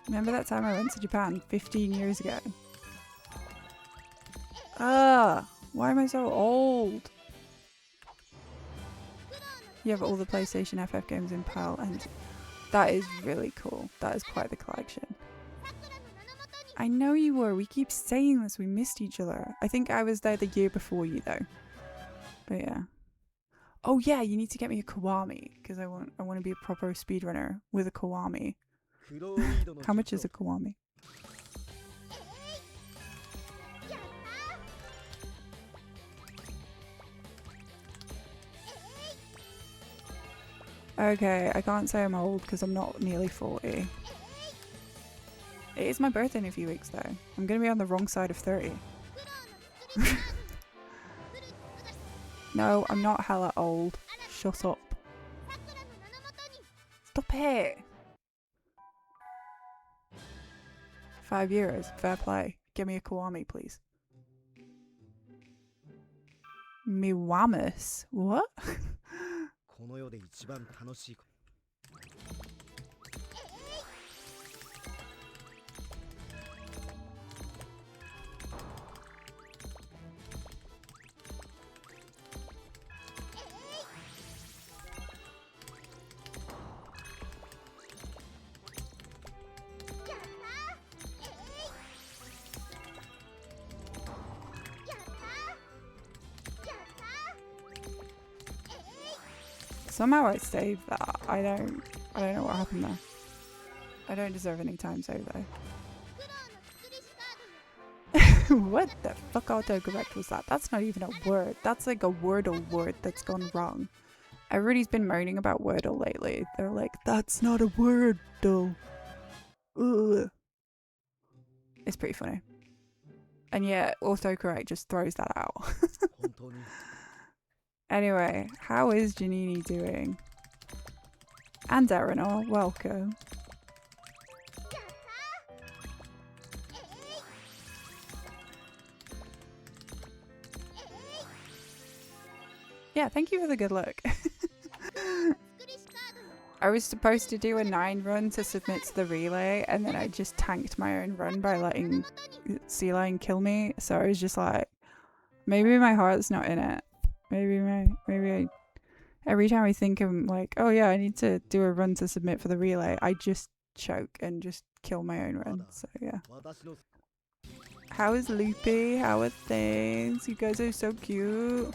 [SPEAKER 2] Remember that time I went to Japan 15 years ago? Ah, why am I so old? You have all the PlayStation FF games in PAL, and that is really cool. That is quite the collection. I know you were. We keep saying this. We missed each other. I think I was there the year before you, though. But yeah. Oh yeah, you need to get me a Kiwami because I want to be a proper speedrunner with a Kiwami. How much is a Kiwami? Okay, I can't say I'm old because I'm not nearly 40. It is my birthday in a few weeks though. I'm going to be on the wrong side of 30. No, I'm not hella old. Shut up. Stop it! 5 years. Fair play. Give me a Kiwami, please. Miwamis? What?
[SPEAKER 3] この世で一番楽しいこと。
[SPEAKER 2] Somehow I saved that. I don't know what happened there. I don't deserve any time save though. What the fuck autocorrect was that? That's not even a word. That's like a Wordle word that's gone wrong. Everybody's been moaning about Wordle lately. They're like, that's not a word, though. Ugh. It's pretty funny. And yet, autocorrect just throws that out.
[SPEAKER 3] 本当に
[SPEAKER 2] Anyway, how is Janini doing? And Erinor, welcome. Yeah, thank you for the good luck. I was supposed to do a 9 run to submit to the relay, and then I just tanked my own run by letting Sea Lion kill me. So I was just like, maybe my heart's not in it. Maybe I, every time I think I'm like, oh yeah, I need to do a run to submit for the relay, I just choke and just kill my own run. So yeah.
[SPEAKER 3] 私の
[SPEAKER 2] How is Loopy? How are things? You guys are so cute.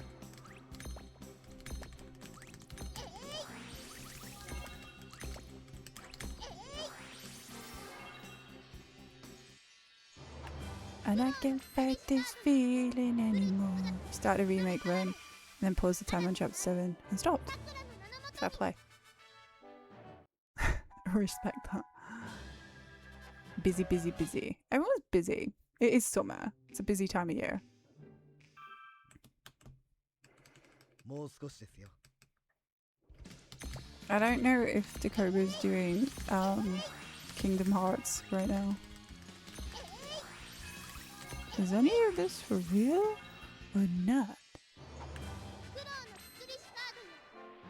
[SPEAKER 2] And I can't fight this feeling anymore. Start a remake run, and then pause the time on chapter 7 and stopped. Fair play. Respect that. Busy, busy, busy. Everyone's busy. It is summer. It's a busy time of year.
[SPEAKER 3] もう少しですよ。
[SPEAKER 2] I don't know if Dakoba's doing Kingdom Hearts right now. Is any of this for real or not?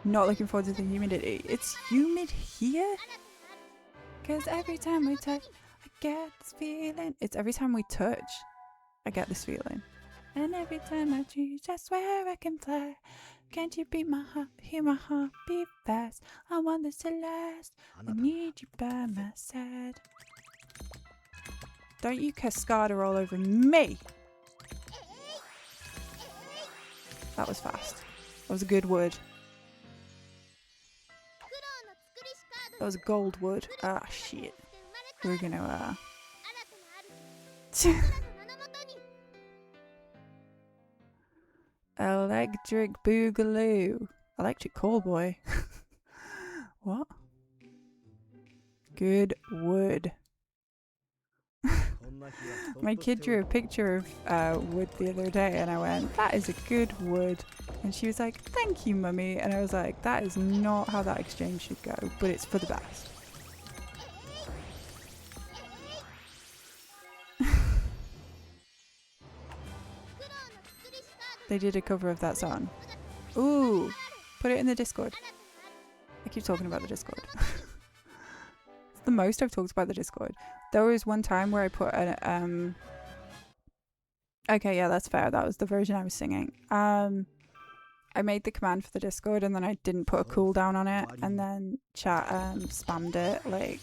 [SPEAKER 2] Not looking forward to the humidity. It's humid here? Because every time we touch, I get this feeling. It's every time we touch, I get this feeling. And every time I choose, I swear I can fly. Can't you beat my heart, hear my heart beat fast? I want this to last. I need you by my side. Don't you cascada all over me. That was fast. That was a good word. That was gold wood. Ah, shit. We're gonna, Electric Boogaloo. Electric Callboy. What? Good wood. My kid drew a picture of wood the other day and I went, that is a good wood. And she was like, thank you, mummy. And I was like, that is not how that exchange should go, but it's for the best. They did a cover of that song. Ooh, put it in the Discord. I keep talking about the Discord. It's the most I've talked about the Discord. There was one time where I put an okay, yeah, that's fair. That was the version I was singing. I made the command for the Discord and then I didn't put a cooldown on it, and then chat spammed it like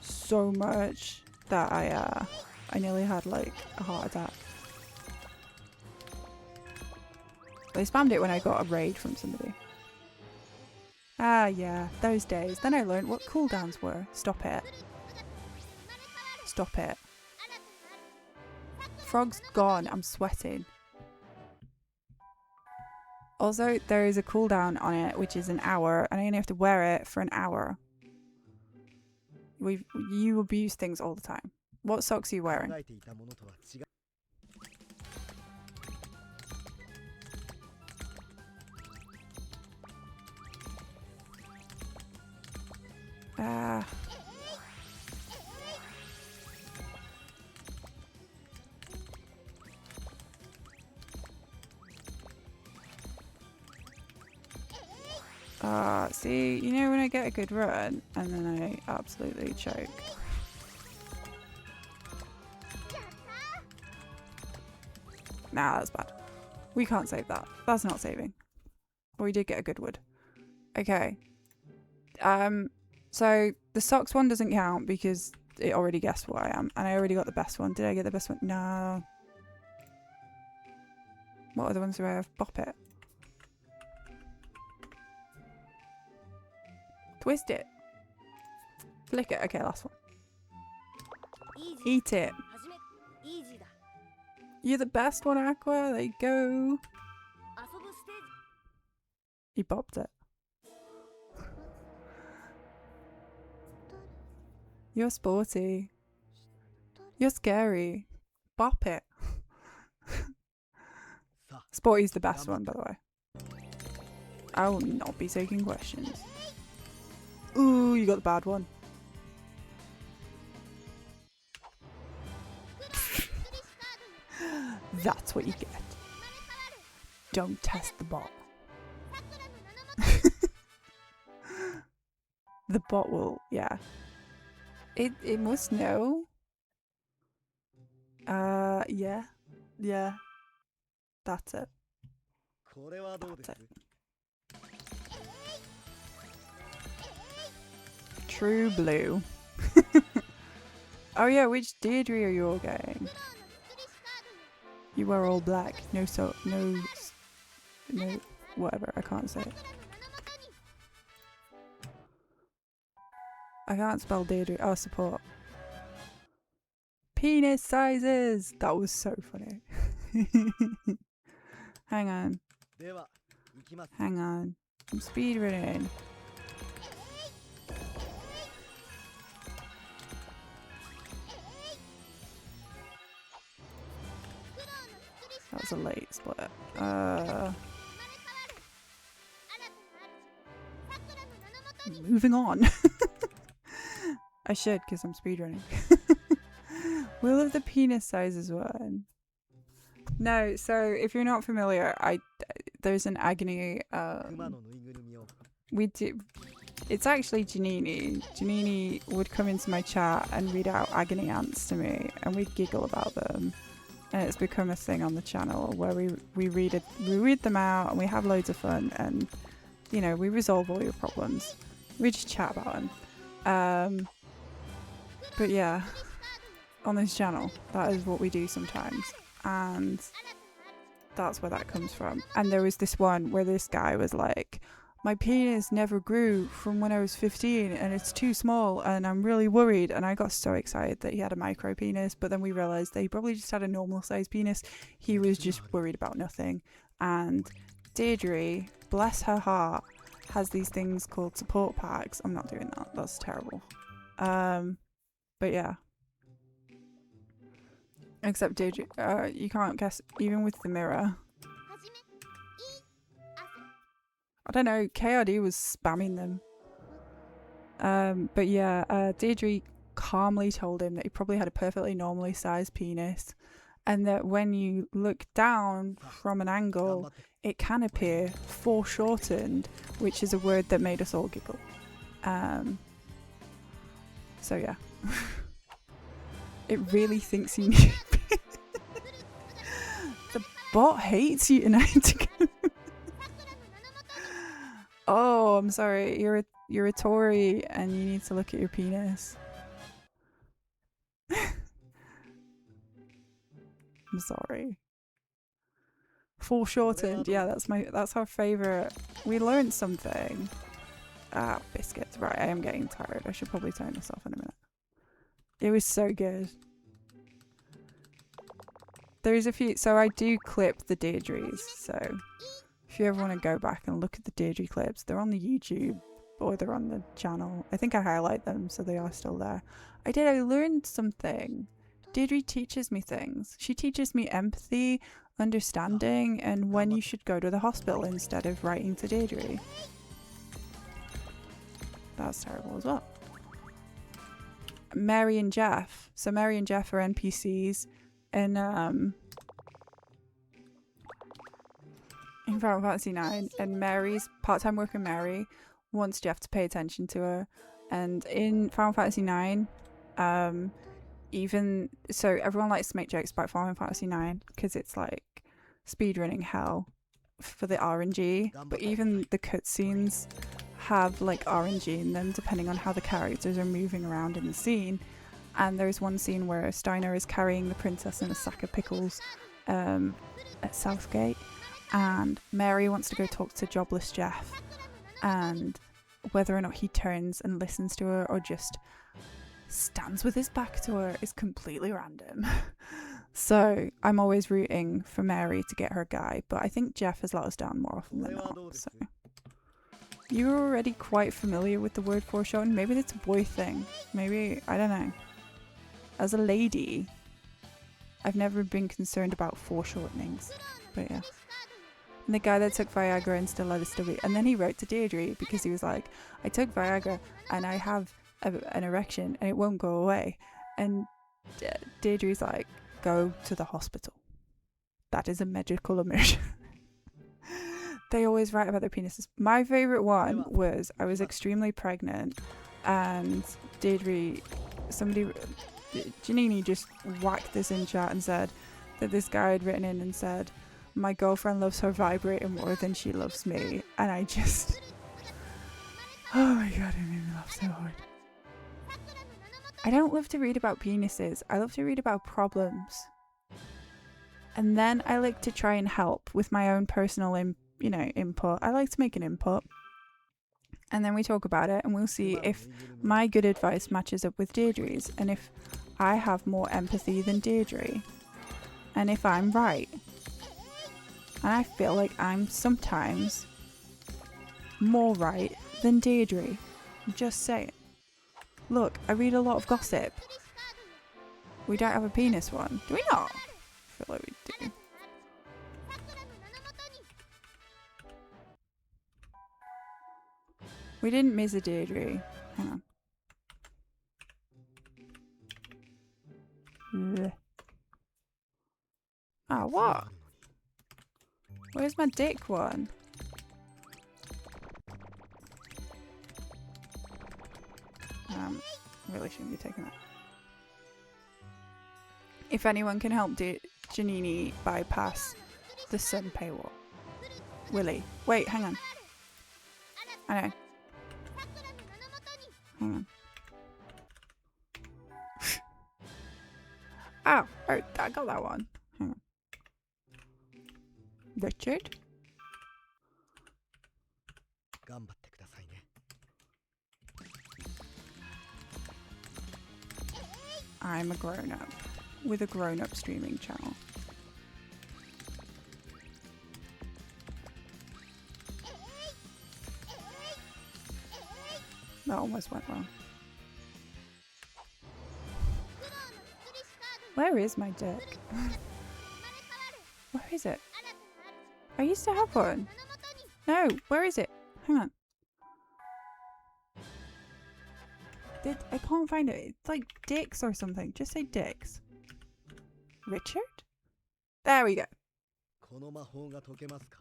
[SPEAKER 2] so much that I nearly had like a heart attack. They spammed it when I got a raid from somebody. Ah, yeah, those days. Then I learned what cooldowns were. Stop it. Stop it. Frog's gone. I'm sweating. Also, there is a cooldown on it, which is an hour, and I only have to wear it for an hour. You abuse things all the time. What socks are you wearing? See, you know when I get a good run and then I absolutely choke. Nah, that's bad. We can't save that. That's not saving. But we did get a good wood. Okay. So the socks one doesn't count because it already guessed what I am. And I already got the best one. Did I get the best one? No. What other ones do I have? Bop it. Twist it. Flick it. Okay, last one. Eat it. You're the best one, Aqua. There you go. He bopped it. You're sporty. You're scary. Bop it. Sporty's the best one, by the way. I will not be taking questions. Ooh, you got the bad one. That's what you get. Don't test the bot. The bot will, yeah. It must know. Yeah. Yeah. That's it. That's it. True blue. Oh yeah, which Deirdre are you all getting? You were all black. No, whatever. I can't say it. I can't spell Deirdre. Oh, support. Penis sizes. That was so funny. Hang on. Hang on. I'm speedrunning. That was a late split. Moving on. I should, because I'm speedrunning. Will of the penis sizes one. No, so if you're not familiar, there's an agony. We do. It's actually Janini. Janini would come into my chat and read out agony ants to me, and we'd giggle about them. And it's become a thing on the channel where we read them out and we have loads of fun, and you know, we resolve all your problems. We just chat about them. But yeah, on this channel, that is what we do sometimes, and that's where that comes from. And there was this one where this guy was like, my penis never grew from when I was 15 and it's too small and I'm really worried. And I got so excited that he had a micro penis, but then we realized that he probably just had a normal sized penis. He was just worried about nothing. And Deirdre, bless her heart, has these things called support packs. I'm not doing that. That's terrible. But yeah. Except Deirdre, you can't guess, even with the mirror.
[SPEAKER 4] はじめいあせ
[SPEAKER 2] I don't know, KRD was spamming them. But yeah, Deirdre calmly told him that he probably had a perfectly normally sized penis, and that when you look down from an
[SPEAKER 3] 頑張
[SPEAKER 2] angle,
[SPEAKER 3] って
[SPEAKER 2] it can appear foreshortened, which is a word that made us all giggle. So yeah. It really thinks you need. The bot hates you tonight. Oh, I'm sorry. You're a Tory and you need to look at your penis. I'm sorry. Foreshortened. Yeah, that's our favorite. We learned something. Ah, biscuits. Right, I am getting tired. I should probably turn this off in a minute. It was so good. There's a few, so I do clip the Deirdres, so if you ever want to go back and look at the Deirdre clips, they're on the YouTube or they're on the channel. I think I highlight them, so they are still there. I learned something. Deirdre teaches me things. She teaches me empathy, understanding, and when you should go to the hospital instead of writing to Deirdre. That's terrible as well. Mary and Jeff. So Mary and Jeff are NPCs in Final Fantasy IX, and Mary's part-time worker Mary wants Jeff to pay attention to her. And in Final Fantasy IX, even so, everyone likes to make jokes about Final Fantasy IX because it's like speedrunning hell for the RNG. But even the cutscenes have like RNG in them depending on how the characters are moving around in the scene. And there's one scene where Steiner is carrying the princess in a sack of pickles at Southgate, and Mary wants to go talk to jobless Jeff, and whether or not he turns and listens to her or just stands with his back to her is completely random. So I'm always rooting for Mary to get her guy, but I think Jeff has let us down more often than not. So you're already quite familiar with the word foreshortened. Maybe it's a boy thing. Maybe, I don't know. As a lady, I've never been concerned about foreshortenings. But yeah. And the guy that took Viagra and still let us still be. And then he wrote to Deirdre because he was like, I took Viagra and I have an erection and it won't go away. And Deirdre's like, go to the hospital. That is a medical emergency. They always write about their penises. My favourite one was I was extremely pregnant and Deirdre, Janini just whacked this in chat and said that this guy had written in and said, my girlfriend loves her vibrator more than she loves me. And I just, oh my god, it made me laugh so hard. I don't love to read about penises. I love to read about problems. And then I like to try and help with my own personal input. I like to make an input. And then we talk about it and we'll see if my good advice matches up with Deirdre's and if I have more empathy than Deirdre. And if I'm right. And I feel like I'm sometimes more right than Deirdre. I'm just saying. Look, I read a lot of gossip. We don't have a penis one. Do we not? I feel like we do. We didn't miss a Deirdre. Hang on. Blech. Ah, what? Where's my dick one? Really shouldn't be taking that. If anyone can help Janini bypass the sun paywall. Willie. Wait, hang on. I know. Hang on. Oh, I got that one. Hang on. Richard?
[SPEAKER 3] 頑張ってくださいね。
[SPEAKER 2] I'm a grown-up with a grown-up streaming channel. That almost went wrong. Where is my dick? Where is it? I used to have one. No, where is it? Hang on. I can't find it. It's like Dix or something. Just say Dix. Richard? There we go.
[SPEAKER 3] この魔法が解けますか?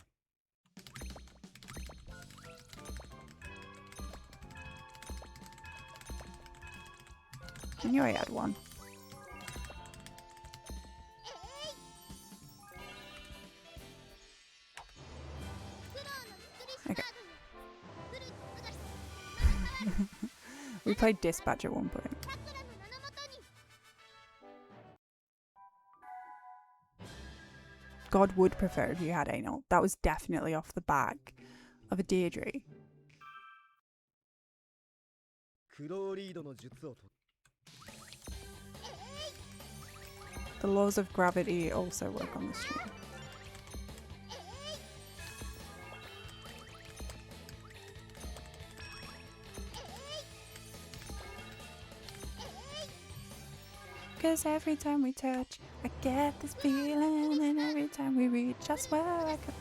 [SPEAKER 2] I knew I had one. Okay. We played Dispatch at one point. God would prefer if you had anal. That was definitely off the back of a Deirdre.
[SPEAKER 3] クローリードの術を解
[SPEAKER 2] The laws of gravity also work on the stream. Cause every time we touch, I get this feeling, and every time we reach, I swear I could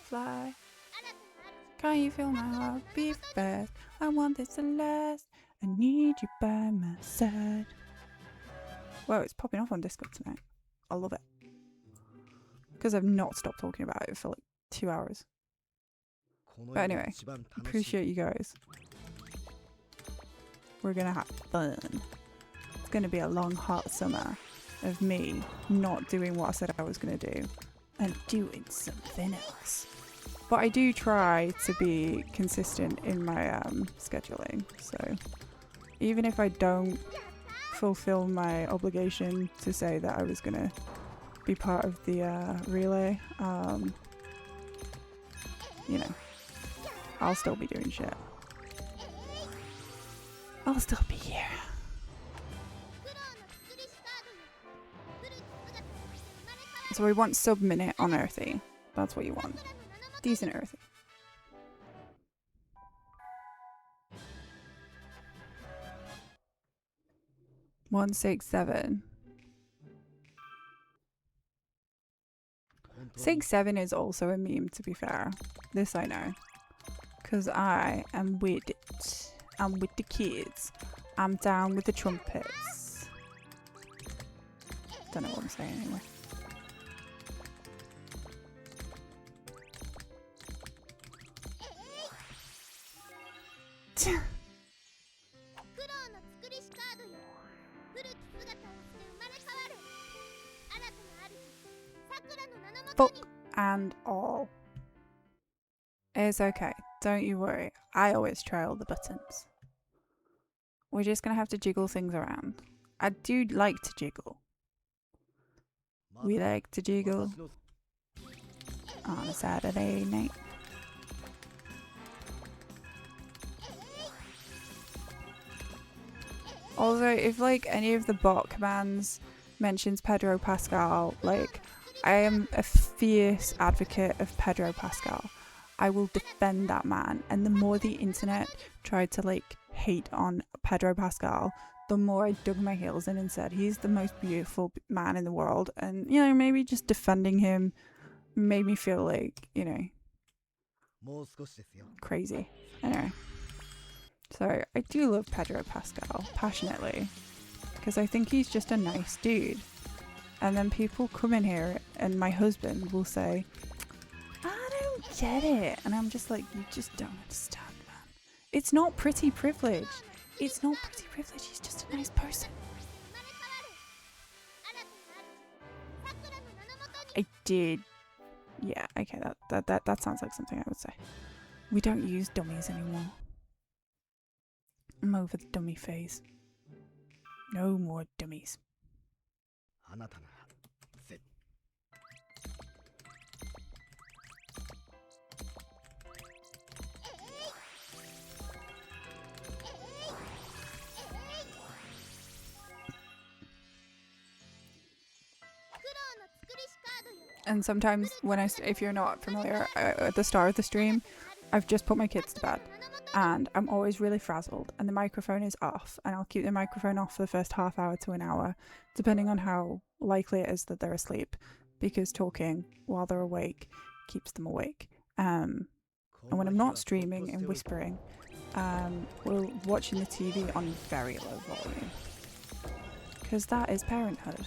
[SPEAKER 2] fly. Can't you feel my heart beat fast? I want this to last. I need you by my side. Whoa, it's popping off on Discord tonight. I love it. Because I've not stopped talking about it for like 2 hours. But anyway, appreciate you guys. We're gonna have fun. It's gonna be a long hot summer of me not doing what I said I was gonna do and doing something else. But I do try to be consistent in my scheduling. So even if I don't fulfill my obligation to say that I was gonna be part of the relay, you know, I'll still be doing shit. I'll still be here. So we want sub-minute on Earthy. That's what you want. Decent Earthy. One, 6, 7. 6, 7 is also a meme, to be fair. This I know. Because I am with it. I'm with the kids. I'm down with the trumpets. Don't know what I'm saying anyway. Fuck and all. It's okay. Don't you worry. I always try all the buttons. We're just gonna have to jiggle things around. I do like to jiggle. We like to jiggle on a Saturday night. Also, if like any of the bot commands mentions Pedro Pascal, like I am a fierce advocate of Pedro Pascal. I will defend that man, and the more the internet tried to like hate on Pedro Pascal, the more I dug my heels in and said he's the most beautiful man in the world. And you know, maybe just defending him made me feel like, you know, crazy. Anyway, so I do love Pedro Pascal passionately because I think he's just a nice dude. And then people come in here and my husband will say, I don't get it. And I'm just like, you just don't understand, man. It's not pretty privilege. It's not pretty privilege. He's just a nice person. I did. Yeah, okay, that sounds like something I would say. We don't use dummies anymore. I'm over the dummy phase. No more dummies.
[SPEAKER 3] あなたなら絶
[SPEAKER 4] Hey,
[SPEAKER 2] And sometimes when if you're not familiar, at the start of the stream, I've just put my kids to bed and I'm always really frazzled and the microphone is off, and I'll keep the microphone off for the first half hour to an hour, depending on how likely it is that they're asleep, because talking while they're awake keeps them awake. And when I'm not streaming and whispering, we're watching the TV on very low volume, because that is parenthood.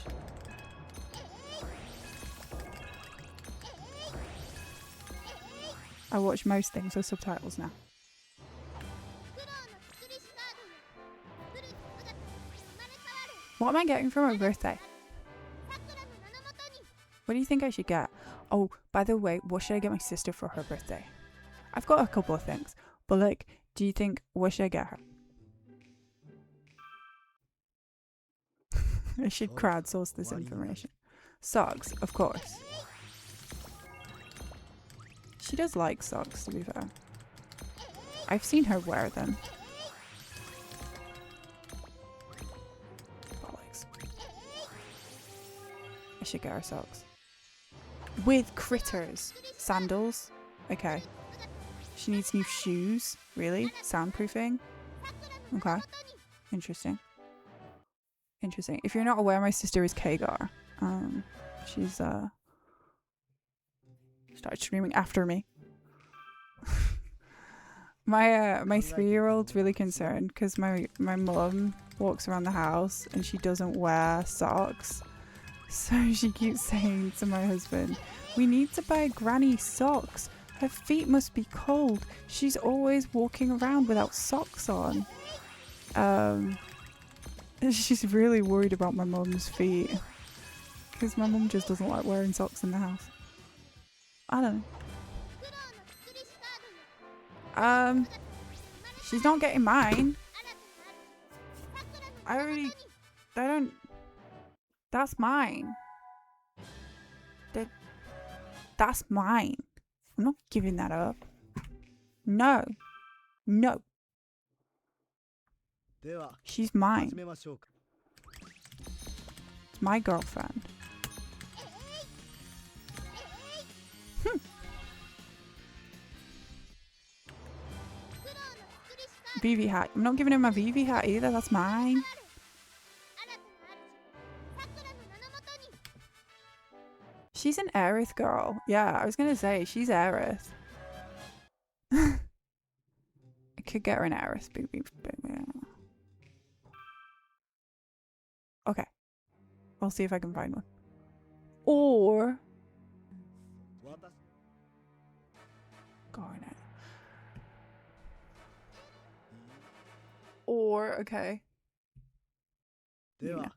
[SPEAKER 2] I watch most things with subtitles now. What am I getting for my birthday? What do you think I should get? Oh, by the way, what should I get my sister for her birthday? I've got a couple of things, but like, do you think, what should I get her? I should crowdsource this information. Socks, of course. She does like socks, to be fair. I've seen her wear them. Bollocks. I should get her socks. With critters. Sandals. Okay. She needs new shoes. Really? Soundproofing? Okay. Interesting. Interesting. If you're not aware, my sister is Kagar. She's started streaming after me. My 3-year-old's really concerned because my mum walks around the house and she doesn't wear socks. So she keeps saying to my husband, "We need to buy Granny socks. Her feet must be cold. She's always walking around without socks on." She's really worried about my mum's feet because my mum just doesn't like wearing socks in the house. I don't know. She's not getting mine. That's mine. That's mine. I'm not giving that up. No. No. She's mine. It's my girlfriend. Vivi hat. I'm not giving her my Vivi hat either. That's mine. She's an Aerith girl. Yeah, I was gonna say she's Aerith. I could get her an Aerith. Okay. I'll see if I can find one. Or Garnet. Or, okay. Yuna.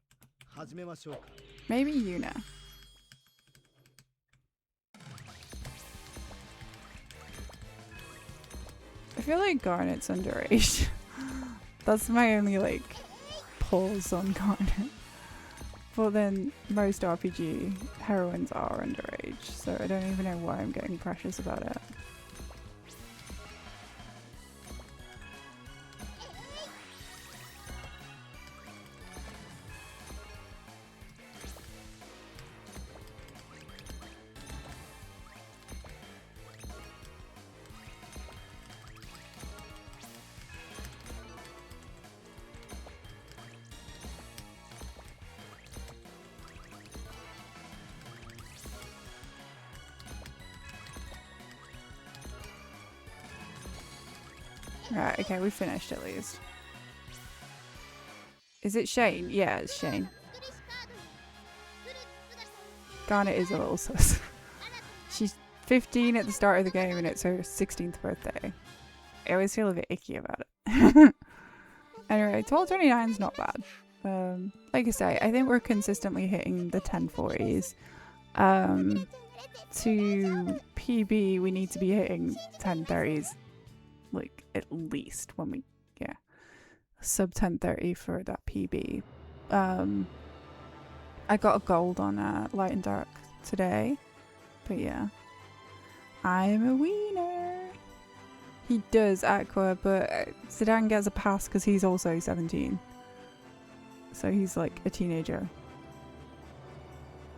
[SPEAKER 2] Maybe Yuna. I feel like Garnet's underage. That's my only, like, pulls on Garnet. But then most RPG heroines are underage, so I don't even know why I'm getting precious about it. Right, okay, we finished at least. Is it Shane? Yeah, it's Shane. Garnet is a little sus. She's 15 at the start of the game and it's her 16th birthday. I always feel a bit icky about it. Anyway, 1229 is not bad. Like I say, I think we're consistently hitting the 1040s. To PB, we need to be hitting 1030s. Like, at least when we, yeah, sub 1030 for that PB. I got a gold on Light and Dark today, but yeah, I'm a wiener. He does Aqua, but Zidane gets a pass because he's also 17, so he's like a teenager.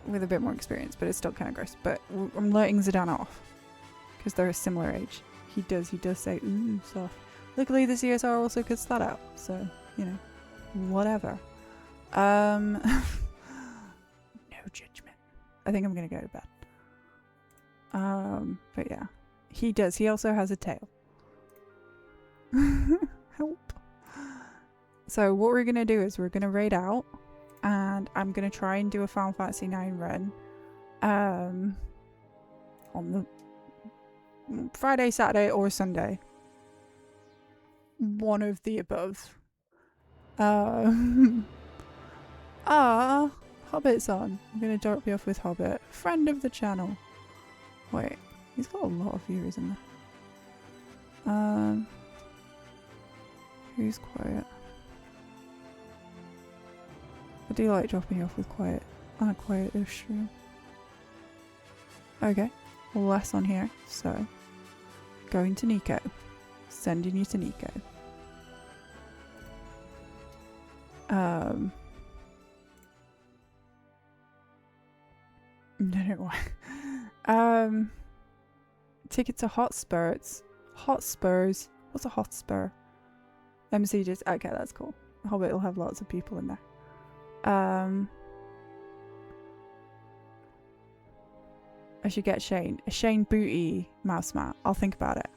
[SPEAKER 2] with a bit more experience, but it's still kind of gross. But I'm letting Zidane off because they're a similar age. He does say ooh soft. Luckily the CSR also cuts that out, so you know, whatever. No judgment. I think I'm gonna go to bed. But yeah, he does. He also has a tail. Help. So what we're gonna do is we're gonna raid out, and I'm gonna try and do a Final Fantasy IX run, on the Friday, Saturday, or Sunday. One of the above. Hobbit's on. I'm gonna drop you off with Hobbit, friend of the channel. Wait, he's got a lot of viewers in there. Who's quiet? I do like dropping you off with quiet on a quiet-ish stream. Okay, less on here, so going to Nico. Sending you to Nico. No, why. Ticket to Hotspurs. Hotspurs. What's a Hotspur? MC just okay, that's cool. Hobbit will have lots of people in there. I should get Shane. A Shane Booty mouse mat. I'll think about it.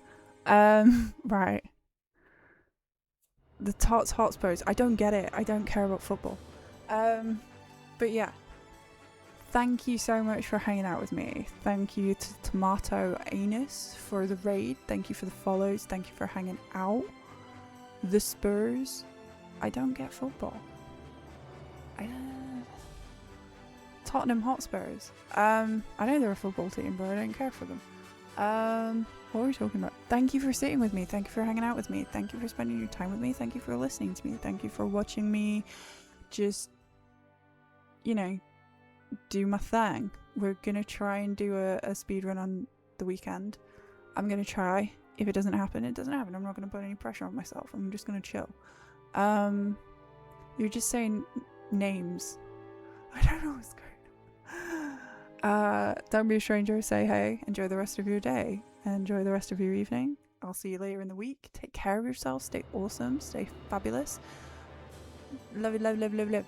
[SPEAKER 2] Right. The Tots Hotspurs. I don't get it. I don't care about football. But yeah. Thank you so much for hanging out with me. Thank you to Tomato Anus for the raid. Thank you for the follows. Thank you for hanging out. The Spurs. I don't get football. Tottenham Hotspurs. I know they're a football team, but I don't care for them. What are we talking about? Thank you for sitting with me. Thank you for hanging out with me. Thank you for spending your time with me. Thank you for listening to me. Thank you for watching me just, you know, do my thing. We're gonna try and do a speed run on the weekend. I'm gonna try. If it doesn't happen, it doesn't happen. I'm not gonna put any pressure on myself. I'm just gonna chill. You're just saying names. I don't know what's going on. Don't be a stranger. Say hey. Enjoy the rest of your day. Enjoy the rest of your evening. I'll see you later in the week. Take care of yourself. Stay awesome. Stay fabulous. Love you, love, love, love, love.